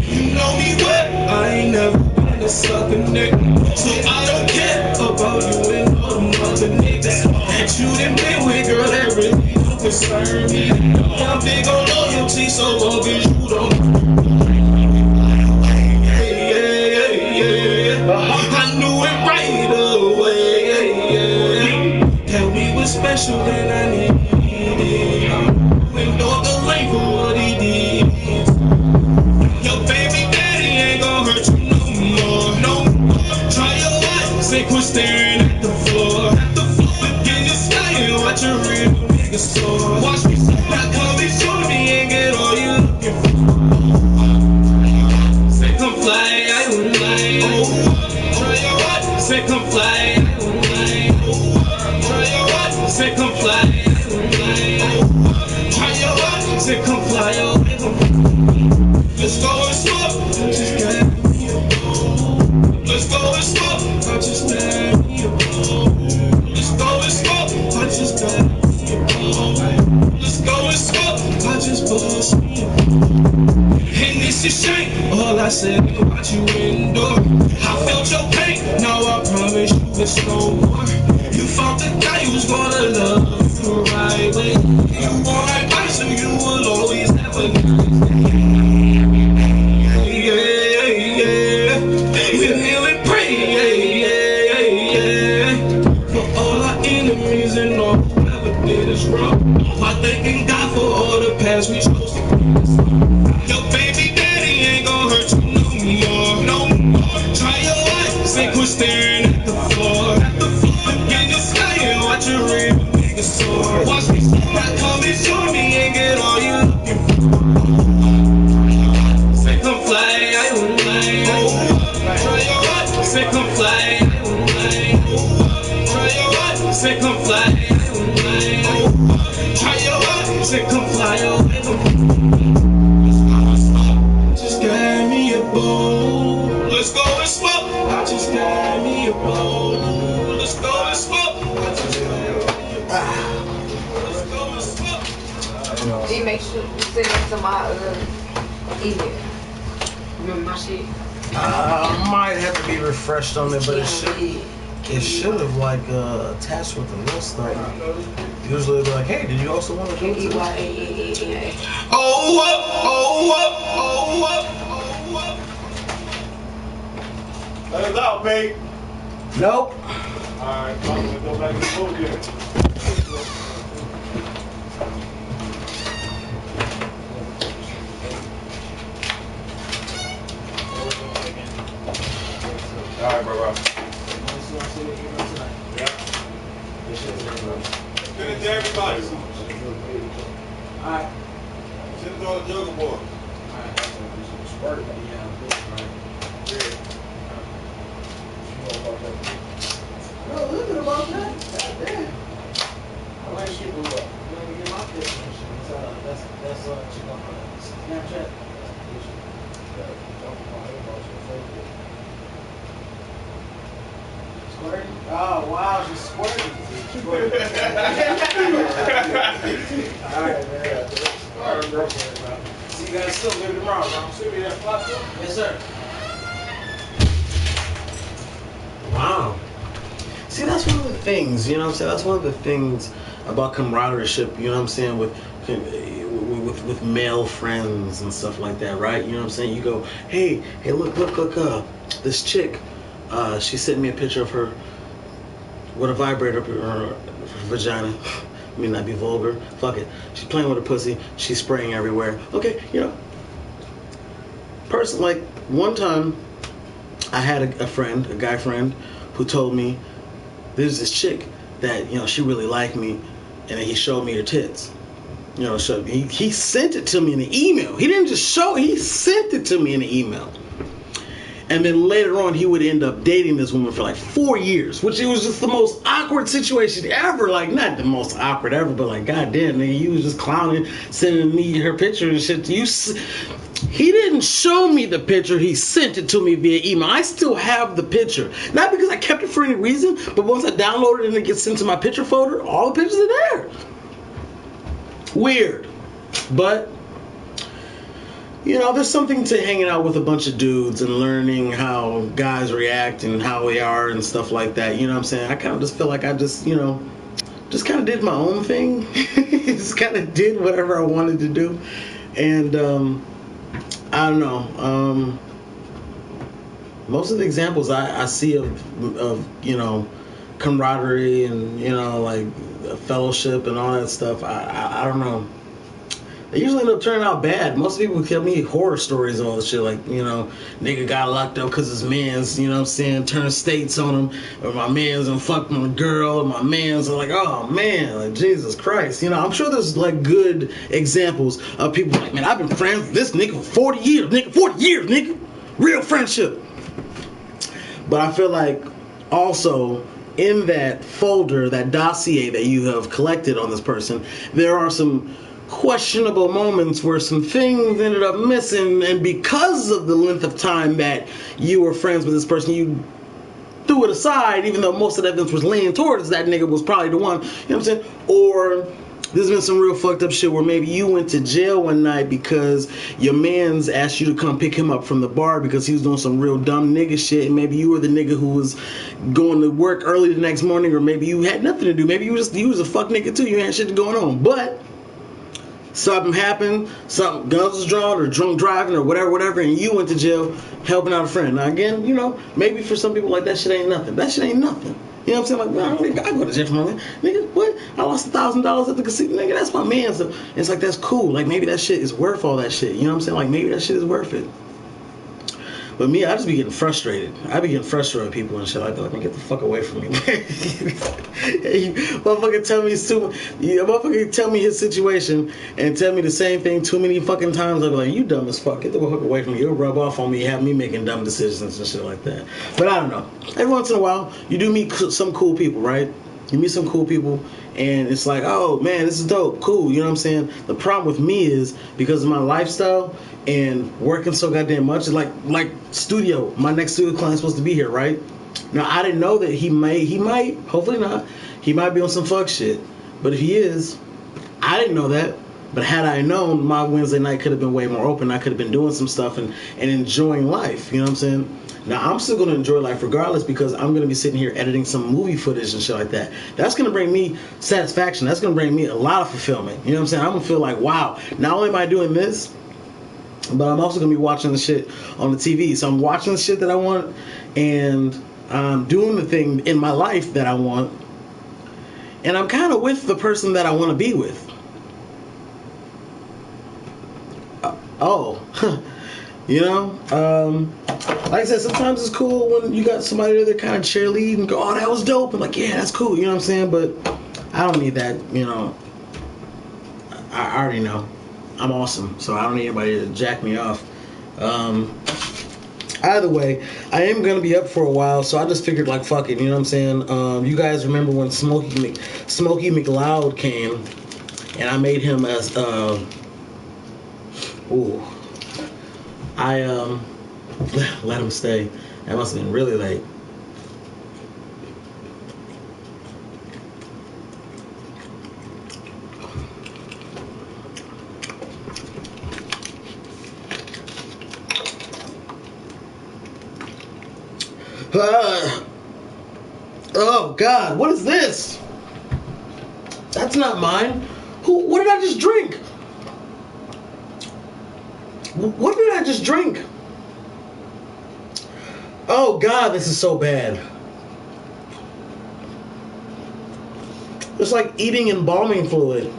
you know me well. I ain't never been a sucker nigga, so I don't care about you and all them other niggas that you done been with, girl. That really don't concern me. I'm big on loyalty, so long as you don't. I knew it right away, that we were special and I needed it. We know the lane for what he did. Your baby daddy ain't gonna hurt you no more. Try your life, say quit staring at the floor. Look in the sky and watch a real nigga soar. Watch me now come and show me and get all you looking Say come fly. Try your what? Say come fly. Try your what? Say come fly. Let's go and smoke. I just got me a bowl. Let's go and smoke. I just got me a bowl. Let's go and smoke. I just got me a bowl. Let's go and smoke. I just bust me a bowl. And this is shame. All I said about you indoor. I felt your pain. Now I promise you it's no more. You found the guy who's gonna love you the right way. You want advice, so you will always have a we kneel and pray, for all our enemies and all who ever did us wrong. I thanking God for all the past we chose to be. Your baby daddy ain't gon' hurt you no more. Try your life, say quit staring at the floor. Look in the sky and watch your real nigga soar. Watch me not come and show me and get all you looking for. Say come fly, I won't lie. Try your what? Say come fly. Try your what? Say come fly. Try your what? Say come fly. Just got me a bowl. Let's go and smoke. I just got me a bowl. Let's go and smoke. I just got me a bowl. Let's go and smoke. G, make sure you send it to my email. Remember my shit? Might have to be refreshed on it, but it should have like attached with the list stuff. Usually they're like, hey, did you also want to do it? Oh up, oh up, oh up, oh up. Let us out, babe. Nope. Alright, I'm gonna go back to the podium. Alright, bro. Yeah. Send it to everybody. Alright. Send it to all the Juggle Boys. No, look at about that. Goddamn. I like shit blew up. You want to get my picture and shit. That's check out my Snapchat. Squirting? Oh, wow, she's squirting. Alright, man. Alright, bro. See you guys still. Maybe tomorrow, bro. See you at 5 o'clock? Yes, sir. Wow. See, that's one of the things, you know what I'm saying? That's one of the things about camaraderie, you know what I'm saying, with male friends and stuff like that, right? You know what I'm saying? You go, hey, look, this chick, she sent me a picture of her with a vibrator up her vagina. I mean, not be vulgar. Fuck it. She's playing with her pussy. She's spraying everywhere. Okay, you know. Like, one time, I had a guy friend, who told me there's this chick that, you know, she really liked me, and then he showed me her tits. You know, he sent it to me in an email. He didn't just show it, he sent it to me in an email. And then later on, he would end up dating this woman for like 4 years, which it was just the most awkward situation ever. Like, not the most awkward ever, but like, goddamn, nigga, you was just clowning, sending me her picture and shit. He didn't show me the picture, he sent it to me via email. I still have the picture. Not because I kept it for any reason, but once I download it and it gets sent to my picture folder, all the pictures are there. Weird. But, you know, there's something to hanging out with a bunch of dudes and learning how guys react and how they are and stuff like that. You know what I'm saying? I kind of just feel like I just, you know, just kind of did my own thing. Just kind of did whatever I wanted to do. And, I don't know. Most of the examples I see of, you know, camaraderie and, you know, like fellowship and all that stuff, I don't know. They usually end up turning out bad. Most people tell me horror stories and all this shit, like, you know, nigga got locked up because his mans, you know what I'm saying, turned states on him, or my mans and fucked with a girl, and my mans are like, oh man, like, Jesus Christ. You know, I'm sure there's like good examples of people like, man, I've been friends with this nigga for 40 years, nigga, 40 years, nigga. Real friendship. But I feel like also, in that folder, that dossier that you have collected on this person, there are some questionable moments where some things ended up missing, and because of the length of time that you were friends with this person, you threw it aside, even though most of the evidence was leaning towards that nigga was probably the one. You know what I'm saying? Or there's been some real fucked up shit where maybe you went to jail one night because your mans asked you to come pick him up from the bar because he was doing some real dumb nigga shit, and maybe you were the nigga who was going to work early the next morning, or maybe you had nothing to do. Maybe you was a fuck nigga too. You had shit going on, but something happened, something, guns was drawn, or drunk driving, or whatever, and you went to jail helping out a friend. Now again, you know, maybe for some people like that shit ain't nothing. That shit ain't nothing. You know what I'm saying? Like, man, I don't think I go to jail for nothing. Nigga, what? I lost $1,000 at the casino. Nigga, that's my man. So it's like, that's cool. Like, maybe that shit is worth all that shit. You know what I'm saying? Like, maybe that shit is worth it. But me, I just be getting frustrated. I be getting frustrated with people and shit like that. Like, man, get the fuck away from me. You motherfucker tell me his situation and tell me the same thing too many fucking times. I'll be like, you dumb as fuck. Get the fuck away from me. You'll rub off on me, have me making dumb decisions and shit like that. But I don't know. Every once in a while, you do meet some cool people, right? You meet some cool people, and it's like, oh man, this is dope, cool. You know what I'm saying? The problem with me is because of my lifestyle and working so goddamn much. It's like studio. My next studio client's supposed to be here, right? Now I didn't know that he might, hopefully not. He might be on some fuck shit. But if he is, I didn't know that. But had I known, my Wednesday night could have been way more open. I could have been doing some stuff and enjoying life. You know what I'm saying? Now, I'm still going to enjoy life regardless because I'm going to be sitting here editing some movie footage and shit like that. That's going to bring me satisfaction. That's going to bring me a lot of fulfillment. You know what I'm saying? I'm going to feel like, wow, not only am I doing this, but I'm also going to be watching the shit on the TV. So I'm watching the shit that I want, and I'm doing the thing in my life that I want, and I'm kind of with the person that I want to be with. You know, like I said, sometimes it's cool when you got somebody there that kind of cheerlead and go, oh, that was dope, and like, yeah, that's cool, you know what I'm saying? But I don't need that, you know. I already know I'm awesome, so I don't need anybody to jack me off. Either way, I am gonna be up for a while, so I just figured, like, fuck it, you know what I'm saying? You guys remember when Smokey McLeod came, and I made him as I let him stay. That must have been really late. Oh God, what is this? That's not mine. What did I just drink? What did I just drink? Oh God, this is so bad. It's like eating embalming fluid.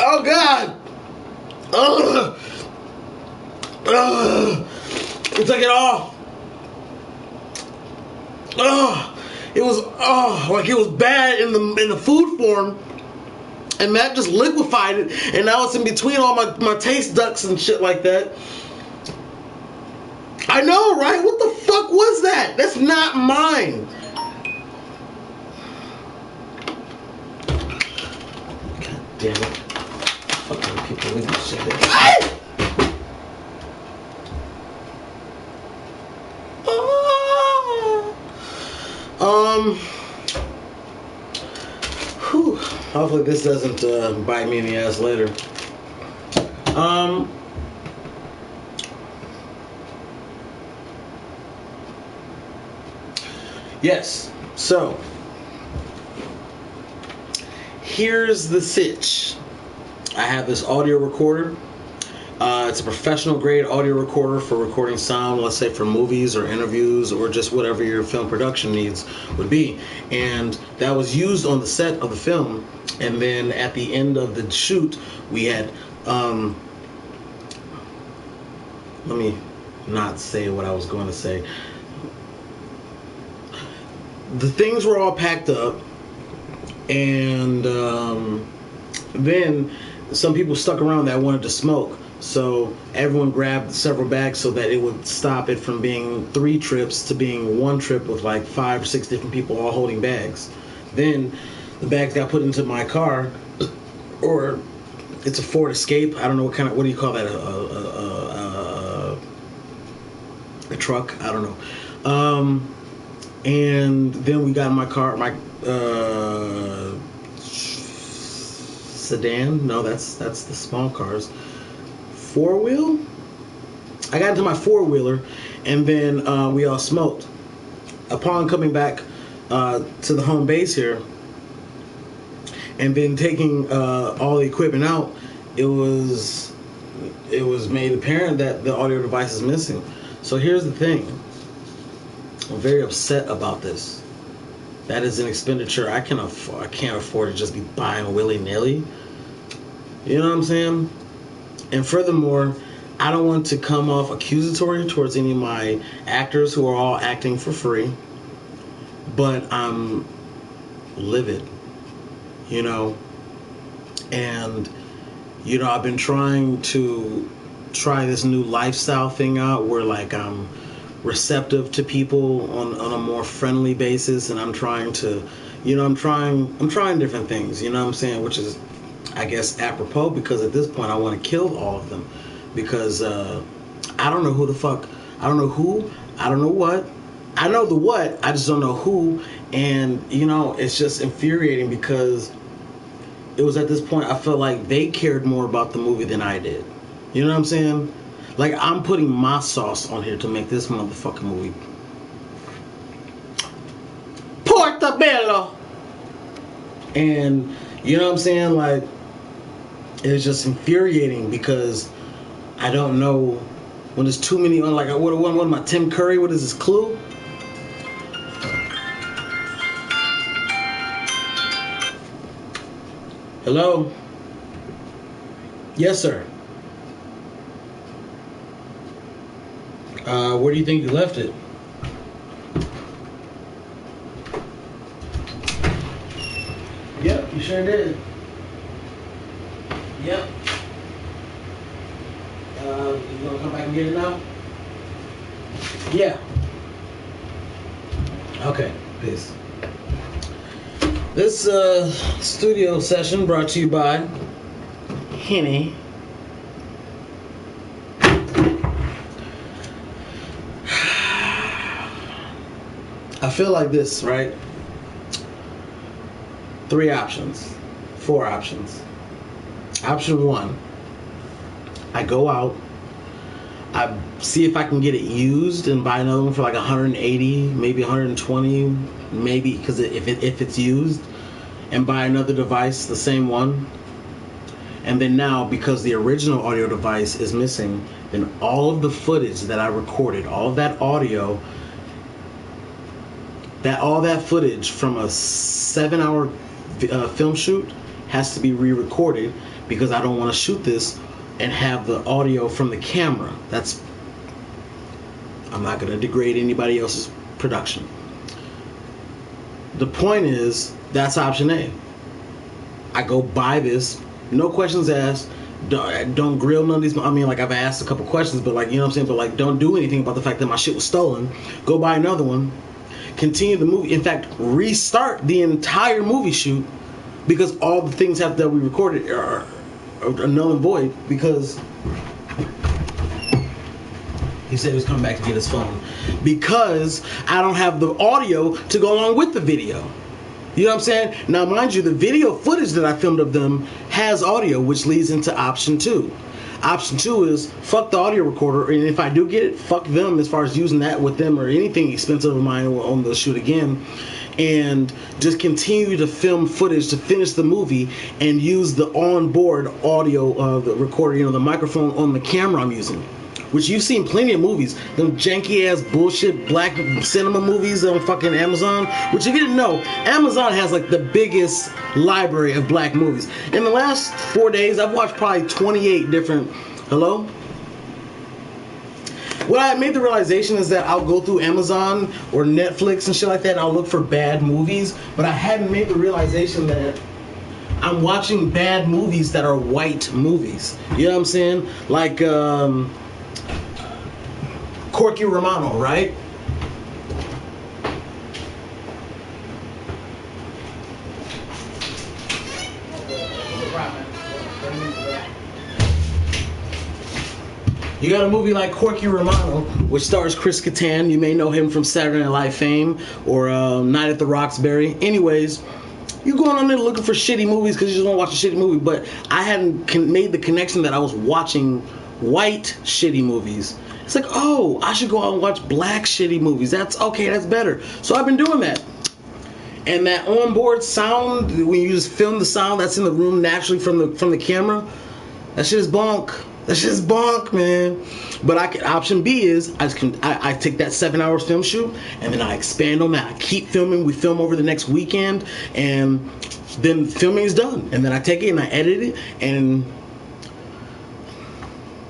Oh God! Ugh. Ugh. It took it off. Ugh. It was like it was bad in the food form, and Matt just liquefied it, and now it's in between all my taste ducts and shit like that. I know, right? What the fuck was that? That's not mine. God damn it. Fucking people with this shit. Hopefully this doesn't bite me in the ass later. Yes. So here's the sitch. I have this audio recorder. It's a professional grade audio recorder for recording sound, let's say for movies or interviews or just whatever your film production needs would be. And that was used on the set of the film. And then at the end of the shoot, we had let me not say what I was going to say. The things were all packed up, and then some people stuck around that wanted to smoke. So everyone grabbed several bags so that it would stop it from being 3 trips to being 1 trip with like 5 or 6 different people all holding bags. Then the bags got put into my car, or it's a Ford Escape. I don't know what do you call that? A truck? I don't know. And then we got in my car, my sedan. No, that's the small cars. 4-wheel. I got into my 4-wheeler, and then we all smoked. Upon coming back to the home base here, and then taking all the equipment out, it was made apparent that the audio device is missing. So here's the thing. I'm very upset about this. That is an expenditure I can't afford to just be buying willy-nilly. You know what I'm saying? And furthermore, I don't want to come off accusatory towards any of my actors who are all acting for free, but I'm livid, you know. And, you know, I've been trying this new lifestyle thing out where, like, I'm receptive to people on a more friendly basis, and I'm trying to, you know, I'm trying different things, you know what I'm saying, which is, I guess, apropos, because at this point I want to kill all of them, because I don't know who the fuck, I don't know who, I don't know what, I know the what, I just don't know who. And, you know, it's just infuriating because it was at this point I felt like they cared more about the movie than I did. You know what I'm saying? Like, I'm putting my sauce on here to make this motherfucking movie Portobello. And, you know what I'm saying? Like, it's just infuriating because I don't know when there's too many, like, what am I, Tim Curry? What is this, Clue? Hello? Yes, sir. Where do you think you left it? Yep, you sure did. Yep. You gonna come back and get it now? Yeah. Okay, peace. This studio session brought to you by Henny. I feel like this, right? 4 options. Option 1, I go out, I see if I can get it used and buy another one for like 180, maybe 120, maybe, because if it's used, and buy another device, the same one. And then now, because the original audio device is missing, then all of the footage that I recorded, all of that audio, all that footage from a 7-hour film shoot has to be re-recorded, because I don't want to shoot this and have the audio from the camera. I'm not going to degrade anybody else's production. The point is, that's option A. I go buy this, no questions asked. Don't grill none of these. I mean, like, I've asked a couple questions, but, like, you know what I'm saying? But, like, don't do anything about the fact that my shit was stolen. Go buy another one. Continue the movie. In fact, restart the entire movie shoot, because all the things that we recorded are null and void, because he said he was coming back to get his phone, because I don't have the audio to go along with the video. You know what I'm saying? Now, mind you, the video footage that I filmed of them has audio, which leads into option 2. Option 2 is fuck the audio recorder, and if I do get it, fuck them as far as using that with them or anything expensive of mine on the shoot again, and just continue to film footage to finish the movie and use the onboard audio of the recorder, you know, the microphone on the camera I'm using. Which you've seen plenty of movies, them janky ass bullshit black cinema movies on fucking Amazon. Which, if you didn't know, Amazon has like the biggest library of black movies. In the last 4 days, I've watched probably 28 different. Hello? what I made the realization is that I'll go through Amazon or Netflix and shit like that, and I'll look for bad movies, but I hadn't made the realization that I'm watching bad movies that are white movies. You know what I'm saying? Like Corky Romano, right? You got a movie like Corky Romano, which stars Chris Kattan. You may know him from Saturday Night Live fame or Night at the Roxbury. Anyways, you're going on there looking for shitty movies because you just want to watch a shitty movie. But I hadn't made the connection that I was watching white shitty movies. It's like, oh, I should go out and watch black shitty movies. That's okay, that's better. So I've been doing that. And that onboard sound, when you just film the sound that's in the room naturally from the camera, that shit is bonk. That shit's bonk, man. But option B is I take that 7 hours film shoot and then I expand on that. I keep filming. We film over the next weekend, and then filming is done. And then I take it and I edit it, and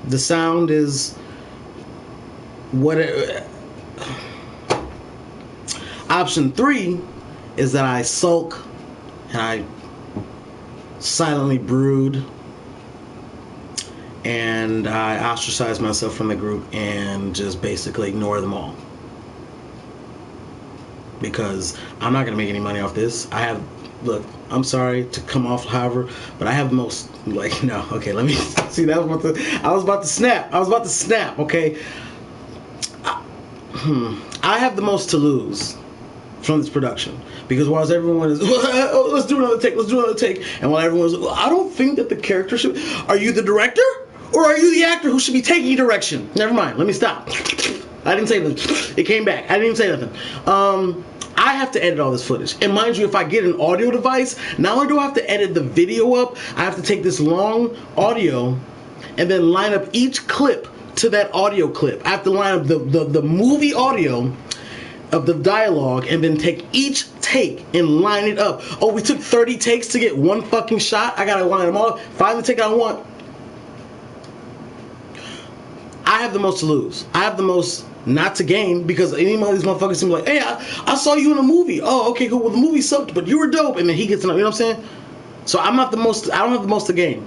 the sound is what. Option 3 is that I sulk and I silently brood. And I ostracize myself from the group and just basically ignore them all. Because I'm not going to make any money off this. Look, I'm sorry to come off however, but I have the most, okay, let me, see, I was about to snap, okay? I have the most to lose from this production. Because whilst everyone is, oh, let's do another take, and while everyone's, I don't think that the character should, are you the director? Or are you the actor who should be taking direction? Never mind. Let me stop. I didn't say nothing. It came back. I didn't even say nothing. I have to edit all this footage. And mind you, if I get an audio device, not only do I have to edit the video up, I have to take this long audio and then line up each clip to that audio clip. I have to line up the movie audio of the dialogue and then take each take and line it up. Oh, we took 30 takes to get one fucking shot. I gotta line them all. Find the take I want. I have the most to lose. I have the most not to gain, because any of these motherfuckers seem like, hey, I saw you in a movie. Oh, okay, cool. Well, the movie sucked, but you were dope. And then he gets another, you know what I'm saying? So I don't have the most to gain.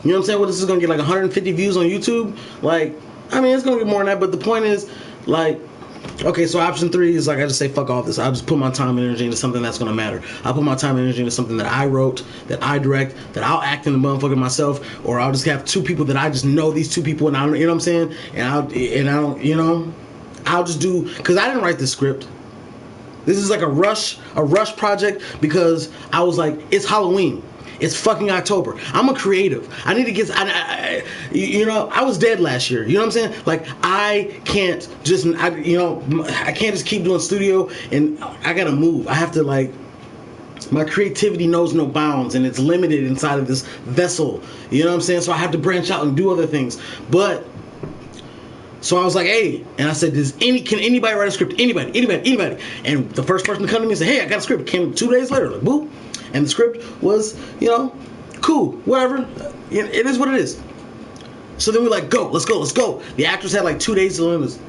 You know what I'm saying? Well, this is going to get like 150 views on YouTube. Like, I mean, it's going to get more than that. But the point is, like, okay, so option 3 is like, I just say fuck all this. I'll just put my time and energy into something that's going to matter. I'll put my time and energy into something that I wrote, that I direct, that I'll act in the motherfucker myself, or I'll just have 2 people that I just know these 2 people, and I don't, you know what I'm saying? And I don't, you know, I'll just do, because I didn't write this script. This is like a rush project, because I was like, it's Halloween. It's fucking October. I'm a creative. I need to get, you know, I was dead last year. You know what I'm saying? Like, I can't just, I can't just keep doing studio, and I gotta move. I have to, like, my creativity knows no bounds, and it's limited inside of this vessel. You know what I'm saying? So I have to branch out and do other things. But, so I was like, hey, and I said, can anybody write a script? Anybody. And the first person to come to me and say, hey, I got a script. Came 2 days later, like, boop. And the script was, you know, cool, whatever. It is what it is. So then we're like, go, let's go. The actors had like 2 days to learn this.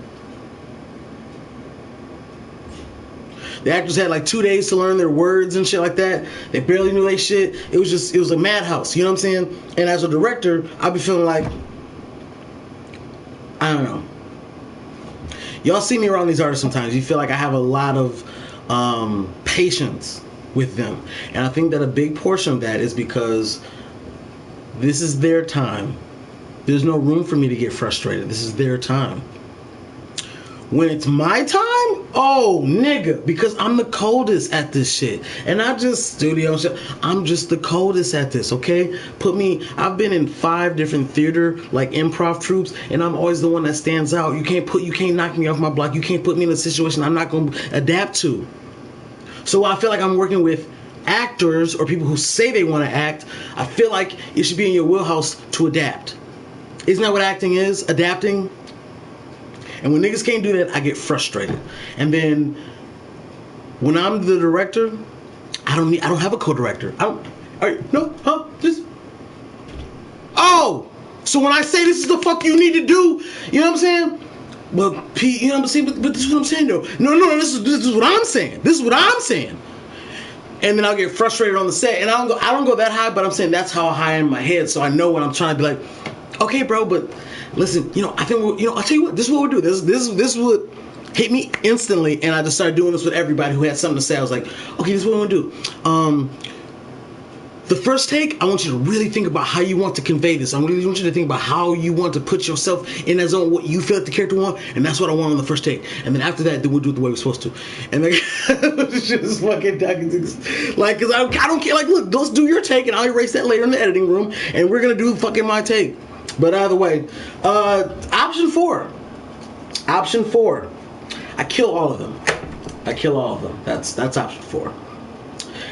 The actors had like 2 days to learn their words and shit like that. They barely knew their shit. It was a madhouse, you know what I'm saying? And as a director, I'll be feeling like, I don't know. Y'all see me around these artists sometimes. You feel like I have a lot of patience with them. And I think that a big portion of that is because this is their time. There's no room for me to get frustrated. This is their time. When it's my time, oh, nigga, because I'm the coldest at this shit. And not just studio shit. I'm just the coldest at this, okay? I've been in 5 different theater, like, improv troupes, and I'm always the one that stands out. You can't knock me off my block. You can't put me in a situation I'm not going to adapt to. So I feel like I'm working with actors or people who say they want to act. I feel like it should be in your wheelhouse to adapt. Isn't that what acting is? Adapting? And when niggas can't do that, I get frustrated. And then when I'm the director, I don't have a co-director. Oh! So when I say this is the fuck you need to do, you know what I'm saying? Well, Pete, you know what I'm saying? But this is what I'm saying, though. No, this is what I'm saying. This is what I'm saying. And then I'll get frustrated on the set, and I don't go that high, but I'm saying that's how high in my head, so I know what I'm trying to be like. Okay, bro, but listen, I think I'll tell you what. This is what we'll do. This would hit me instantly, and I just started doing this with everybody who had something to say. I was like, okay, this is what I'm gonna do. The first take, I want you to really think about how you want to convey this. I really want you to think about how you want to put yourself in that zone, what you feel like the character wants, and that's what I want on the first take. And then after that, then we'll do it the way we're supposed to. And then just fucking like, cause I don't care. Like, look, let's do your take, and I'll erase that later in the editing room, and we're gonna do fucking my take. But either way, option four. I kill all of them. That's option 4.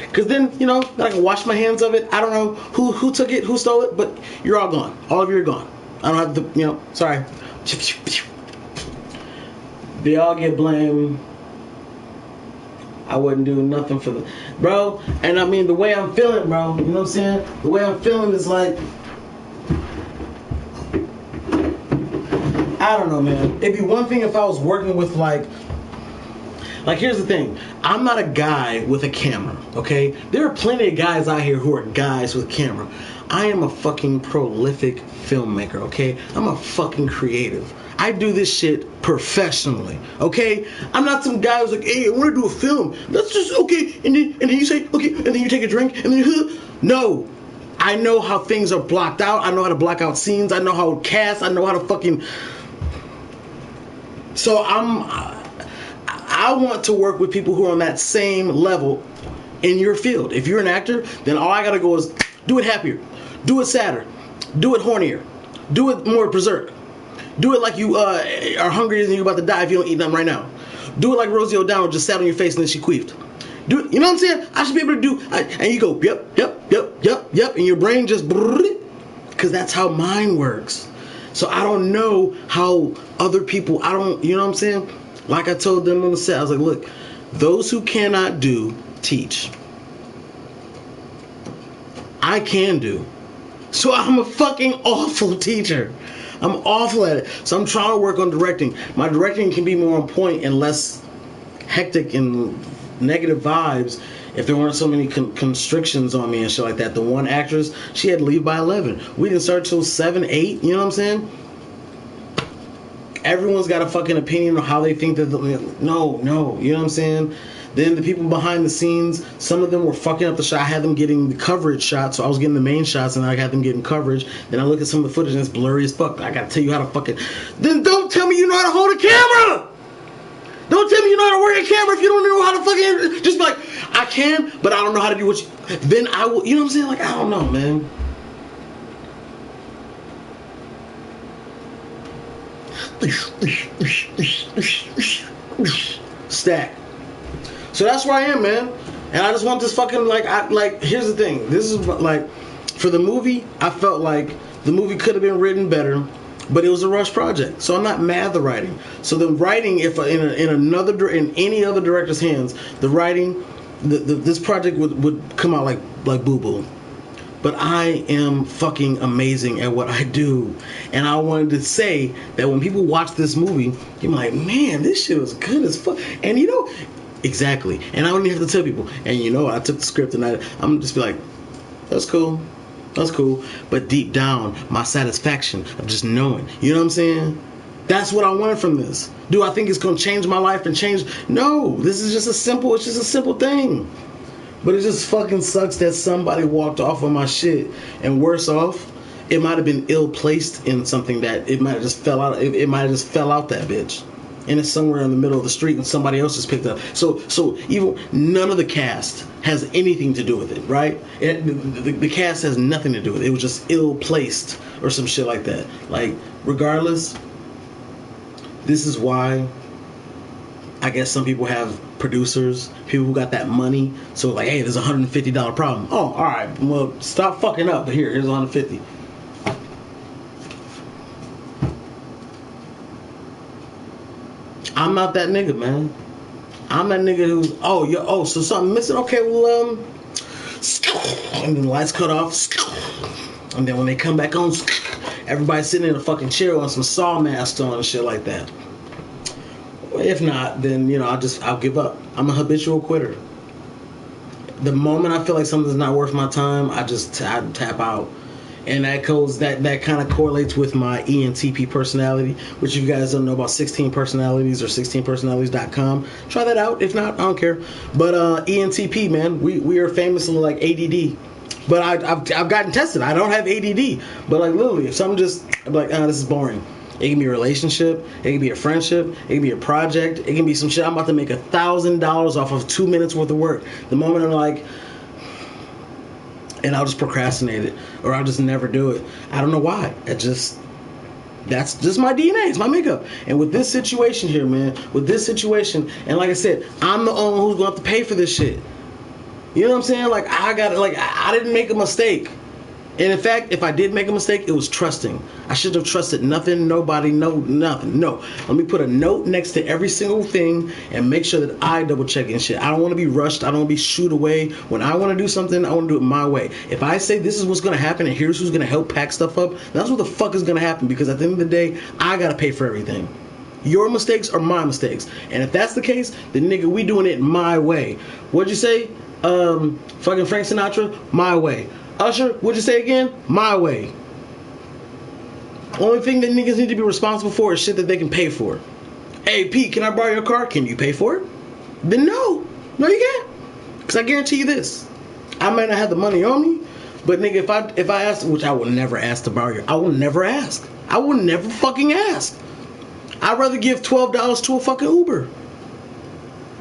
Because then, then I can wash my hands of it. I don't know who took it, who stole it, but you're all gone. All of you are gone. I don't have to, sorry. They all get blamed. I wouldn't do nothing for them. Bro, and I mean, the way I'm feeling, bro, you know what I'm saying? The way I'm feeling is like, I don't know, man. It'd be one thing if I was working with like here's the thing. I'm not a guy with a camera, okay? There are plenty of guys out here who are guys with camera. I am a fucking prolific filmmaker, okay? I'm a fucking creative. I do this shit professionally, okay? I'm not some guy who's like, hey, I want to do a film. That's just, okay. And then you say, okay, and then you take a drink, and then no. I know how things are blocked out. I know how to block out scenes. I know how to cast. I know how to fucking... So I want to work with people who are on that same level in your field. If you're an actor, then all I gotta go is do it happier, do it sadder, do it hornier, do it more berserk, do it like you are hungry and you're about to die if you don't eat nothing right now. Do it like Rosie O'Donnell just sat on your face and then she queefed. Do it, you know what I'm saying? I should be able to do, and you go, yep, and your brain just, because that's how mine works. So I don't know how other people, you know what I'm saying? Like I told them on the set, I was like, look, those who cannot do, teach. I can do. So I'm a fucking awful teacher. I'm awful at it. So I'm trying to work on directing. My directing can be more on point and less hectic and negative vibes if there weren't so many constrictions on me and shit like that. The one actress, she had to leave by 11. We didn't start till 7, 8, you know what I'm saying? Everyone's got a fucking opinion on how they think that no, you know what I'm saying? Then the people behind the scenes, some of them were fucking up the shot. I had them getting the coverage shot, so I was getting the main shots and I had them getting coverage. Then I look at some of the footage and it's blurry as fuck. I gotta tell you how to fucking... Then don't tell me you know how to hold a camera! Don't tell me you know how to work a camera if you don't know how to fucking... Just be like, I can, but I don't know how to do what you... Then I will... You know what I'm saying? Like, I don't know, man. Stack. So that's where I am, man. And I just want this fucking here's the thing. This is like, for the movie, I felt like the movie could have been written better, but it was a rush project. So I'm not mad at the writing. So the writing, if in any other director's hands, the writing, this project would come out like boo boo. But I am fucking amazing at what I do. And I wanted to say that when people watch this movie, you're like, man, this shit was good as fuck. And exactly. And I don't even have to tell people. And I took the script and I'm just be like, that's cool. That's cool. But deep down, my satisfaction of just knowing. You know what I'm saying? That's what I wanted from this. Do I think it's going to change my life and change? No. This is just a simple thing. But it just fucking sucks that somebody walked off of my shit. And worse off, it might have been ill-placed in something that it might have just fell out. It might have just fell out that bitch. And it's somewhere in the middle of the street and somebody else just picked it up. So even none of the cast has anything to do with it, right? The cast has nothing to do with it. It was just ill-placed or some shit like that. Like, regardless, this is why I guess some people have producers, people who got that money. So like, hey, there's a $150 problem. Oh, all right. Well, stop fucking up. But here's $150. I'm not that nigga, man. I'm that nigga who's so something missing. Okay, well, and then the lights cut off, and then when they come back on, everybody's sitting in a fucking chair on some Saw mask on and shit like that. If not, then I'll give up. I'm a habitual quitter. The moment I feel like something's not worth my time, I just tap out. And that kind of correlates with my ENTP personality, which if you guys don't know about 16 personalities or 16personalities.com, try that out. If not, I don't care. But ENTP, man, we are famously like ADD. But I've gotten tested. I don't have ADD. But like literally, if something I'm like, this is boring. It can be a relationship. It can be a friendship. It can be a project. It can be some shit. I'm about to make $1,000 off of 2 minutes worth of work. The moment I'm like, and I'll just procrastinate it, or I'll just never do it. I don't know why. That's just my DNA. It's my makeup. And with this situation here, man, and like I said, I'm the only one who's going to have to pay for this shit. You know what I'm saying? Like I didn't make a mistake. And in fact, if I did make a mistake, it was trusting. I should have trusted nothing, nobody, nothing. No. Let me put a note next to every single thing and make sure that I double check and shit. I don't want to be rushed. I don't want to be shooed away. When I want to do something, I want to do it my way. If I say this is what's going to happen and here's who's going to help pack stuff up, that's what the fuck is going to happen, because at the end of the day, I got to pay for everything. Your mistakes are my mistakes. And if that's the case, then nigga, we doing it my way. What'd you say? Fucking Frank Sinatra? My way. Usher, what'd you say again? My way. Only thing that niggas need to be responsible for is shit that they can pay for. Hey, Pete, can I borrow your car? Can you pay for it? Then no. No, you can't. Because I guarantee you this. I might not have the money on me, but nigga, if I ask, which I will never ask to borrow your, I will never ask. I will never fucking ask. I'd rather give $12 to a fucking Uber.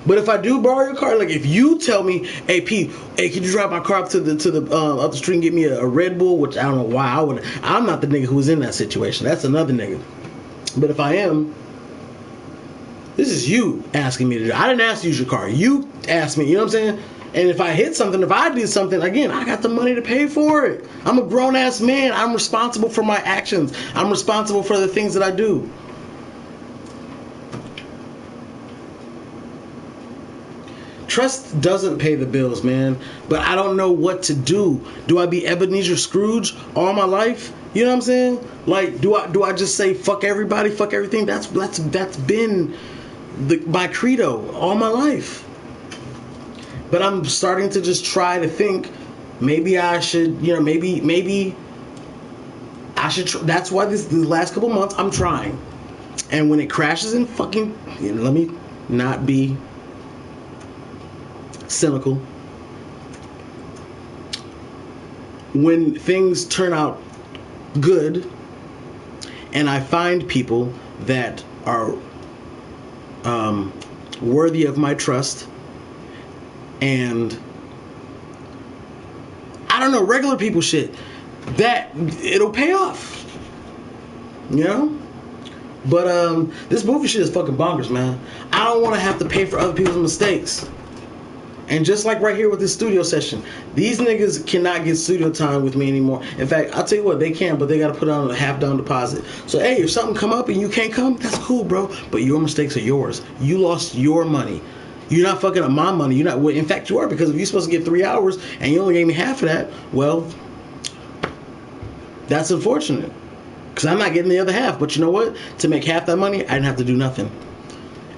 But if I do borrow your car, like if you tell me, hey Pete, hey, can you drive my car up to the up the street and get me a Red Bull? Which I don't know why I would. I'm not the nigga who was in that situation. That's another nigga. But if I am, this is you asking me to do. I didn't ask to use your car. You asked me. You know what I'm saying? And if I hit something, if I did something, again, I got the money to pay for it. I'm a grown ass man. I'm responsible for my actions. I'm responsible for the things that I do. Trust doesn't pay the bills, man. But I don't know what to do. Do I be Ebenezer Scrooge all my life? You know what I'm saying? Like, do I just say fuck everybody, fuck everything? That's been my credo all my life. But I'm starting to just try to think maybe I should, maybe I should. That's why the last couple months I'm trying. And when it crashes in fucking, let me not be cynical. When things turn out good and I find people that are worthy of my trust, and I don't know, regular people shit, that it'll pay off, you know? But this movie shit is fucking bonkers, man. I don't want to have to pay for other people's mistakes. And just like right here with this studio session, these niggas cannot get studio time with me anymore. In fact, I'll tell you what, they can, but they got to put on a half down deposit. So, hey, if something come up and you can't come, that's cool, bro. But your mistakes are yours. You lost your money. You're not fucking up my money. You're not. In fact, you are, because if you're supposed to get 3 hours and you only gave me half of that, well, that's unfortunate. Because I'm not getting the other half. But you know what? To make half that money, I didn't have to do nothing.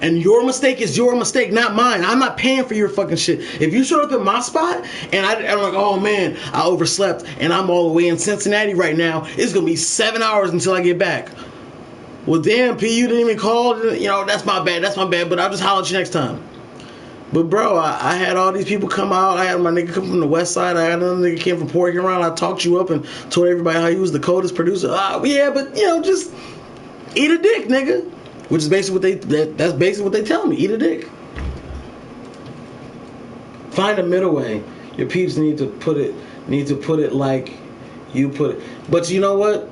And your mistake is your mistake, not mine. I'm not paying for your fucking shit. If you showed up at my spot and I'm like, oh man, I overslept and I'm all the way in Cincinnati right now, it's going to be 7 hours until I get back. Well, damn, P, you didn't even call. You know, that's my bad, but I'll just holler at you next time. But bro, I had all these people come out. I had my nigga come from the west side. I had another nigga came from Port Huron. I talked you up and told everybody how he was the coldest producer. Yeah, but you know, just eat a dick, nigga. Which is basically that's basically what they tell me. Eat a dick. Find a middle way. Your peeps need to put it like you put it. But you know what?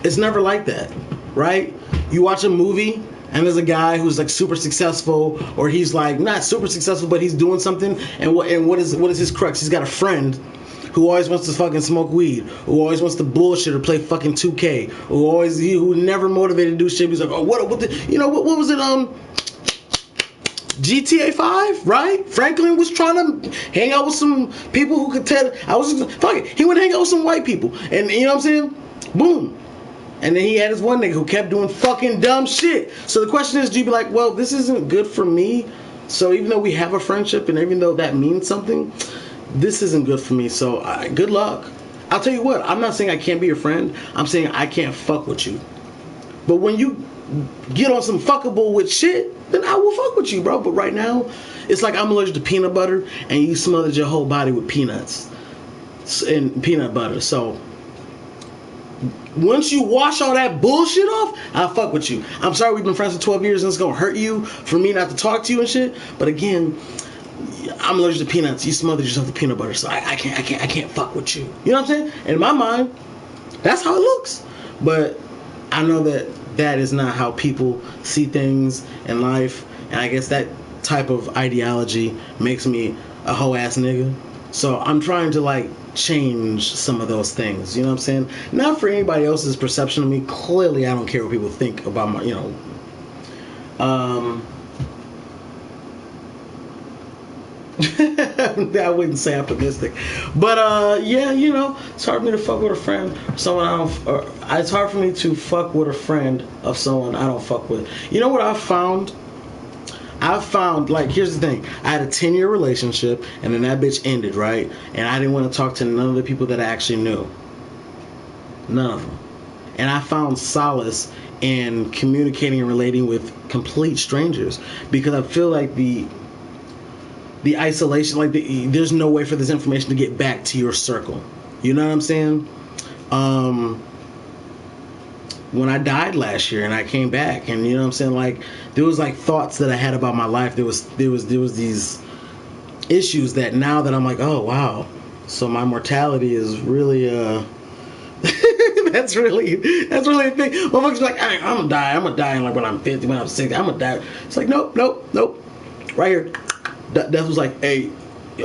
It's never like that, right? You watch a movie and there's a guy who's like super successful, or he's like not super successful, but he's doing something. And what is his crux? He's got a friend who always wants to fucking smoke weed, who always wants to bullshit or play fucking 2K, who never motivated to do shit. He's like, oh, what was it? GTA 5, right? Franklin was trying to hang out with some people who could tell. He went to hang out with some white people, and you know what I'm saying? Boom. And then he had his one nigga who kept doing fucking dumb shit. So the question is, do you be like, well, this isn't good for me, so even though we have a friendship and even though that means something, this isn't good for me, so good luck. I'll tell you what, I'm not saying I can't be your friend, I'm saying I can't fuck with you. But when you get on some fuckable with shit, then I will fuck with you, bro. But right now, it's like I'm allergic to peanut butter and you smothered your whole body with peanuts and peanut butter. So once you wash all that bullshit off, I'll fuck with you. I'm sorry we've been friends for 12 years and it's gonna hurt you for me not to talk to you and shit. But again, I'm allergic to peanuts. You smothered yourself with peanut butter, so I can't fuck with you. You know what I'm saying? In my mind, that's how it looks. But I know that is not how people see things in life, and I guess that type of ideology makes me a hoe ass nigga. So I'm trying to like change some of those things. You know what I'm saying? Not for anybody else's perception of me. Clearly, I don't care what people think about my, you know. I wouldn't say optimistic, but yeah, you know, it's hard for me to fuck with a friend, someone I don't. It's hard for me to fuck with a friend of someone I don't fuck with. You know what I've found? Like, here's the thing: I had a 10-year relationship, and then that bitch ended, right? And I didn't want to talk to none of the people that I actually knew, none of them. And I found solace in communicating and relating with complete strangers because I feel like the isolation, like there's no way for this information to get back to your circle. You know what I'm saying? When I died last year and I came back, and you know what I'm saying, like there was like thoughts that I had about my life. There was these issues that now that I'm like, oh wow, so my mortality is really that's really a thing. Motherfuckers like, I'm gonna die like when I'm 50, when I'm 60, I'm gonna die. It's like nope, right here. Death was like, hey,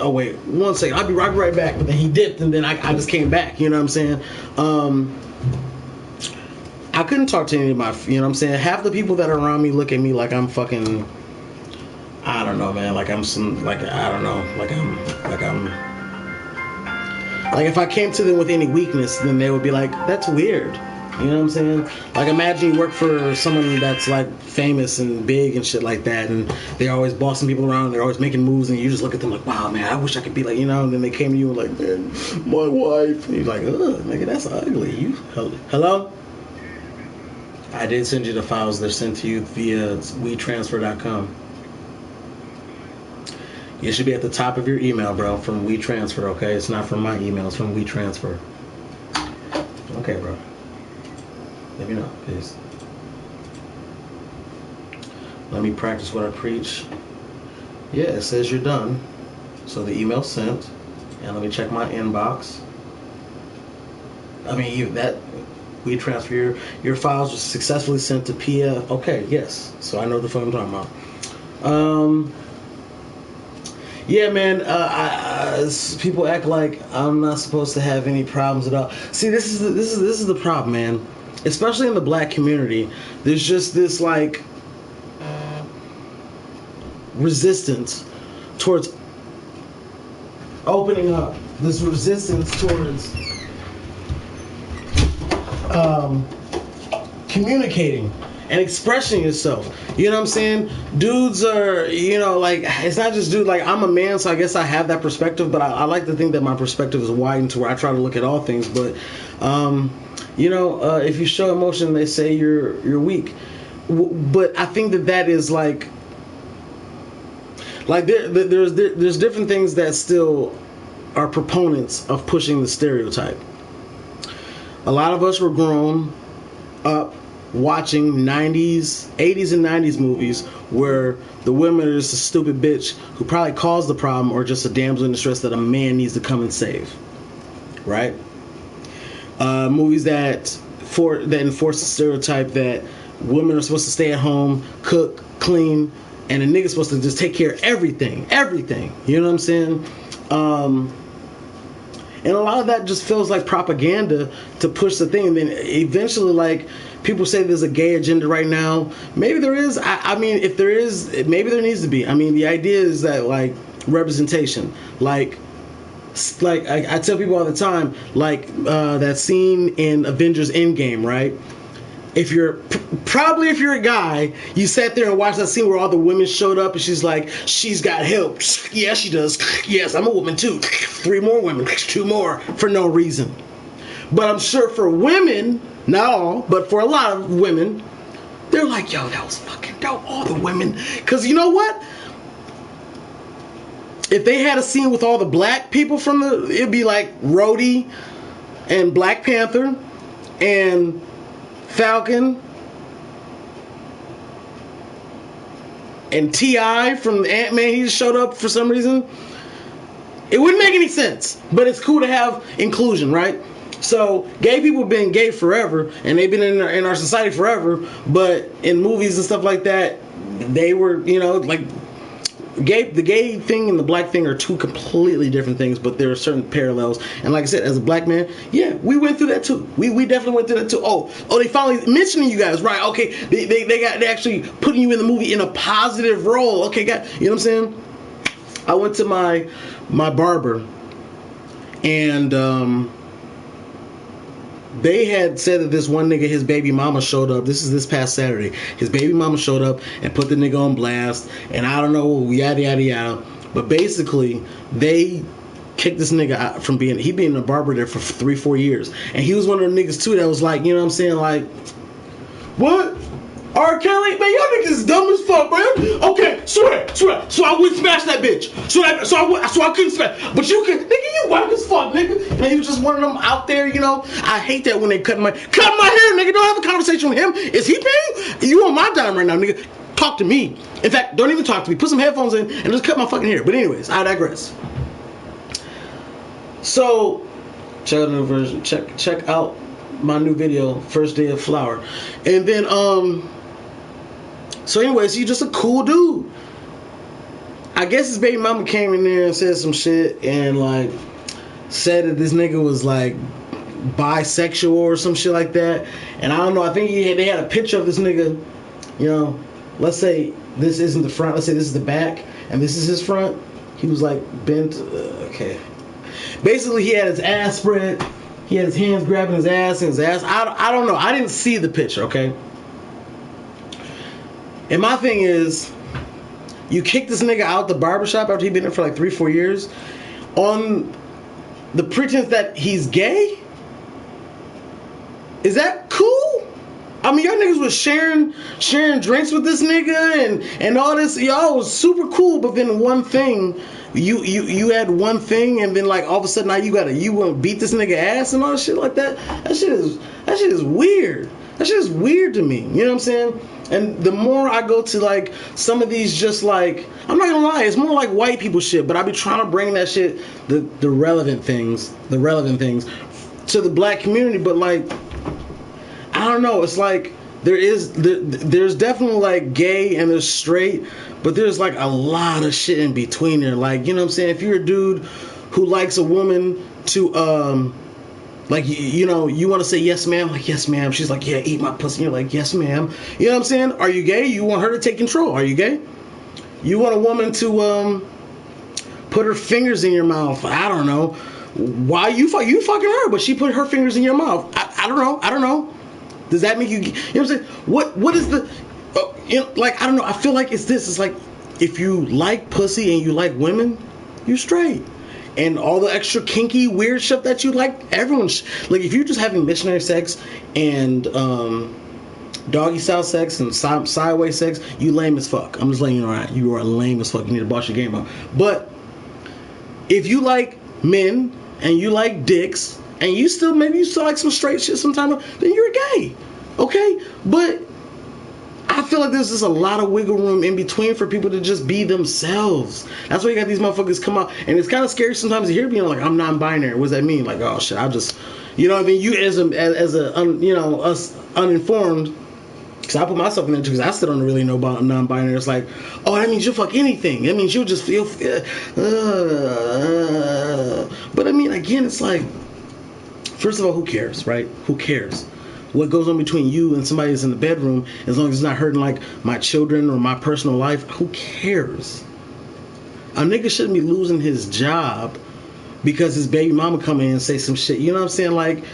oh wait, 1 second, I'll be right back. But then he dipped, and then I just came back. You know what I'm saying? I couldn't talk to any of my, you know what I'm saying? Half the people that are around me look at me like I'm fucking, I don't know, man. Like I'm some, like I don't know, like if I came to them with any weakness, then they would be like, that's weird. You know what I'm saying? Like imagine you work for someone that's like famous and big and shit like that, and they're always bossing people around, and they're always making moves, and you just look at them like, wow, man, I wish I could be like, you know, and then they came to you and like, man, my wife. And you're like, ugh, nigga, that's ugly. You, hello? I did send you the files. They're sent to you via WeTransfer.com. It should be at the top of your email, bro, from WeTransfer, okay? It's not from my email, it's from WeTransfer. Okay, bro. Let me know, please. Let me practice what I preach. Yeah, it says you're done. So the email's sent. And let me check my inbox. I mean, we transfer your files were successfully sent to PF. Okay, yes. So I know what the fuck I'm talking about. Yeah, man. People act like I'm not supposed to have any problems at all. See, this is the problem, man. Especially in the black community, there's just this like resistance towards opening up. This resistance towards communicating and expressing yourself. You know what I'm saying? Dudes are, you know, like, it's not just dude, like, I'm a man, so I guess I have that perspective, but I like to think that my perspective is widened to where I try to look at all things. But you know, if you show emotion, they say you're weak. But I think that is like there's different things that still are proponents of pushing the stereotype. A lot of us were grown up watching 80s and 90s movies where the women are just a stupid bitch who probably caused the problem, or just a damsel in distress that a man needs to come and save. Right? Movies that enforce the stereotype that women are supposed to stay at home, cook, clean, and a nigga's supposed to just take care of everything. You know what I'm saying? And a lot of that just feels like propaganda to push the thing. And then eventually, like, people say there's a gay agenda right now. Maybe there is. I mean, if there is, maybe there needs to be. I mean, the idea is that, like, representation. Like I tell people all the time, like, that scene in Avengers Endgame, right? if you're a guy, you sat there and watched that scene where all the women showed up and she's like, she's got help. Yeah, she does. Yes, I'm a woman too. 3 more women, 2 more for no reason. But I'm sure for women, not all, but for a lot of women, they're like, yo, that was fucking dope. All the women, because you know what? If they had a scene with all the black people from it'd be like Rhodey and Black Panther and Falcon and T.I. from Ant-Man. He just showed up for some reason. It wouldn't make any sense, but it's cool to have inclusion, right? So gay people have been gay forever, and they've been in our society forever, but in movies and stuff like that, they were, like, the gay thing and the black thing are 2 completely different things, but there are certain parallels. And like I said, as a black man, yeah, we went through that too. We definitely went through that too. Oh, they finally mentioning you guys, right? Okay, they actually putting you in the movie in a positive role. Okay, you know what I'm saying? I went to my barber, and they had said that this one nigga, his baby mama showed up. This is this past Saturday. His baby mama showed up and put the nigga on blast. And I don't know, yada, yada, yada. But basically, they kicked this nigga out from being a barber there for 3-4 years. And he was one of the niggas, too, that was like, you know what I'm saying? Like, what? R. Kelly? Man, y'all niggas is dumb as fuck, man. Okay, swear. So I wouldn't smash that bitch. So I couldn't smash. But you could, nigga, you whack as fuck, nigga. And he was just one of them out there, I hate that when they cut my hair, nigga. Don't have a conversation with him. Is he paying? You on my dime right now, nigga. Talk to me. In fact, don't even talk to me. Put some headphones in and just cut my fucking hair. But anyways, I digress. So, check out the new version. Check out my new video, First Day of Flower. And then, so anyways, he's just a cool dude. I guess his baby mama came in there and said some shit and like said that this nigga was like bisexual or some shit like that. And I don't know, I think they had a picture of this nigga, let's say this isn't the front, let's say this is the back and this is his front. He was like bent, okay. Basically he had his ass spread, he had his hands grabbing his ass and his ass. I don't know, I didn't see the picture, okay? And my thing is, you kick this nigga out the barbershop after he'd been there for like 3-4 years on the pretense that he's gay? Is that cool? I mean, y'all niggas was sharing drinks with this nigga and all this. Y'all was super cool, but then one thing, you had one thing, and then like all of a sudden now you want to beat this nigga ass and all this shit like that. That shit is weird. That shit is weird to me. You know what I'm saying? And the more I go to like some of these, just like, I'm not gonna lie, it's more like white people shit, but I be trying to bring that shit, the relevant things to the black community. But like, I don't know, it's like there's definitely like gay and there's straight, but there's like a lot of shit in between there. Like, you know what I'm saying? If you're a dude who likes a woman to like, you want to say yes ma'am, like yes ma'am. She's like, yeah, eat my pussy. You're like, yes ma'am. You know what I'm saying? Are you gay? You want her to take control? Are you gay? You want a woman to put her fingers in your mouth? I don't know. Why you fucking her, but she put her fingers in your mouth? I don't know. Does that make you? You know what I'm saying? What is the? Like, I don't know. I feel like it's this. It's like, if you like pussy and you like women, you're straight. And all the extra kinky weird stuff that you like, everyone's like, if you're just having missionary sex and doggy style sex and sideways sex, you lame as fuck. I'm just letting you know, right? You are lame as fuck. You need to boss your game up. But if you like men and you like dicks and you still like some straight shit sometime, then you're gay, okay? But I feel like there's just a lot of wiggle room in between for people to just be themselves. That's why you got these motherfuckers come out, and it's kind of scary sometimes to hear being like, I'm non-binary. What does that mean? Like, oh shit, I just, you know what I mean? You as us uninformed, because I put myself in there too, because I still don't really know about non-binary. It's like, oh, that means you'll fuck anything. That means you'll just feel. But I mean, again, it's like, first of all, who cares, right? Who cares? What goes on between you and somebody that's in the bedroom, as long as it's not hurting like my children or my personal life, who cares? A nigga shouldn't be losing his job because his baby mama come in and say some shit. You know what I'm saying? Like,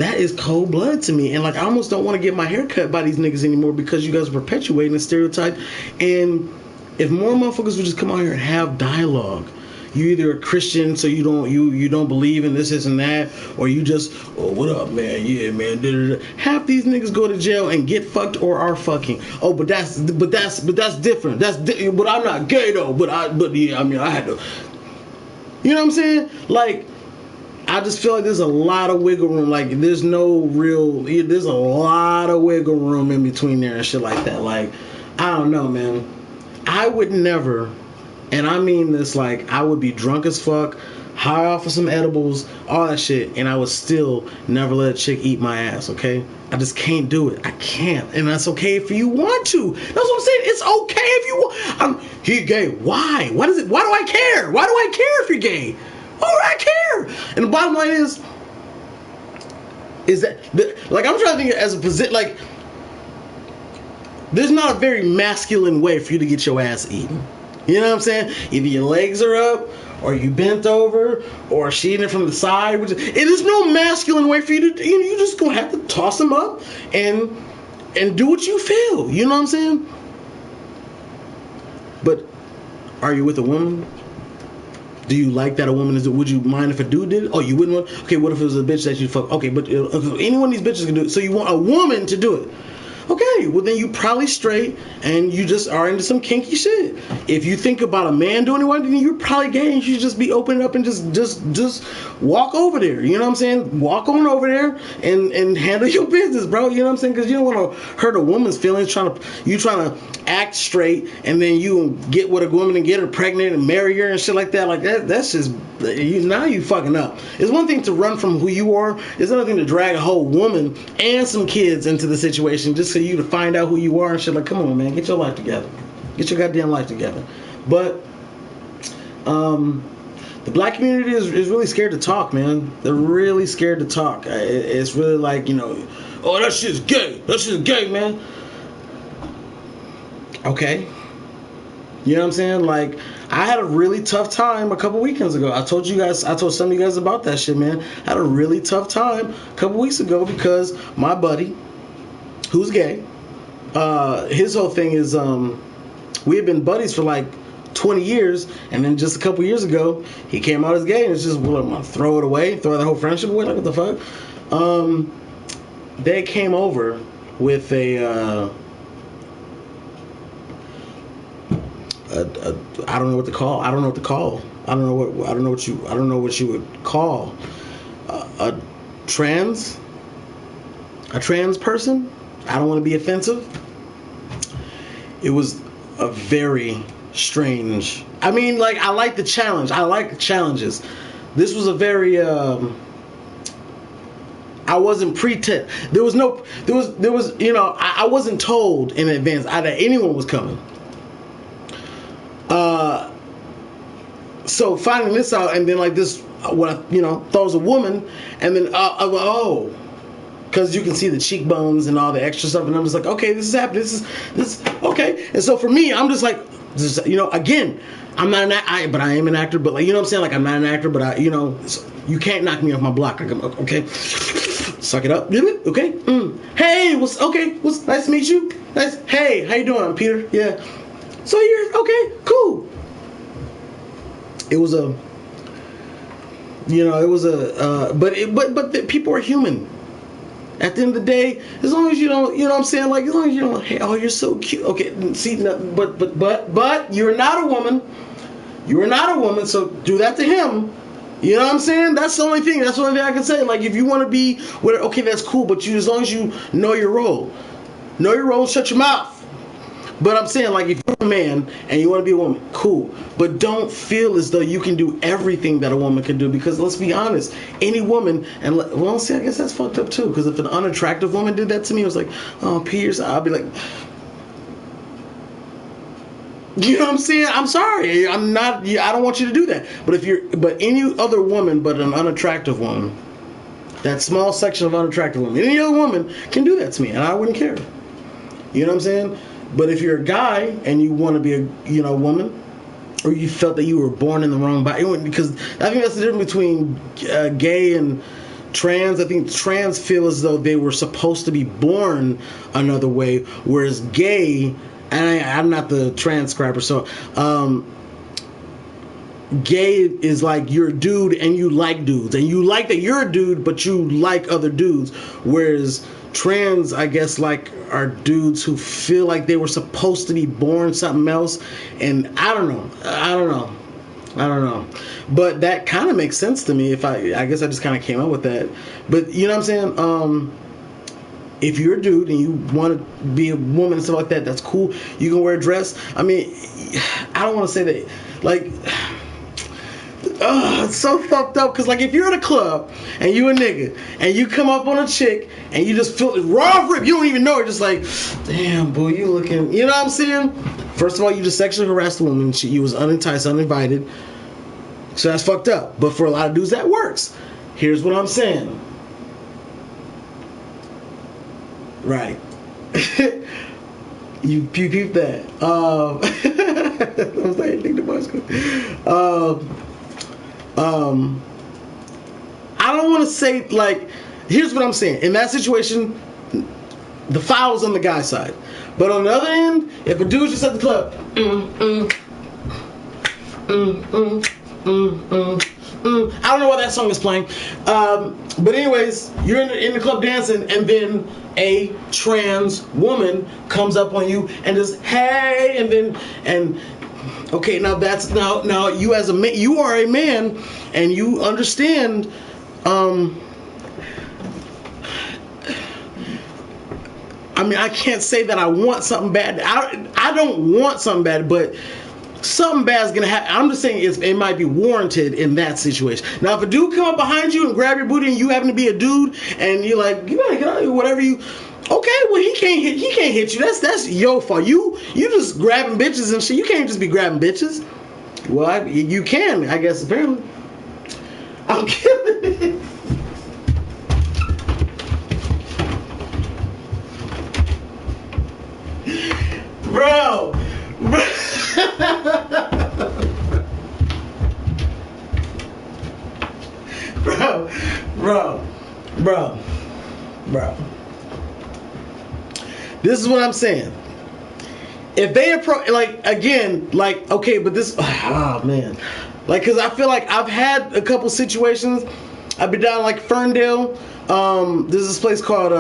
that is cold blood to me. And like, I almost don't want to get my hair cut by these niggas anymore because you guys are perpetuating the stereotype. And if more motherfuckers would just come out here and have dialogue, you either a Christian, so you don't believe in this and that, or you just, oh, what up, man? Yeah, man. Da-da-da. Half these niggas go to jail and get fucked or are fucking. Oh, but that's different. But I'm not gay though. But yeah, I mean, I had to. You know what I'm saying? Like, I just feel like there's a lot of wiggle room. Like, there's no real. There's a lot of wiggle room in between there and shit like that. Like, I don't know, man. I would never. And I mean this, like, I would be drunk as fuck, high off of some edibles, all that shit, and I would still never let a chick eat my ass, okay? I just can't do it. I can't. And that's okay if you want to. That's what I'm saying. It's okay if you want. He gay. Why? Why do I care? Why do I care if you're gay? Why would I care? And the bottom line is that, like, I'm trying to think as a position, like, there's not a very masculine way for you to get your ass eaten. You know what I'm saying? Either your legs are up, or you bent over, or she eating it from the side. It is no masculine way for you to. You just gonna have to toss them up and do what you feel. You know what I'm saying? But are you with a woman? Do you like that a woman is? Would you mind if a dude did it? Oh, you wouldn't want. Okay, what if it was a bitch that you fuck? Okay, but any one of these bitches can do it. So you want a woman to do it? Okay, well then you probably straight and you just are into some kinky shit. If you think about a man doing it, then you're probably gay and you should just be opening up and just walk over there. You know what I'm saying? Walk on over there and handle your business, bro. You know what I'm saying? Because you don't want to hurt a woman's feelings trying to act straight and then you get with a woman and get her pregnant and marry her and shit like that. Like that's just now you fucking up. It's one thing to run from who you are. It's another thing to drag a whole woman and some kids into the situation just so you to find out who you are and shit. Like, come on, man, get your life together. Get your goddamn life together. But the black community is really scared to talk, man. They're really scared to talk. It's really like, oh, that shit's gay. That shit's gay, man. Okay. You know what I'm saying? Like, I had a really tough time a couple weekends ago. I told some of you guys about that shit, man. I had a really tough time a couple weeks ago because my buddy, who's gay, his whole thing is we had been buddies for like 20 years, and then just a couple years ago he came out as gay, and it's just, well, I'm gonna throw it away, throw the whole friendship away, like what the fuck. They came over with I don't know what to call. I don't know what you would call a trans person. I don't want to be offensive. It was a very strange. I mean, like, I like the challenge. I like challenges. This was a very I wasn't there was I wasn't told in advance that anyone was coming. So finding this out, and then like this, what I thought was a woman, and then oh, because you can see the cheekbones and all the extra stuff, and I'm just like, okay, this is happening. This okay. And so for me, I'm just like, again, I'm not an actor, but I am an actor. But like, you know what I'm saying? Like, I'm not an actor, but you can't knock me off my block. Like, okay, suck it up, okay. Hey, what's nice to meet you. Nice. Hey, how you doing? I'm Peter. Yeah. So you're okay, cool. It was but the people are human. At the end of the day, as long as you don't, you know what I'm saying, like, as long as you don't, hey, oh, you're so cute. Okay, see, no, but you're not a woman. You are not a woman, so do that to him. You know what I'm saying? That's the only thing. That's the only thing I can say. Like, if you want to be, okay, that's cool, but as long as you know your role. Know your role, shut your mouth. But I'm saying, like, if you're a man and you want to be a woman, cool. But don't feel as though you can do everything that a woman can do. Because let's be honest, any woman, and well, see, I guess that's fucked up too. Because if an unattractive woman did that to me, it was like, oh, Pierce, I'll be like, you know what I'm saying? I'm sorry, I'm not. I don't want you to do that. But any other woman, but an unattractive woman, that small section of unattractive women, any other woman can do that to me, and I wouldn't care. You know what I'm saying? But if you're a guy and you want to be a woman, or you felt that you were born in the wrong body, because I think that's the difference between gay and trans, I think trans feel as though they were supposed to be born another way, whereas gay, and I'm not the transcriber, so gay is like you're a dude and you like dudes, and you like that you're a dude but you like other dudes, whereas trans, I guess, like are dudes who feel like they were supposed to be born something else, and I don't know, but that kind of makes sense to me. If I guess I just kind of came up with that, but you know what I'm saying. If you're a dude and you want to be a woman and stuff like that, that's cool. You can wear a dress. I mean, I don't want to say that, like, it's so fucked up, because, like, if you're at a club and you a nigga and you come up on a chick and you just feel raw rip, you don't even know her, just like, damn, boy, you looking, you know what I'm saying? First of all, you just sexually harassed a woman. You was unenticed, uninvited. So that's fucked up. But for a lot of dudes, that works. Here's what I'm saying. Right. you peep that. I was like, I think the boys cool. I don't want to say, like, here's what I'm saying. In that situation, the foul's on the guy's side. But on the other end, if a dude's just at the club, I don't know why that song is playing. But anyways, you're in the club dancing, and then a trans woman comes up on you and just, hey, and okay, now that's now you as a man, you are a man, and you understand. I mean, I can't say that I want something bad. I don't want something bad, but something bad's gonna happen. I'm just saying it might be warranted in that situation. Now, if a dude come up behind you and grab your booty, and you happen to be a dude, and you're like, you better get out, whatever you. Okay, well, he can't hit you. That's your fault. You just grabbing bitches and shit. You can't just be grabbing bitches. Well, you can, I guess, apparently. I'm kidding. Bro. Bro. This is what I'm saying. If they approach, like, again, like, okay, but this, oh man, like, cause I feel like I've had a couple situations. I've been down like Ferndale. There's this place called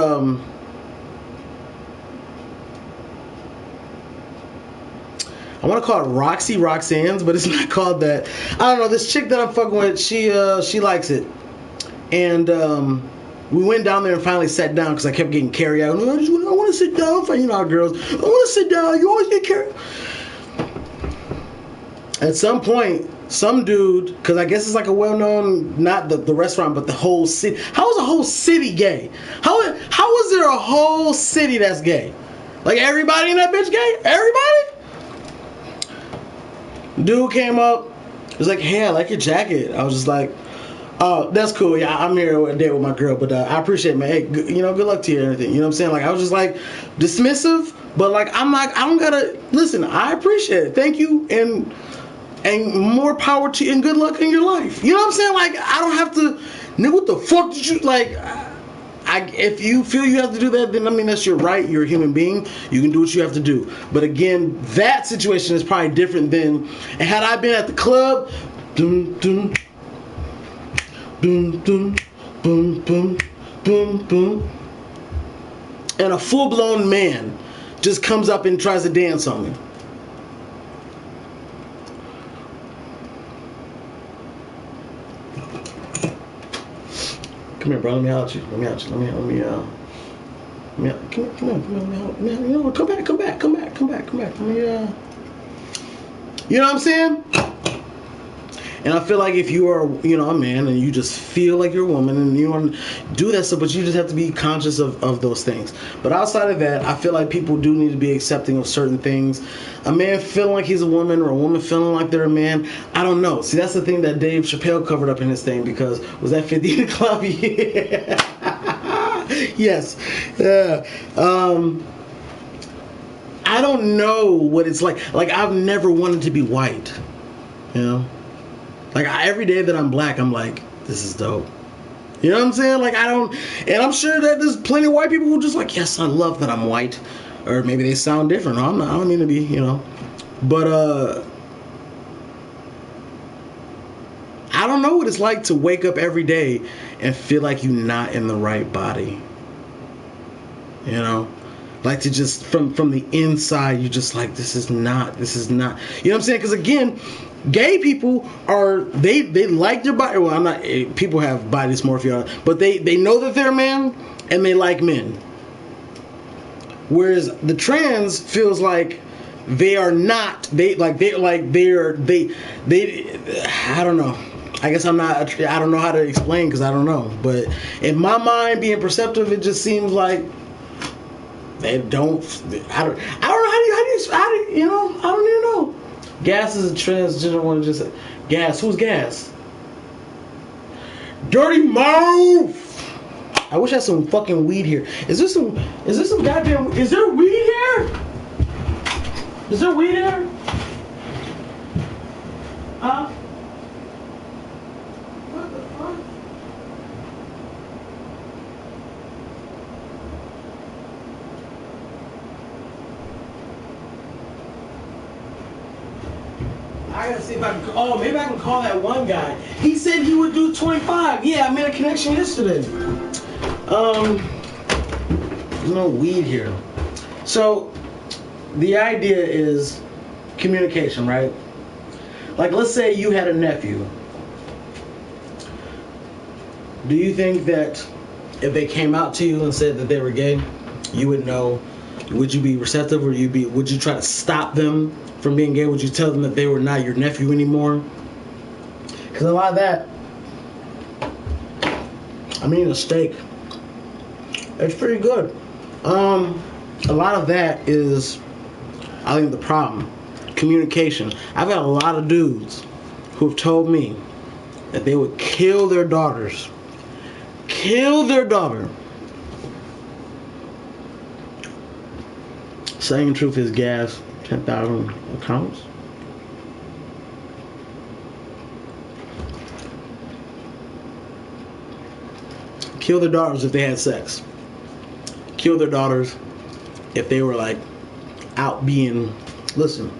I want to call it Roxanne's, but it's not called that. I don't know. This chick that I'm fucking with, she likes it, and we went down there and finally sat down because I kept getting carried out. I want to sit down. You know how girls, I want to sit down. You always get carried. At some point, some dude, because I guess it's like a well-known, not the restaurant, but the whole city. How is a whole city gay? How is there a whole city that's gay? Like, everybody in that bitch gay? Everybody? Dude came up, was like, hey, I like your jacket. I was just like, oh, that's cool. Yeah, I'm here a day with my girl, but I appreciate it, man. Hey, good luck to you and everything. You know what I'm saying? Like, I was just like dismissive, but like, I'm like, I don't gotta listen. I appreciate it. Thank you, and more power to you, and good luck in your life. You know what I'm saying? Like, I don't have to. Nigga, what the fuck did you like? If you feel you have to do that, then I mean, that's your right. You're a human being. You can do what you have to do. But again, that situation is probably different than. And had I been at the club, dum dum dum dum boom boom boom boom, and a full blown man just comes up and tries to dance on me. Come here, bro. Let me holler at you. Come here. Come here. You know, come back. Let me, you know what I'm saying? And I feel like if you are, a man, and you just feel like you're a woman, and you want to do that stuff, but you just have to be conscious of those things. But outside of that, I feel like people do need to be accepting of certain things. A man feeling like he's a woman, or a woman feeling like they're a man, I don't know. See, that's the thing that Dave Chappelle covered up in his thing, because was that 50 in the club? Yeah. Yes. Yeah. I don't know what it's like. Like, I've never wanted to be white, Like, every day that I'm black, I'm like, this is dope. You know what I'm saying? Like, I don't, and I'm sure that there's plenty of white people who just like, yes, I love that I'm white. Or maybe they sound different. No, I'm not, I don't mean to be, you know. But, I don't know what it's like to wake up every day and feel like you're not in the right body. You know? Like to just, from the inside, you just like, this is not. You know what I'm saying? Because again, gay people are, they like their body. Well, I'm not, people have body dysmorphia, but they know that they're a man and they like men. Whereas the trans feels like they are not, I don't know. I guess I don't know how to explain because I don't know. But in my mind, being perceptive, it just seems like they don't. I don't know how do you know? I don't even know. Gas is a transgender one. Just Gas. Who's Gas? Dirty mouth. I wish I had some fucking weed here. Is there some goddamn? Is there weed here? Is there weed here? Huh? What the fuck? I gotta see if I can. Oh, maybe I can call that one guy. He said he would do 25. Yeah, I made a connection yesterday. There's no weed here. So, the idea is communication, right? Like, let's say you had a nephew. Do you think that if they came out to you and said that they were gay, you would know? Would you be receptive, or would you try to stop them from being gay? Would you tell them that they were not your nephew anymore? Because a lot of that, I mean, a steak, it's pretty good. A lot of that is, I think, the problem. Communication. I've got a lot of dudes who have told me that they would kill their daughters. Kill their daughter. Saying truth is gas. 10,000 accounts. Kill their daughters if they had sex. Kill their daughters if they were like out being. Listen,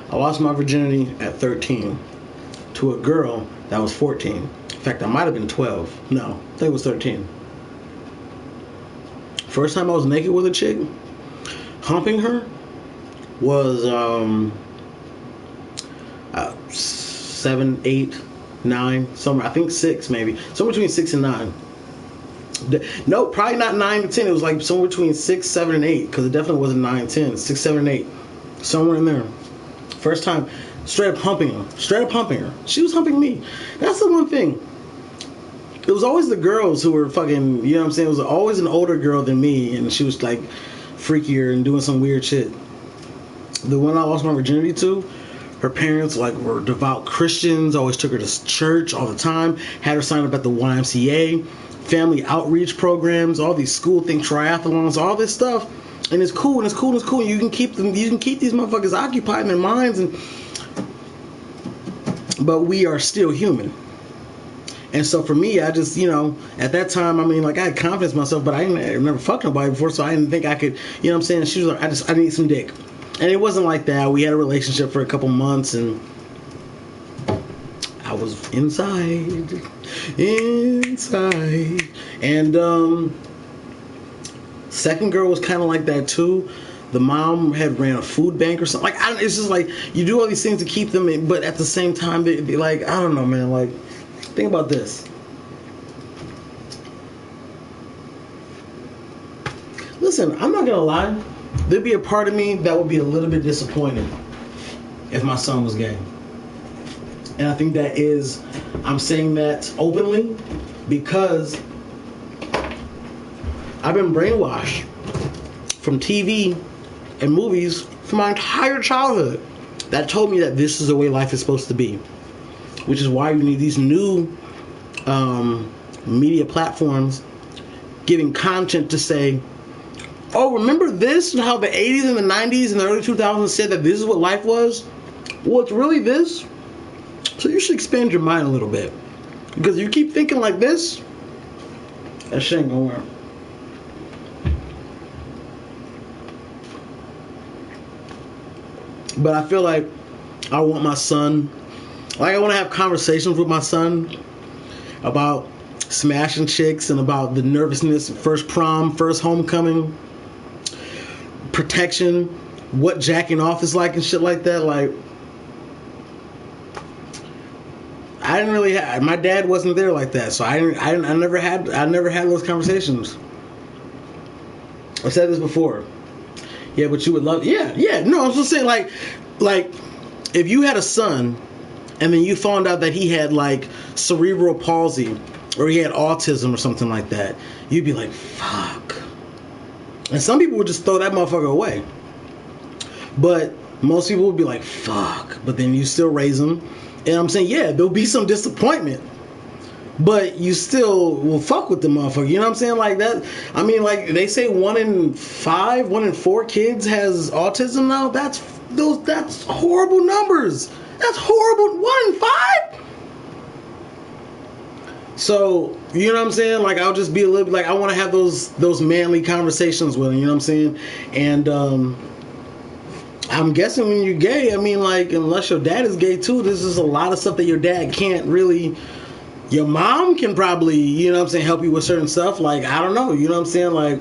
I lost my virginity at 13 to a girl that was 14. In fact, I might have been 12. No, I think it was 13. First time I was naked with a chick, humping her, was 7, 8, 9, somewhere. I think 6 maybe. Somewhere between 6 and 9. No, probably not 9 to 10. It was like somewhere between 6, 7, and 8. Because it definitely wasn't 9, 10. 6, 7, and 8. Somewhere in there. First time, straight up humping her. Straight up humping her. She was humping me. That's the one thing. It was always the girls who were fucking, you know what I'm saying? It was always an older girl than me. And she was like freakier and doing some weird shit. The one I lost my virginity to, her parents like were devout Christians, always took her to church all the time, had her sign up at the YMCA, family outreach programs, all these school things, triathlons, all this stuff. And it's cool, and it's cool, and it's cool. And you can keep these motherfuckers occupied in their minds, but we are still human. And so for me, I just, you know, at that time, I mean, like, I had confidence in myself, but I never fucked nobody before, so I didn't think I could, you know what I'm saying? She was like, I need some dick. And it wasn't like that. We had a relationship for a couple months, and I was inside. And second girl was kind of like that too. The mom had ran a food bank or something. Like, it's just like you do all these things to keep them in, but at the same time, they like, I don't know, man. Like, think about this. Listen, I'm not gonna lie. There'd be a part of me that would be a little bit disappointed if my son was gay. And I think that is, I'm saying that openly because I've been brainwashed from TV and movies for my entire childhood that told me that this is the way life is supposed to be. Which is why you need these new media platforms giving content to say, oh, remember this and how the 80s and the 90s and the early 2000s said that this is what life was? Well, it's really this. So you should expand your mind a little bit. Because you keep thinking like this, that shit ain't gonna work. But I feel like I want my son, like I want to have conversations with my son about smashing chicks and about the nervousness, first prom, first homecoming, protection, what jacking off is like and shit like that. Like, I didn't really have, my dad wasn't there like that, so I never had those conversations. I've said this before. Yeah, but you would love, no, I'm just saying, like if you had a son and then you found out that he had like cerebral palsy or he had autism or something like that, you'd be like, fuck. And some people would just throw that motherfucker away. But most people would be like, fuck. But then you still raise them. And I'm saying, yeah, there'll be some disappointment. But you still will fuck with the motherfucker. You know what I'm saying? Like that. I mean, like they say 1 in 5, 1 in 4 kids has autism now. That's horrible numbers. That's horrible. 1 in 5? So, you know what I'm saying? Like, I'll just be a little bit like, I want to have those manly conversations with him, you know what I'm saying? And I'm guessing when you're gay, I mean, like, unless your dad is gay too, there's just a lot of stuff that your dad can't really. Your mom can probably, you know what I'm saying, help you with certain stuff. Like, I don't know, you know what I'm saying? Like,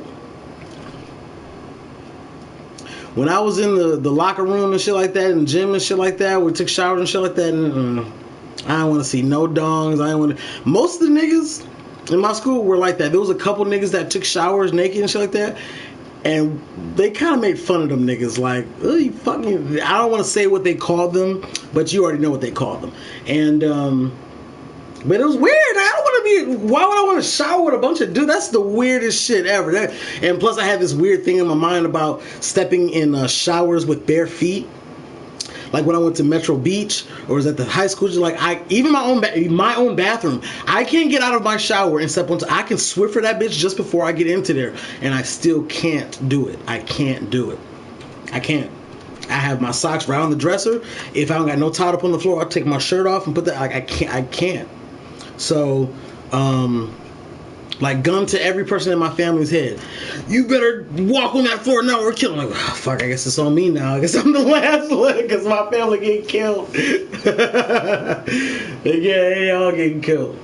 when I was in the locker room and shit like that, and gym and shit like that, we took showers and shit like that, and I don't want to see no dongs. I don't want to. Most of the niggas in my school were like that. There was a couple niggas that took showers naked and shit like that, and they kind of made fun of them niggas. Like, oh, you fucking. I don't want to say what they called them, but you already know what they called them. And but it was weird. I don't want to be. Why would I want to shower with a bunch of dudes? That's the weirdest shit ever. And plus, I had this weird thing in my mind about stepping in showers with bare feet. Like when I went to Metro Beach or was at the high school, just like even my own bathroom, I can't get out of my shower and step onto. I can Swiffer that bitch just before I get into there, and I still can't do it. I can't do it. I can't. I have my socks right on the dresser. If I don't got no towel up on the floor, I'll take my shirt off and put that. Like I can't. So, like gun to every person in my family's head. You better walk on that floor now or kill him. Like, oh, fuck, I guess it's on me now. I guess I'm the last one because my family getting killed. They all getting killed.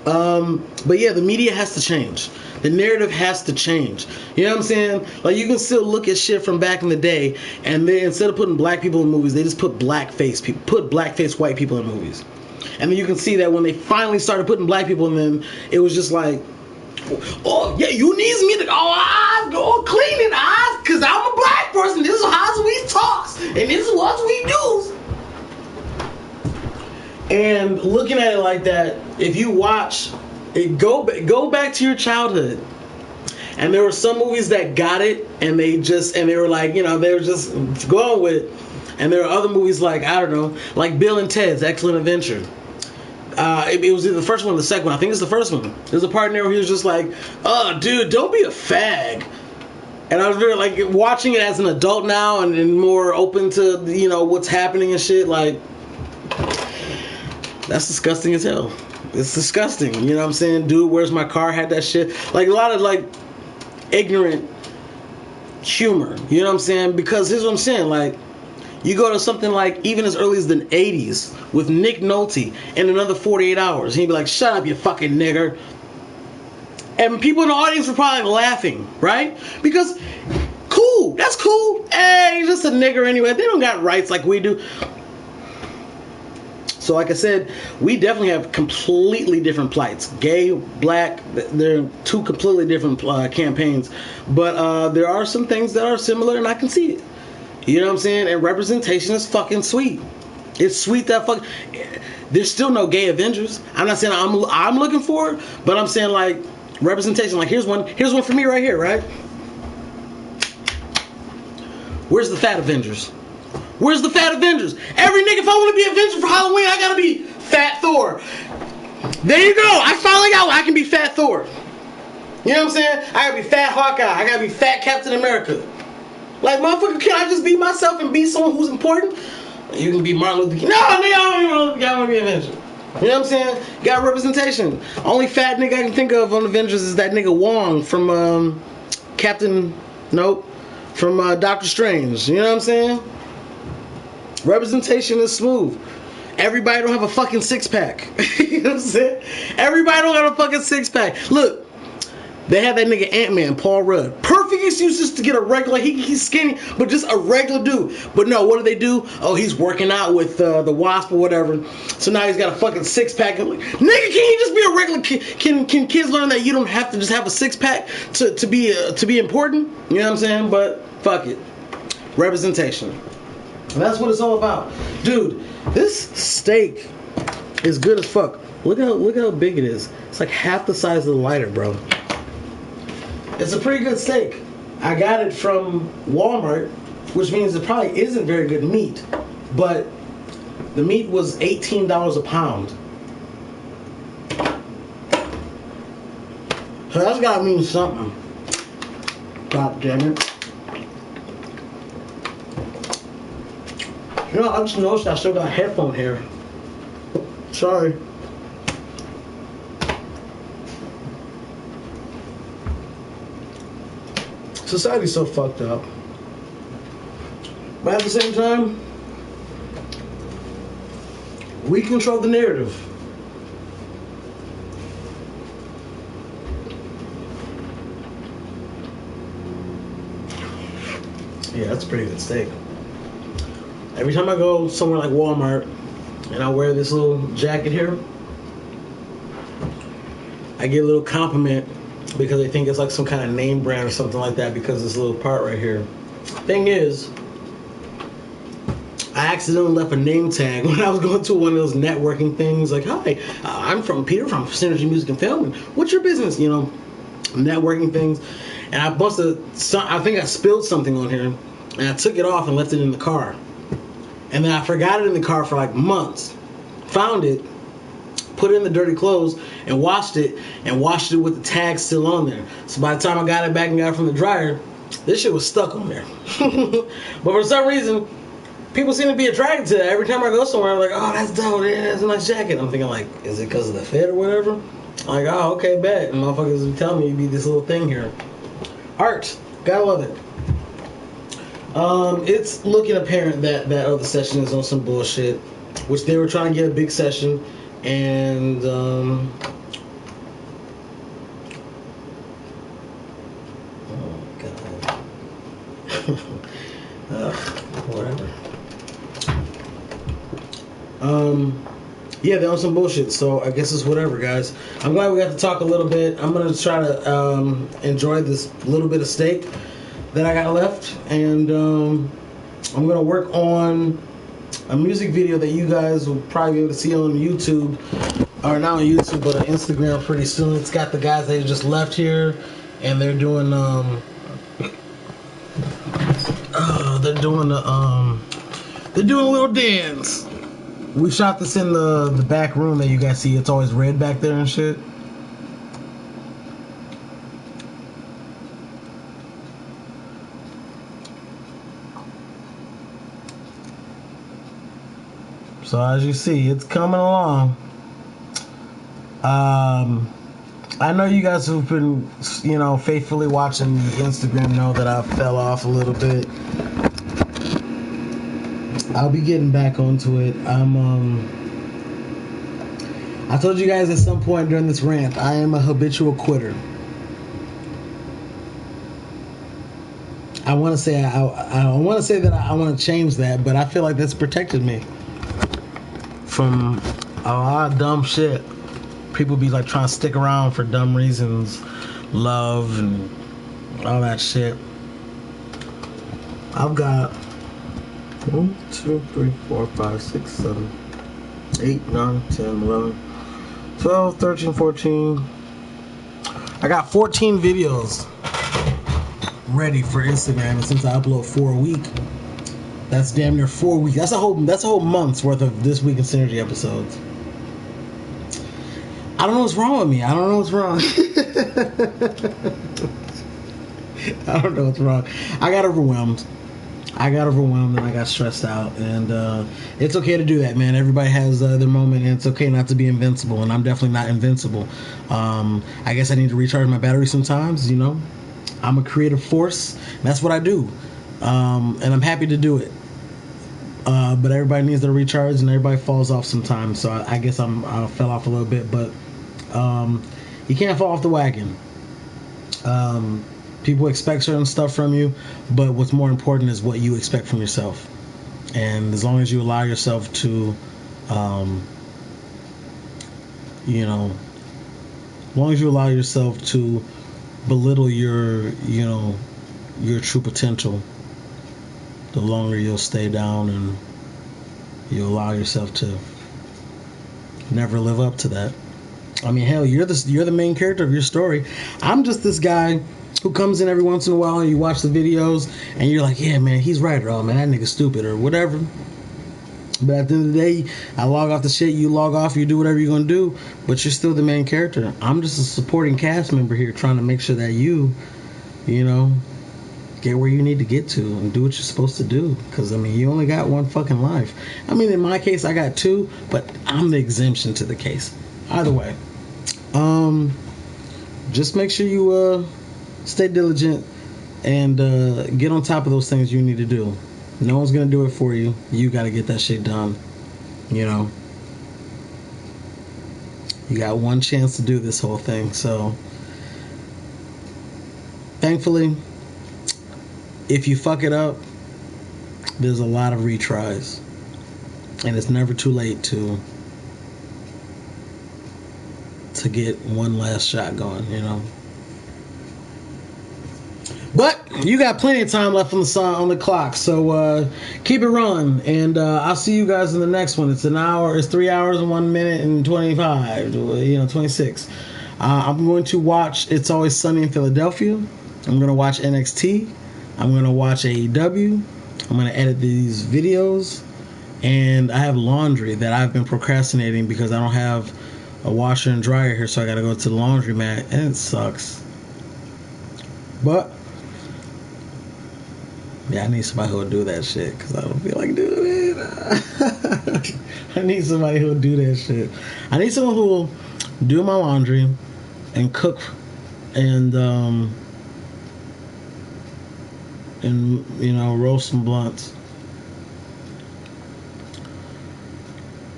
But yeah, the media has to change. The narrative has to change. You know what I'm saying? Like, you can still look at shit from back in the day, and they, instead of putting black people in movies, they just put blackface white people in movies. And then you can see that when they finally started putting black people in them, it was just like, oh, yeah, you needs me to go clean it, because I'm a black person. This is how we talks, and this is what we do. And looking at it like that, if you watch it, go back to your childhood. And there were some movies that got it, and they were like, you know, they were just going with it. And there are other movies like, I don't know, like Bill and Ted's Excellent Adventure. It was either the first one or the second one. I think it's the first one. There's a part in there where he was just like, oh, dude, don't be a fag. And I was very, like, watching it as an adult now and more open to, you know, what's happening and shit. Like, that's disgusting as hell. It's disgusting. You know what I'm saying? Dude, where's my car? Had that shit. Like, a lot of, like, ignorant humor. You know what I'm saying? Because here's what I'm saying. Like, you go to something like even as early as the 80s with Nick Nolte in Another 48 Hours. And he'd be like, shut up, you fucking nigger. And people in the audience were probably laughing, right? Because, cool, that's cool. Hey, he's just a nigger anyway. They don't got rights like we do. So like I said, we definitely have completely different plights. Gay, black, they're two completely different campaigns. But there are some things that are similar, and I can see it. You know what I'm saying? And representation is fucking sweet. It's sweet that there's still no gay Avengers. I'm not saying I'm looking for it, but I'm saying like representation. Like here's one for me right here, right? Where's the fat Avengers? Where's the fat Avengers? Every nigga, if I want to be Avenger for Halloween, I gotta be Fat Thor. There you go. I finally got I can be Fat Thor. You know what I'm saying? I gotta be Fat Hawkeye. I gotta be Fat Captain America. Like, motherfucker, can I just be myself and be someone who's important? You can be Martin Luther King. No, nigga, I don't want to be an Avenger. You know what I'm saying? Got representation. Only fat nigga I can think of on Avengers is that nigga Wong from from Doctor Strange. You know what I'm saying? Representation is smooth. Everybody don't have a fucking six-pack. You know what I'm saying? Everybody don't have a fucking six-pack. Look, they have that nigga Ant-Man, Paul Rudd. Perfect excuses to get a regular, he's skinny, but just a regular dude. But no, what do? Oh, he's working out with the Wasp or whatever. So now he's got a fucking six-pack. I'm like, nigga, can you just be a regular kid? Can kids learn that you don't have to just have a six-pack to be important? You know what I'm saying? But fuck it. Representation. And that's what it's all about. Dude, this steak is good as fuck. Look how big it is. It's like half the size of the lighter, bro. It's a pretty good steak. I got it from Walmart, which means it probably isn't very good meat, but the meat was $18 a pound. So that's gotta mean something. God damn it. You know, I just noticed I still got a headphone here. Sorry. Society's so fucked up. But at the same time, we control the narrative. Yeah, that's a pretty good steak. Every time I go somewhere like Walmart and I wear this little jacket here, I get a little compliment because they think it's like some kind of name brand or something like that because of this little part right here. Thing is, I accidentally left a name tag when I was going to one of those networking things. Like, hi, I'm from Peter from Synergy Music and Film. What's your business? You know, networking things. And I I think I spilled something on here, and I took it off and left it in the car. And then I forgot it in the car for like months. Found it, put it in the dirty clothes, and washed it with the tag still on there. So by the time I got it back and got it from the dryer, this shit was stuck on there. But for some reason, people seem to be attracted to that. Every time I go somewhere, I'm like, oh, that's dope. Yeah, that's a nice jacket. I'm thinking like, is it because of the fit or whatever? I'm like, oh, okay, bet. And motherfuckers be telling me it'd be this little thing here. Art. Gotta love it. It's looking apparent that other session is on some bullshit, which they were trying to get a big session, and oh god, whatever. Yeah, they're on some bullshit, so I guess it's whatever, guys. I'm glad we got to talk a little bit. I'm gonna try to enjoy this little bit of steak that I got left, and I'm gonna work on a music video that you guys will probably be able to see on YouTube, or not on YouTube, but on Instagram pretty soon. It's got the guys that just left here, and they're doing a little dance. We shot this in the back room that you guys see. It's always red back there and shit. So as you see, it's coming along. I know you guys who've been, faithfully watching Instagram know that I fell off a little bit. I'll be getting back onto it. I told you guys at some point during this rant, I am a habitual quitter. I want to say that I want to change that, but I feel like that's protected me from a lot of dumb shit. People be like trying to stick around for dumb reasons, love and all that shit. I've got 1, 2, 3, 4, 5, 6, 7, 8, 9, 10, 11, 12, 13, 14. I got 14 videos ready for Instagram, and since I upload 4 a week, that's damn near 4 weeks. That's a whole month's worth of This Week in Synergy episodes. I don't know what's wrong with me. I don't know what's wrong. I don't know what's wrong. I got overwhelmed. I got overwhelmed and I got stressed out, and it's okay to do that, man. Everybody has their moment, and it's okay not to be invincible, and I'm definitely not invincible. I guess I need to recharge my battery sometimes, you know. I'm a creative force, and that's what I do, and I'm happy to do it. But everybody needs to recharge, and everybody falls off sometimes, so I guess I fell off a little bit, but you can't fall off the wagon. People expect certain stuff from you, but what's more important is what you expect from yourself. And as long as you allow yourself to, you know, as long as you allow yourself to belittle your, you know, your true potential, the longer you'll stay down, and you'll allow yourself to never live up to that. I mean, hell, you're the main character of your story. I'm just this guy who comes in every once in a while, and you watch the videos, and you're like, yeah, man, he's right, or oh, man, that nigga's stupid, or whatever. But at the end of the day, I log off the shit, you log off, you do whatever you're going to do, but you're still the main character. I'm just a supporting cast member here trying to make sure that you know, get where you need to get to and do what you're supposed to do. Because, I mean, you only got one fucking life. I mean, in my case, I got two, but I'm the exemption to the case. Either way. Just make sure you stay diligent and get on top of those things you need to do. No one's gonna do it for you. You gotta get that shit done. You know, you got one chance to do this whole thing. So thankfully, if you fuck it up, there's a lot of retries, and it's never too late to get one last shot going, you know. But you got plenty of time left on the clock, so keep it rolling, and I'll see you guys in the next one. It's 3 hours and 1 minute and 25, 26. I'm going to watch It's Always Sunny in Philadelphia. I'm going to watch NXT. I'm going to watch AEW. I'm going to edit these videos, and I have laundry that I've been procrastinating because I don't have a washer and dryer here, so I gotta go to the laundromat, and it sucks. But yeah, I need somebody who will do that shit because I don't feel like doing it. I need somebody who will do that shit. I need someone who will do my laundry and cook and you know, roast some blunts.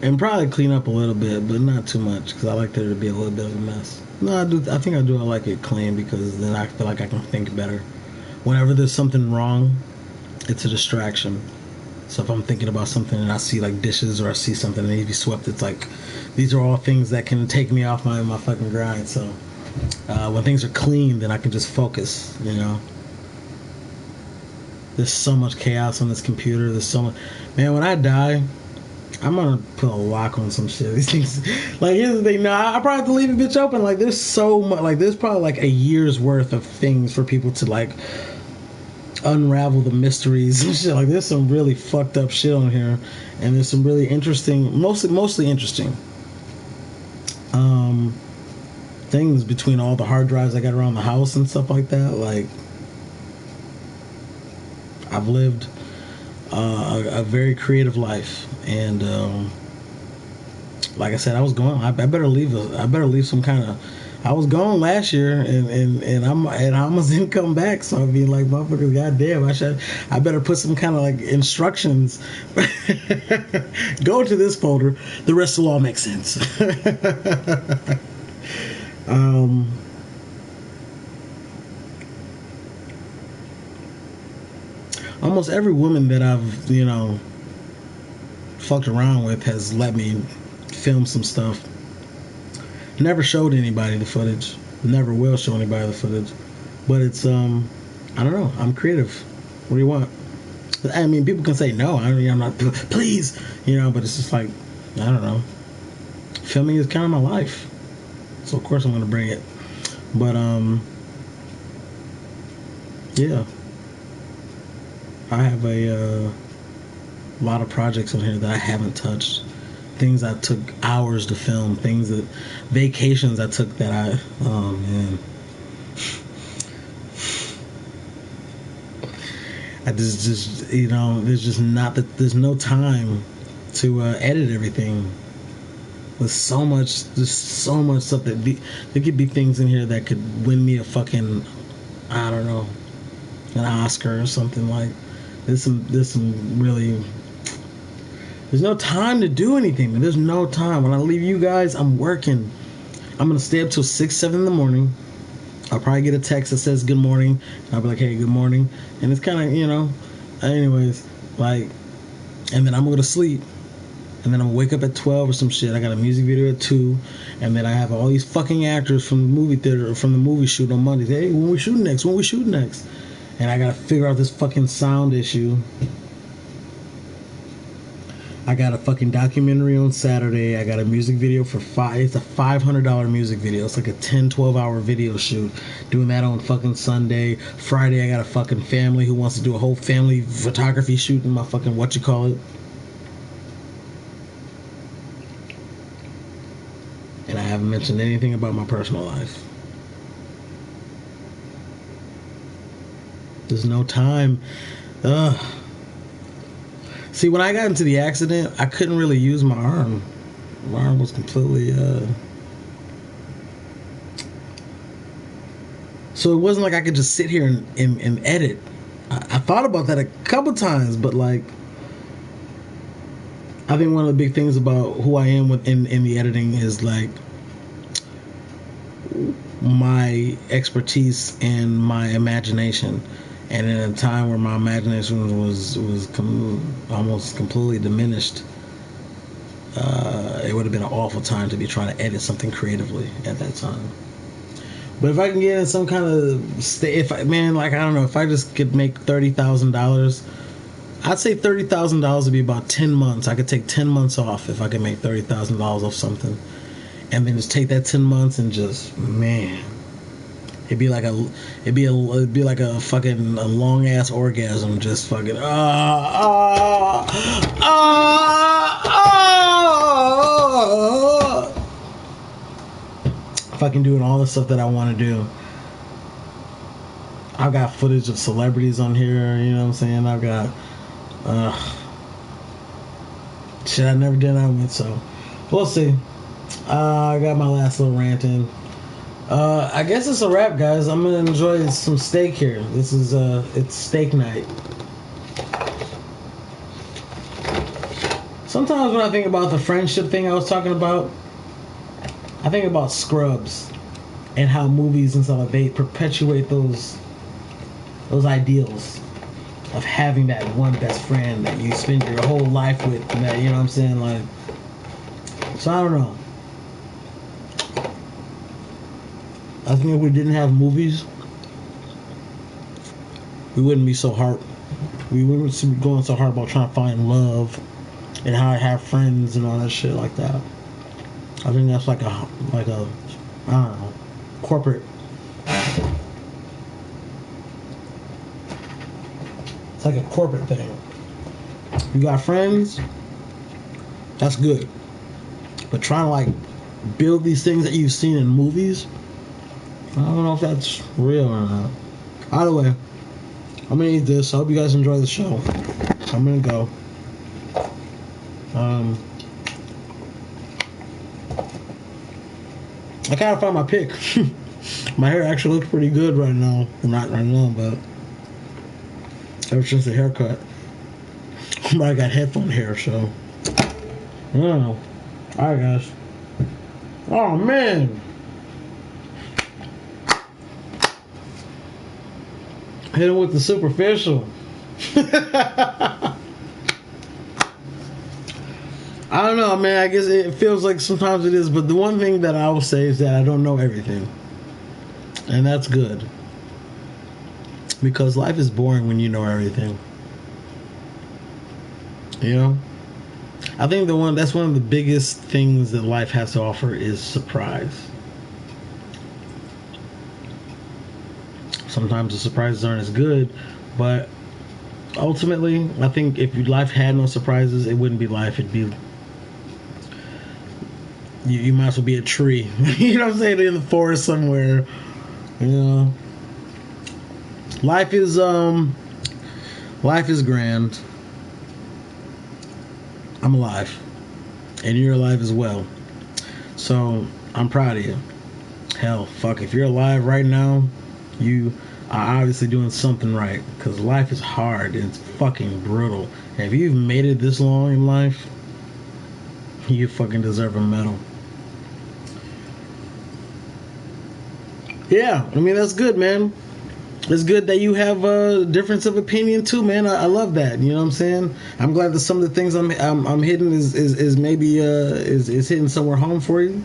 And probably clean up a little bit, but not too much, because I like there to be a little bit of a mess. No, I do. I think I do. I like it clean because then I feel like I can think better. Whenever there's something wrong, it's a distraction. So if I'm thinking about something and I see like dishes or I see something that needs to be swept, it's like these are all things that can take me off my fucking grind. So when things are clean, then I can just focus. You know. There's so much chaos on this computer. There's so much. Man, when I die, I'm gonna put a lock on some shit. These things, like, here's the thing. No, I probably have to leave a bitch open. Like, there's so much. Like, there's probably like a year's worth of things for people to like unravel the mysteries and shit. Like, there's some really fucked up shit on here, and there's some really interesting, mostly interesting things between all the hard drives I got around the house and stuff like that. Like, I've lived a very creative life, and like I said, I was going. I better leave some kind of. I was gone last year, and I almost didn't come back. So I'd be like, motherfuckers, goddamn, I better put some kind of like instructions. Go to this folder. The rest will all make sense. Almost every woman that I've, you know, fucked around with has let me film some stuff. Never showed anybody the footage. Never will show anybody the footage. But it's, I don't know. I'm creative. What do you want? I mean, people can say no. I'm not, please, you know, but it's just like, I don't know. Filming is kind of my life. So, of course, I'm going to bring it. But, yeah. I have a lot of projects on here that I haven't touched. Things that took hours to film. Vacations I took that oh man. I just you know, there's no time to edit everything. There's so much stuff that there could be things in here that could win me a fucking, I don't know, an Oscar or something. Like there's some really, there's no time to do anything. There's no time. When I leave you guys, I'm working. I'm gonna stay up till 6, 7 in the morning. I'll probably get a text that says good morning. I'll be like, hey, good morning. And it's kind of, you know, anyways, like, and then I'm going to sleep. And then I'm going to wake up at 12 or some shit. I got a music video at 2. And then I have all these fucking actors from the movie theater, from the movie shoot on Mondays. Hey, when we shooting next? When we shooting next? And I got to figure out this fucking sound issue. I got a fucking documentary on Saturday. I got a music video for it's a $500 music video. It's like a 10-12 hour video shoot. Doing that on fucking Sunday. Friday I got a fucking family who wants to do a whole family photography shoot in my fucking and I haven't mentioned anything about my personal life. There's no time. Ugh. See, when I got into the accident, I couldn't really use my arm. My arm was completely, so it wasn't like I could just sit here and edit. I thought about that a couple times, but like, I think one of the big things about who I am in the editing is like my expertise and my imagination. And in a time where my imagination was almost completely diminished, it would have been an awful time to be trying to edit something creatively at that time. But if I can get in some kind of I don't know, if I just could make $30,000, I'd say $30,000 would be about 10 months. I could take 10 months off if I could make $30,000 off something, and then just take that 10 months and just, man. It'd be like a fucking long ass orgasm, just fucking fucking doing all the stuff that I want to do. I've got footage of celebrities on here, you know what I'm saying? I've got shit I never did that with, so we'll see. I got my last little rant in. I guess it's a wrap, guys. I'm gonna enjoy some steak here. This is it's steak night. Sometimes when I think about the friendship thing I was talking about, I think about Scrubs and how movies and stuff, they perpetuate those ideals of having that one best friend that you spend your whole life with, and that, you know what I'm saying, like. So I don't know. I think if we didn't have movies, we wouldn't be so hard. We wouldn't be going so hard about trying to find love and how I have friends and all that shit like that. I think that's like a I don't know, corporate. It's like a corporate thing. You got friends, that's good. But trying to like build these things that you've seen in movies, I don't know if that's real or not. Either way, I'm gonna eat this. I hope you guys enjoy the show. I'm gonna go. I kind of found my pick. My hair actually looks pretty good right now. Well, not right now, but ever since the haircut. But I got headphone hair, so I don't know. Alright, guys. Oh, man. Hit him with the superficial. I don't know, man. I guess it feels like sometimes it is, but the one thing that I will say is that I don't know everything. And that's good. Because life is boring when you know everything. You know? I think that's one of the biggest things that life has to offer is surprise. Sometimes the surprises aren't as good, but ultimately, I think if life had no surprises, it wouldn't be life. It'd be you might as well be a tree. You know what I'm saying? In the forest somewhere. You know. Life is life is grand. I'm alive. And you're alive as well. So, I'm proud of you. Hell, fuck, if you're alive right now, you are obviously doing something right. Because life is hard. It's fucking brutal. And if you've made it this long in life, you fucking deserve a medal. Yeah, I mean, that's good, man. It's good that you have a difference of opinion too, man. I love that. You know what I'm saying? I'm glad that some of the things I'm hitting is maybe is hitting somewhere home for you.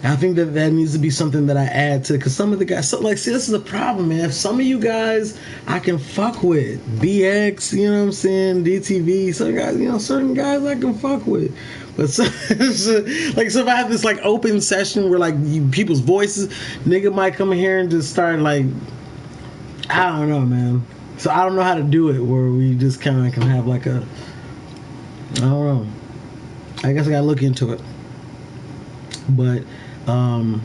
And I think that needs to be something that I add to, because some of the guys, see, this is a problem, man. If some of you guys I can fuck with, BX, you know what I'm saying, DTV, some guys, certain guys I can fuck with. But so if I have this like open session where like people's voices, nigga might come in here and just start like, I don't know, man. So I don't know how to do it where we just kind of can have like I don't know. I guess I gotta look into it. But I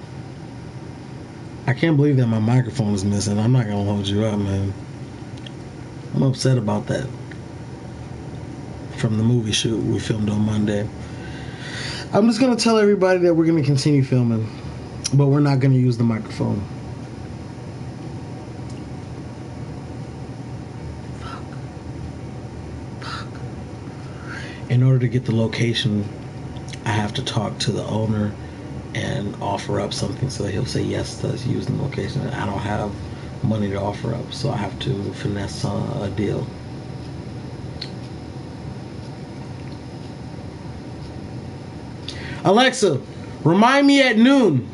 can't believe that my microphone is missing. I'm not gonna hold you up, man. I'm upset about that. From the movie shoot we filmed on Monday. I'm just gonna tell everybody that we're gonna continue filming, but we're not gonna use the microphone. Fuck. In order to get the location, I have to talk to the owner and offer up something so that he'll say yes to us using the location. I don't have money to offer up, so I have to finesse a deal. Alexa, remind me at noon.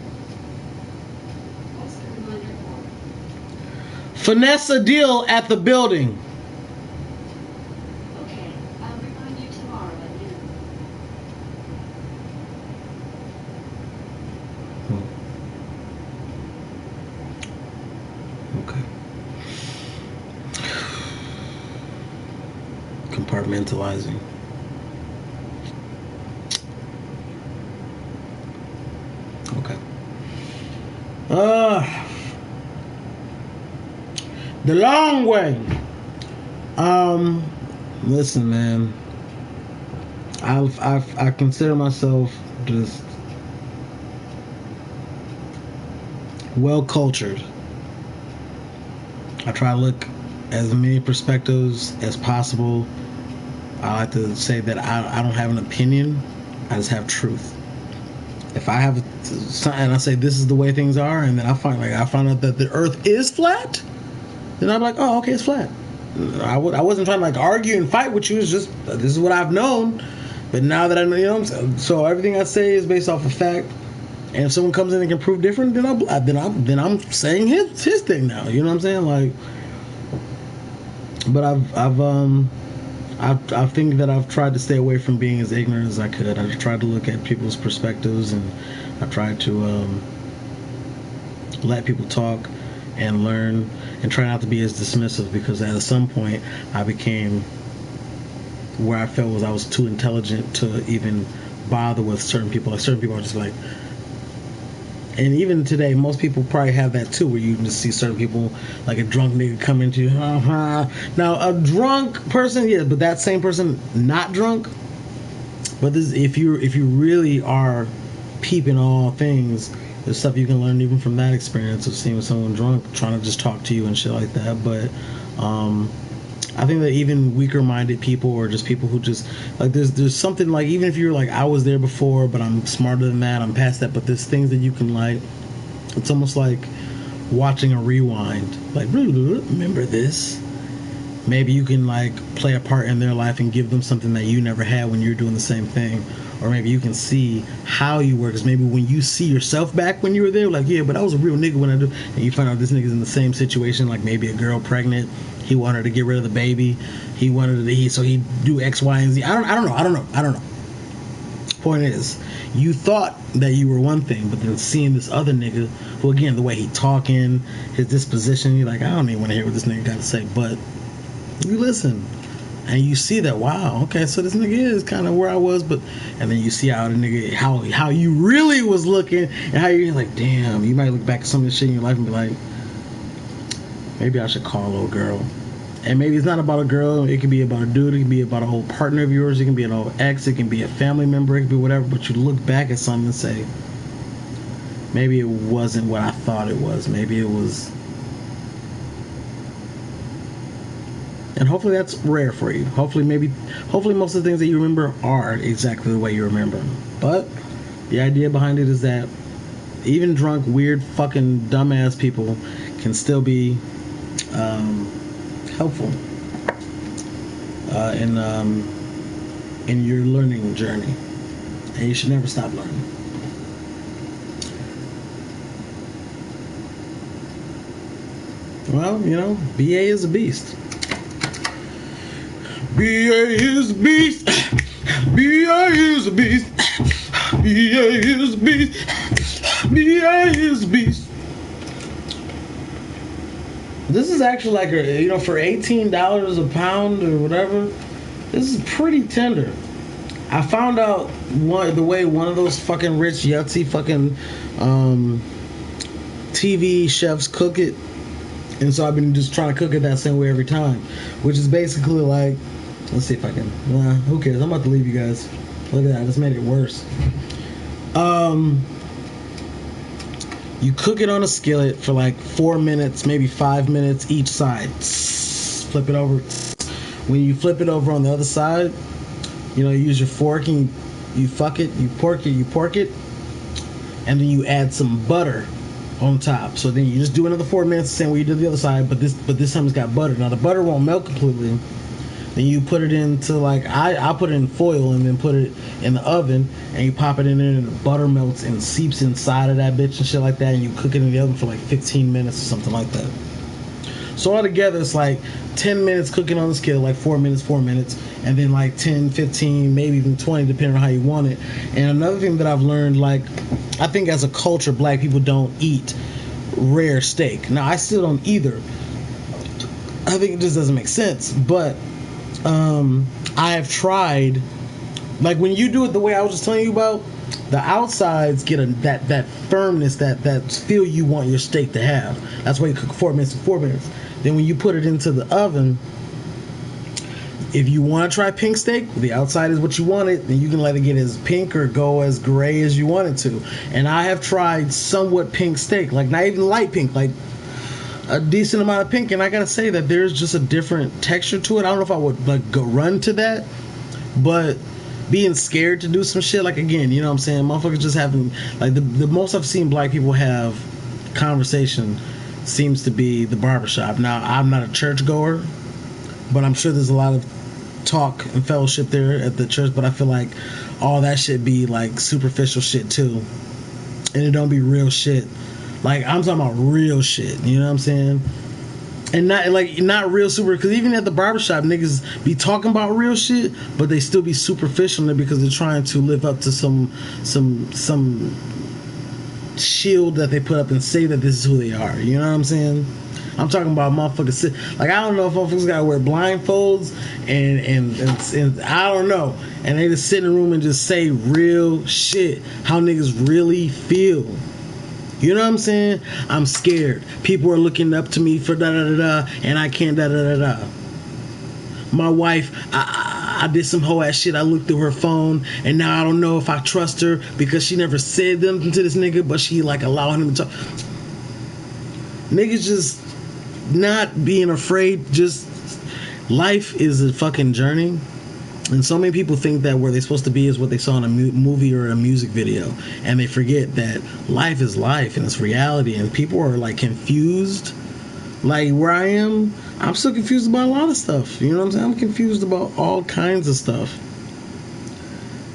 Finesse a deal at the building. Okay, I'll remind you tomorrow at noon. Okay. Compartmentalizing. Okay. The long way. Listen, man. I consider myself just well cultured. I try to look as many perspectives as possible. I like to say that I don't have an opinion. I just have truth. If I have something and I say this is the way things are, and then I find out that the Earth is flat, then I'm like, oh, okay, it's flat. I wasn't trying to like argue and fight with you. It's just this is what I've known. But now that I know, you know what I'm saying? So everything I say is based off of fact. And if someone comes in and can prove different, then I'm saying his thing now. You know what I'm saying? Like, but I think that I've tried to stay away from being as ignorant as I could. I tried to look at people's perspectives, and I tried to let people talk and learn, and try not to be as dismissive, because at some point I became where I felt was I was too intelligent to even bother with certain people. Like certain people are just like, and even today, most people probably have that too, where you can just see certain people, like a drunk nigga come into you. Now, a drunk person, yeah, but that same person not drunk. But this, if you really are peeping all things, there's stuff you can learn even from that experience of seeing someone drunk trying to just talk to you and shit like that. But I think that even weaker-minded people, or just people who just like, there's something like, even if you're like, I was there before, but I'm smarter than that, I'm past that, but there's things that you can like, it's almost like watching a rewind, like, remember this? Maybe you can like play a part in their life and give them something that you never had when you're doing the same thing. Or maybe you can see how you were, because maybe when you see yourself back when you were there, like, yeah, but I was a real nigga when I do, and you find out this nigga's in the same situation, like maybe a girl pregnant, he wanted her to get rid of the baby, so he do X, Y, and Z. I don't know. Point is, you thought that you were one thing, but then seeing this other nigga, who again, the way he talking, his disposition, you're like, I don't even want to hear what this nigga got to say, but you listen. And you see that, wow, okay, so this nigga is kind of where I was, but, and then you see how the nigga, how you really was looking, and how you're like, damn, you might look back at some of this shit in your life and be like, maybe I should call old girl. And maybe it's not about a girl. It can be about a dude. It can be about an old partner of yours. It can be an old ex. It can be a family member. It can be whatever. But you look back at something and say, maybe it wasn't what I thought it was. Maybe it was. And hopefully that's rare for you. Hopefully most of the things that you remember are exactly the way you remember them. But the idea behind it is that even drunk, weird, fucking dumbass people can still be helpful in your learning journey, and you should never stop learning. Well, you know, BA is a beast. BA is a beast. BA is a beast. BA is a beast. BA is a beast. This is actually like a, you know, for $18 a pound or whatever, this is pretty tender. I found out the way one of those fucking rich yahtzee fucking TV chefs cook it, and so I've been just trying to cook it that same way every time, which is basically like, let's see if I can. Who cares? I'm about to leave you guys. Look at that. I just made it worse. You cook it on a skillet for like 4 minutes, maybe 5 minutes each side. Flip it over. When you flip it over on the other side, you know, you use your fork and you pork it, and then you add some butter on top. So then you just do another 4 minutes the same way you did the other side, but this time it's got butter. Now the butter won't melt completely. Then you put it into, like, I put it in foil and then put it in the oven, and you pop it in there and the butter melts and seeps inside of that bitch and shit like that, and you cook it in the oven for like 15 minutes or something like that. So altogether it's like 10 minutes cooking on the skillet, like 4 minutes, and then like 10, 15, maybe even 20 depending on how you want it. And another thing that I've learned, like, I think as a culture black people don't eat rare steak. Now I still don't either. I think it just doesn't make sense, but I have tried, like when you do it the way I was just telling you about, the outsides get that firmness, that feel you want your steak to have. That's why you cook 4 minutes and 4 minutes. Then when you put it into the oven, if you want to try pink steak, the outside is what you want it, then you can let it get as pink or go as gray as you want it to. And I have tried somewhat pink steak, like not even light pink, like a decent amount of pink, and I gotta say that there's just a different texture to it. I don't know if I would like go run to that, but being scared to do some shit, like, again, you know what I'm saying, motherfuckers just having, like, the most I've seen black people have conversation seems to be the barbershop. Now I'm not a church goer, but I'm sure there's a lot of talk and fellowship there at the church, but I feel like all that shit be like superficial shit too, and it don't be real shit. Like, I'm talking about real shit, you know what I'm saying? And not real super, because even at the barbershop, niggas be talking about real shit, but they still be superficial in it because they're trying to live up to some shield that they put up and say that this is who they are, you know what I'm saying? I'm talking about motherfuckers, like, I don't know if motherfuckers gotta wear blindfolds and I don't know, and they just sit in a room and just say real shit, how niggas really feel. You know what I'm saying? I'm scared. People are looking up to me for da-da-da-da, and I can't da-da-da-da. My wife, I did some hoe ass shit. I looked through her phone, and now I don't know if I trust her because she never said something to this nigga, but she, like, allowing him to talk. Niggas just not being afraid. Just, life is a fucking journey. And so many people think that where they're supposed to be is what they saw in a movie or a music video. And they forget that life is life and it's reality. And people are, like, confused. Like, where I am, I'm still confused about a lot of stuff. You know what I'm saying? I'm confused about all kinds of stuff.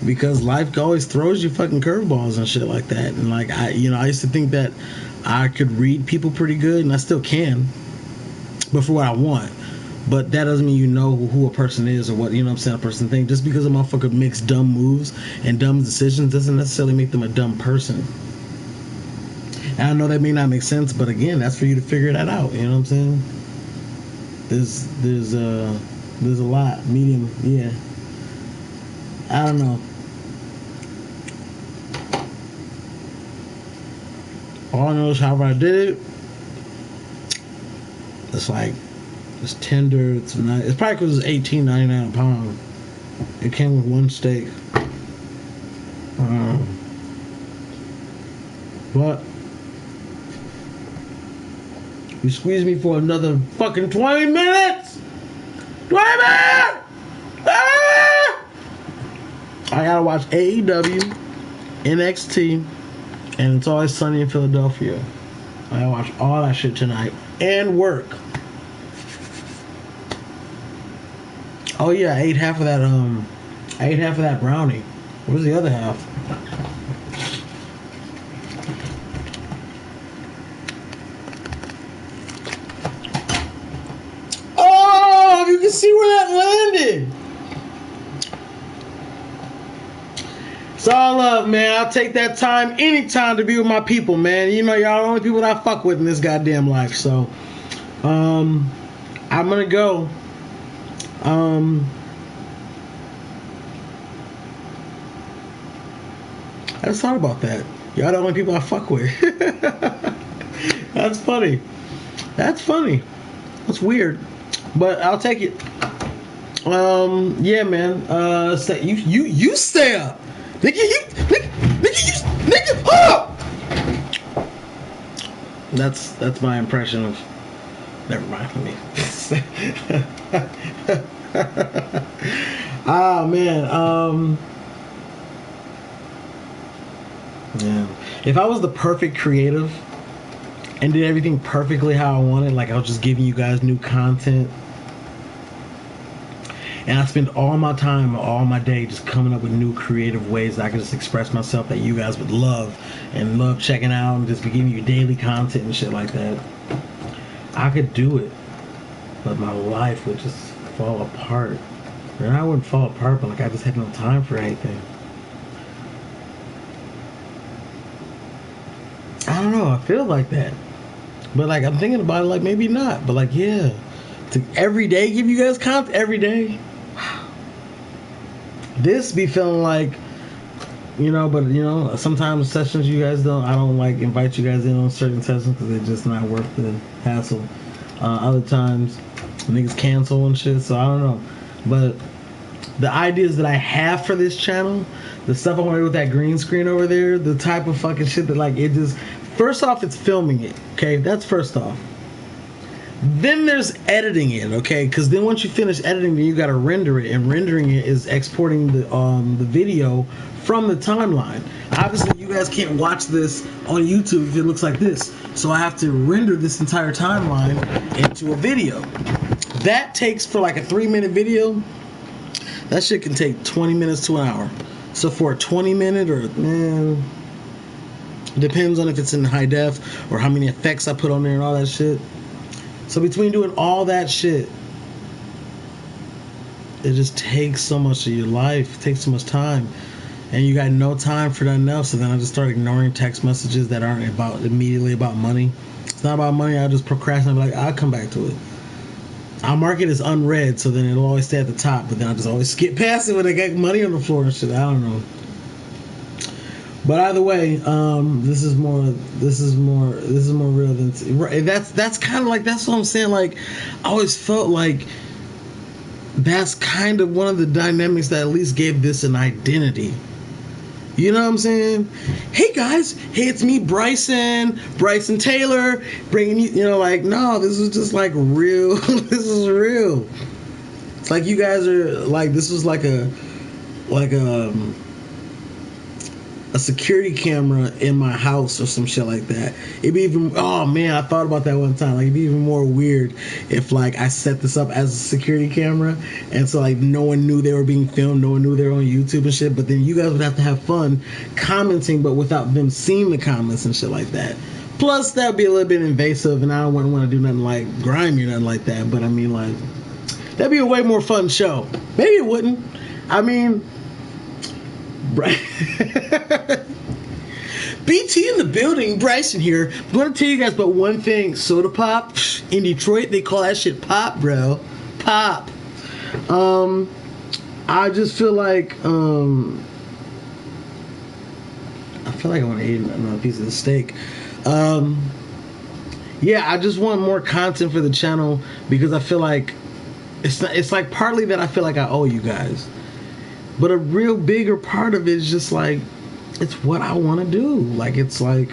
Because life always throws you fucking curveballs and shit like that. And, like, I used to think that I could read people pretty good, and I still can. But for what I want. But that doesn't mean you know who a person is or what, you know what I'm saying, a person thinks. Just because a motherfucker makes dumb moves and dumb decisions doesn't necessarily make them a dumb person. And I know that may not make sense, but again, that's for you to figure that out, you know what I'm saying? There's a lot. Medium, yeah. I don't know. All I know is however I did it, it's like, It's tender. It's nice. It's probably because it's $18.99 a pound. It came with one steak. But you squeezed me for another fucking 20 minutes. 20 minutes. Ah! I gotta watch AEW, NXT, and It's Always Sunny in Philadelphia. I gotta watch all that shit tonight and work. Oh yeah, I ate half of that. I ate half of that brownie. Where's the other half? Oh, you can see where that landed. It's all love, man. I'll take that time anytime to be with my people, man. You know, y'all the only people that I fuck with in this goddamn life. So, I'm gonna go. I just thought about that. Y'all the only people I fuck with. That's funny. That's funny. That's weird, but I'll take it. Yeah, man. You stay up, nigga. Hold up. That's my impression of. Never mind for me. Oh man. Yeah. If I was the perfect creative and did everything perfectly how I wanted, like I was just giving you guys new content, and I spend all my time, all my day just coming up with new creative ways that I could just express myself that you guys would love and love checking out and just be giving you daily content and shit like that, I could do it. But my life would just fall apart. And I wouldn't fall apart, but like I just had no time for anything. I don't know, I feel like that. But like I'm thinking about it, like maybe not. But like yeah. To every day give you guys content every day. Wow. This be feeling like, you know, but you know, sometimes sessions you guys I don't like invite you guys in on certain sessions because they're just not worth the hassle. Other times niggas cancel and shit, so I don't know. But the ideas that I have for this channel, the stuff I want to do with that green screen over there, the type of fucking shit that like it just, first off it's filming it, okay? That's first off. Then there's editing it, okay? Because then once you finish editing, then you got to render it, and rendering it is exporting the video from the timeline. Obviously, you guys can't watch this on YouTube if it looks like this, so I have to render this entire timeline into a video. That takes, for like a 3-minute video, that shit can take 20 minutes to an hour. So for a 20-minute or it depends on if it's in high def or how many effects I put on there and all that shit. So between doing all that shit, it just takes so much of your life. It takes so much time. And you got no time for nothing else. So then I just start ignoring text messages that aren't immediately about money. It's not about money. I just procrastinate. Like, I'll come back to it. I'll mark it as unread, so then it'll always stay at the top. But then I just always skip past it when I got money on the floor and shit. I don't know. But either way, this is more real than that's kind of like, that's what I'm saying. Like, I always felt like that's kind of one of the dynamics that at least gave this an identity. You know what I'm saying? Hey guys, hey, it's me, Bryson Taylor, bringing you, like, no, this is just like real. This is real. It's like you guys are like, this was like a security camera in my house or some shit like that. It'd be even, oh man, I thought about that one time. Like, it'd be even more weird if like I set this up as a security camera, and so like no one knew they were being filmed, no one knew they were on YouTube and shit, but then you guys would have to have fun commenting, but without them seeing the comments and shit like that. Plus that would be a little bit invasive, and I wouldn't want to do nothing like grimy or nothing like that, but I mean, like, that'd be a way more fun show. Maybe it wouldn't. I mean, right. BT in the building, Bryson here. I'm going to tell you guys about one thing. Soda pop in Detroit, they call that shit pop, bro. Pop. I just feel like I want to eat another piece of the steak. yeah, I just want more content for the channel because I feel like it's like partly that I feel like I owe you guys, but a real bigger part of it is just like it's what I want to do. Like it's like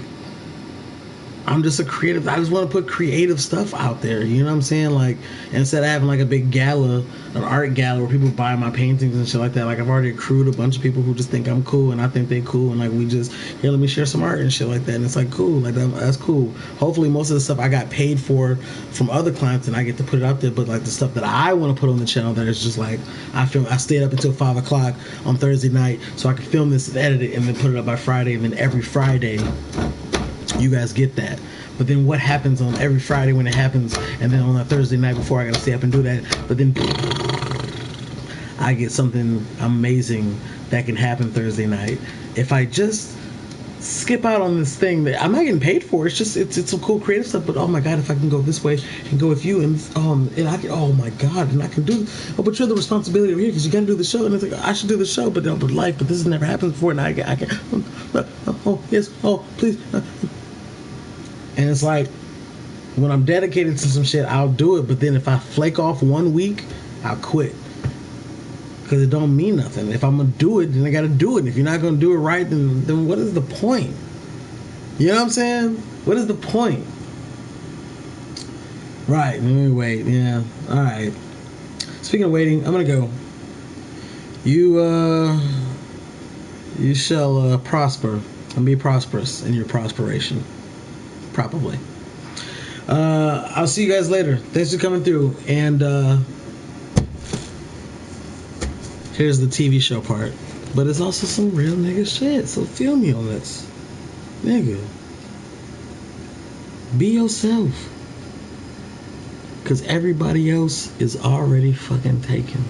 I'm just a creative. I just want to put creative stuff out there. You know what I'm saying? Like instead of having like a big gala, an art gala where people buy my paintings and shit like that. Like I've already accrued a bunch of people who just think I'm cool and I think they cool, and like we just here, let me share some art and shit like that. And it's like cool, like that's cool. Hopefully most of the stuff I got paid for from other clients and I get to put it out there. But like the stuff that I want to put on the channel, that is just like I stayed up until 5 o'clock on Thursday night so I could film this and edit it and then put it up by Friday, and then every Friday you guys get that. But then what happens on every Friday when it happens, and then on that Thursday night before I gotta stay up and do that, but then I get something amazing that can happen Thursday night. If I just skip out on this thing that I'm not getting paid for, it's just it's some cool creative stuff, but oh my god, if I can go this way and go with you and I can, oh my god, and I can do, oh but you're the responsibility over here because you gotta do the show, and it's like I should do the show, but life, but this has never happened before, and I can oh yes, oh please. And it's like, when I'm dedicated to some shit, I'll do it. But then if I flake off 1 week, I'll quit. Because it don't mean nothing. If I'm going to do it, then I got to do it. And if you're not going to do it right, then what is the point? You know what I'm saying? What is the point? Right. Let me wait. Yeah. All right. Speaking of waiting, I'm going to go. You shall prosper and be prosperous in your prosperation. Probably. I'll see you guys later. Thanks for coming through. And here's the TV show part. But it's also some real nigga shit. So feel me on this. Nigga. Be yourself. Because everybody else is already fucking taken.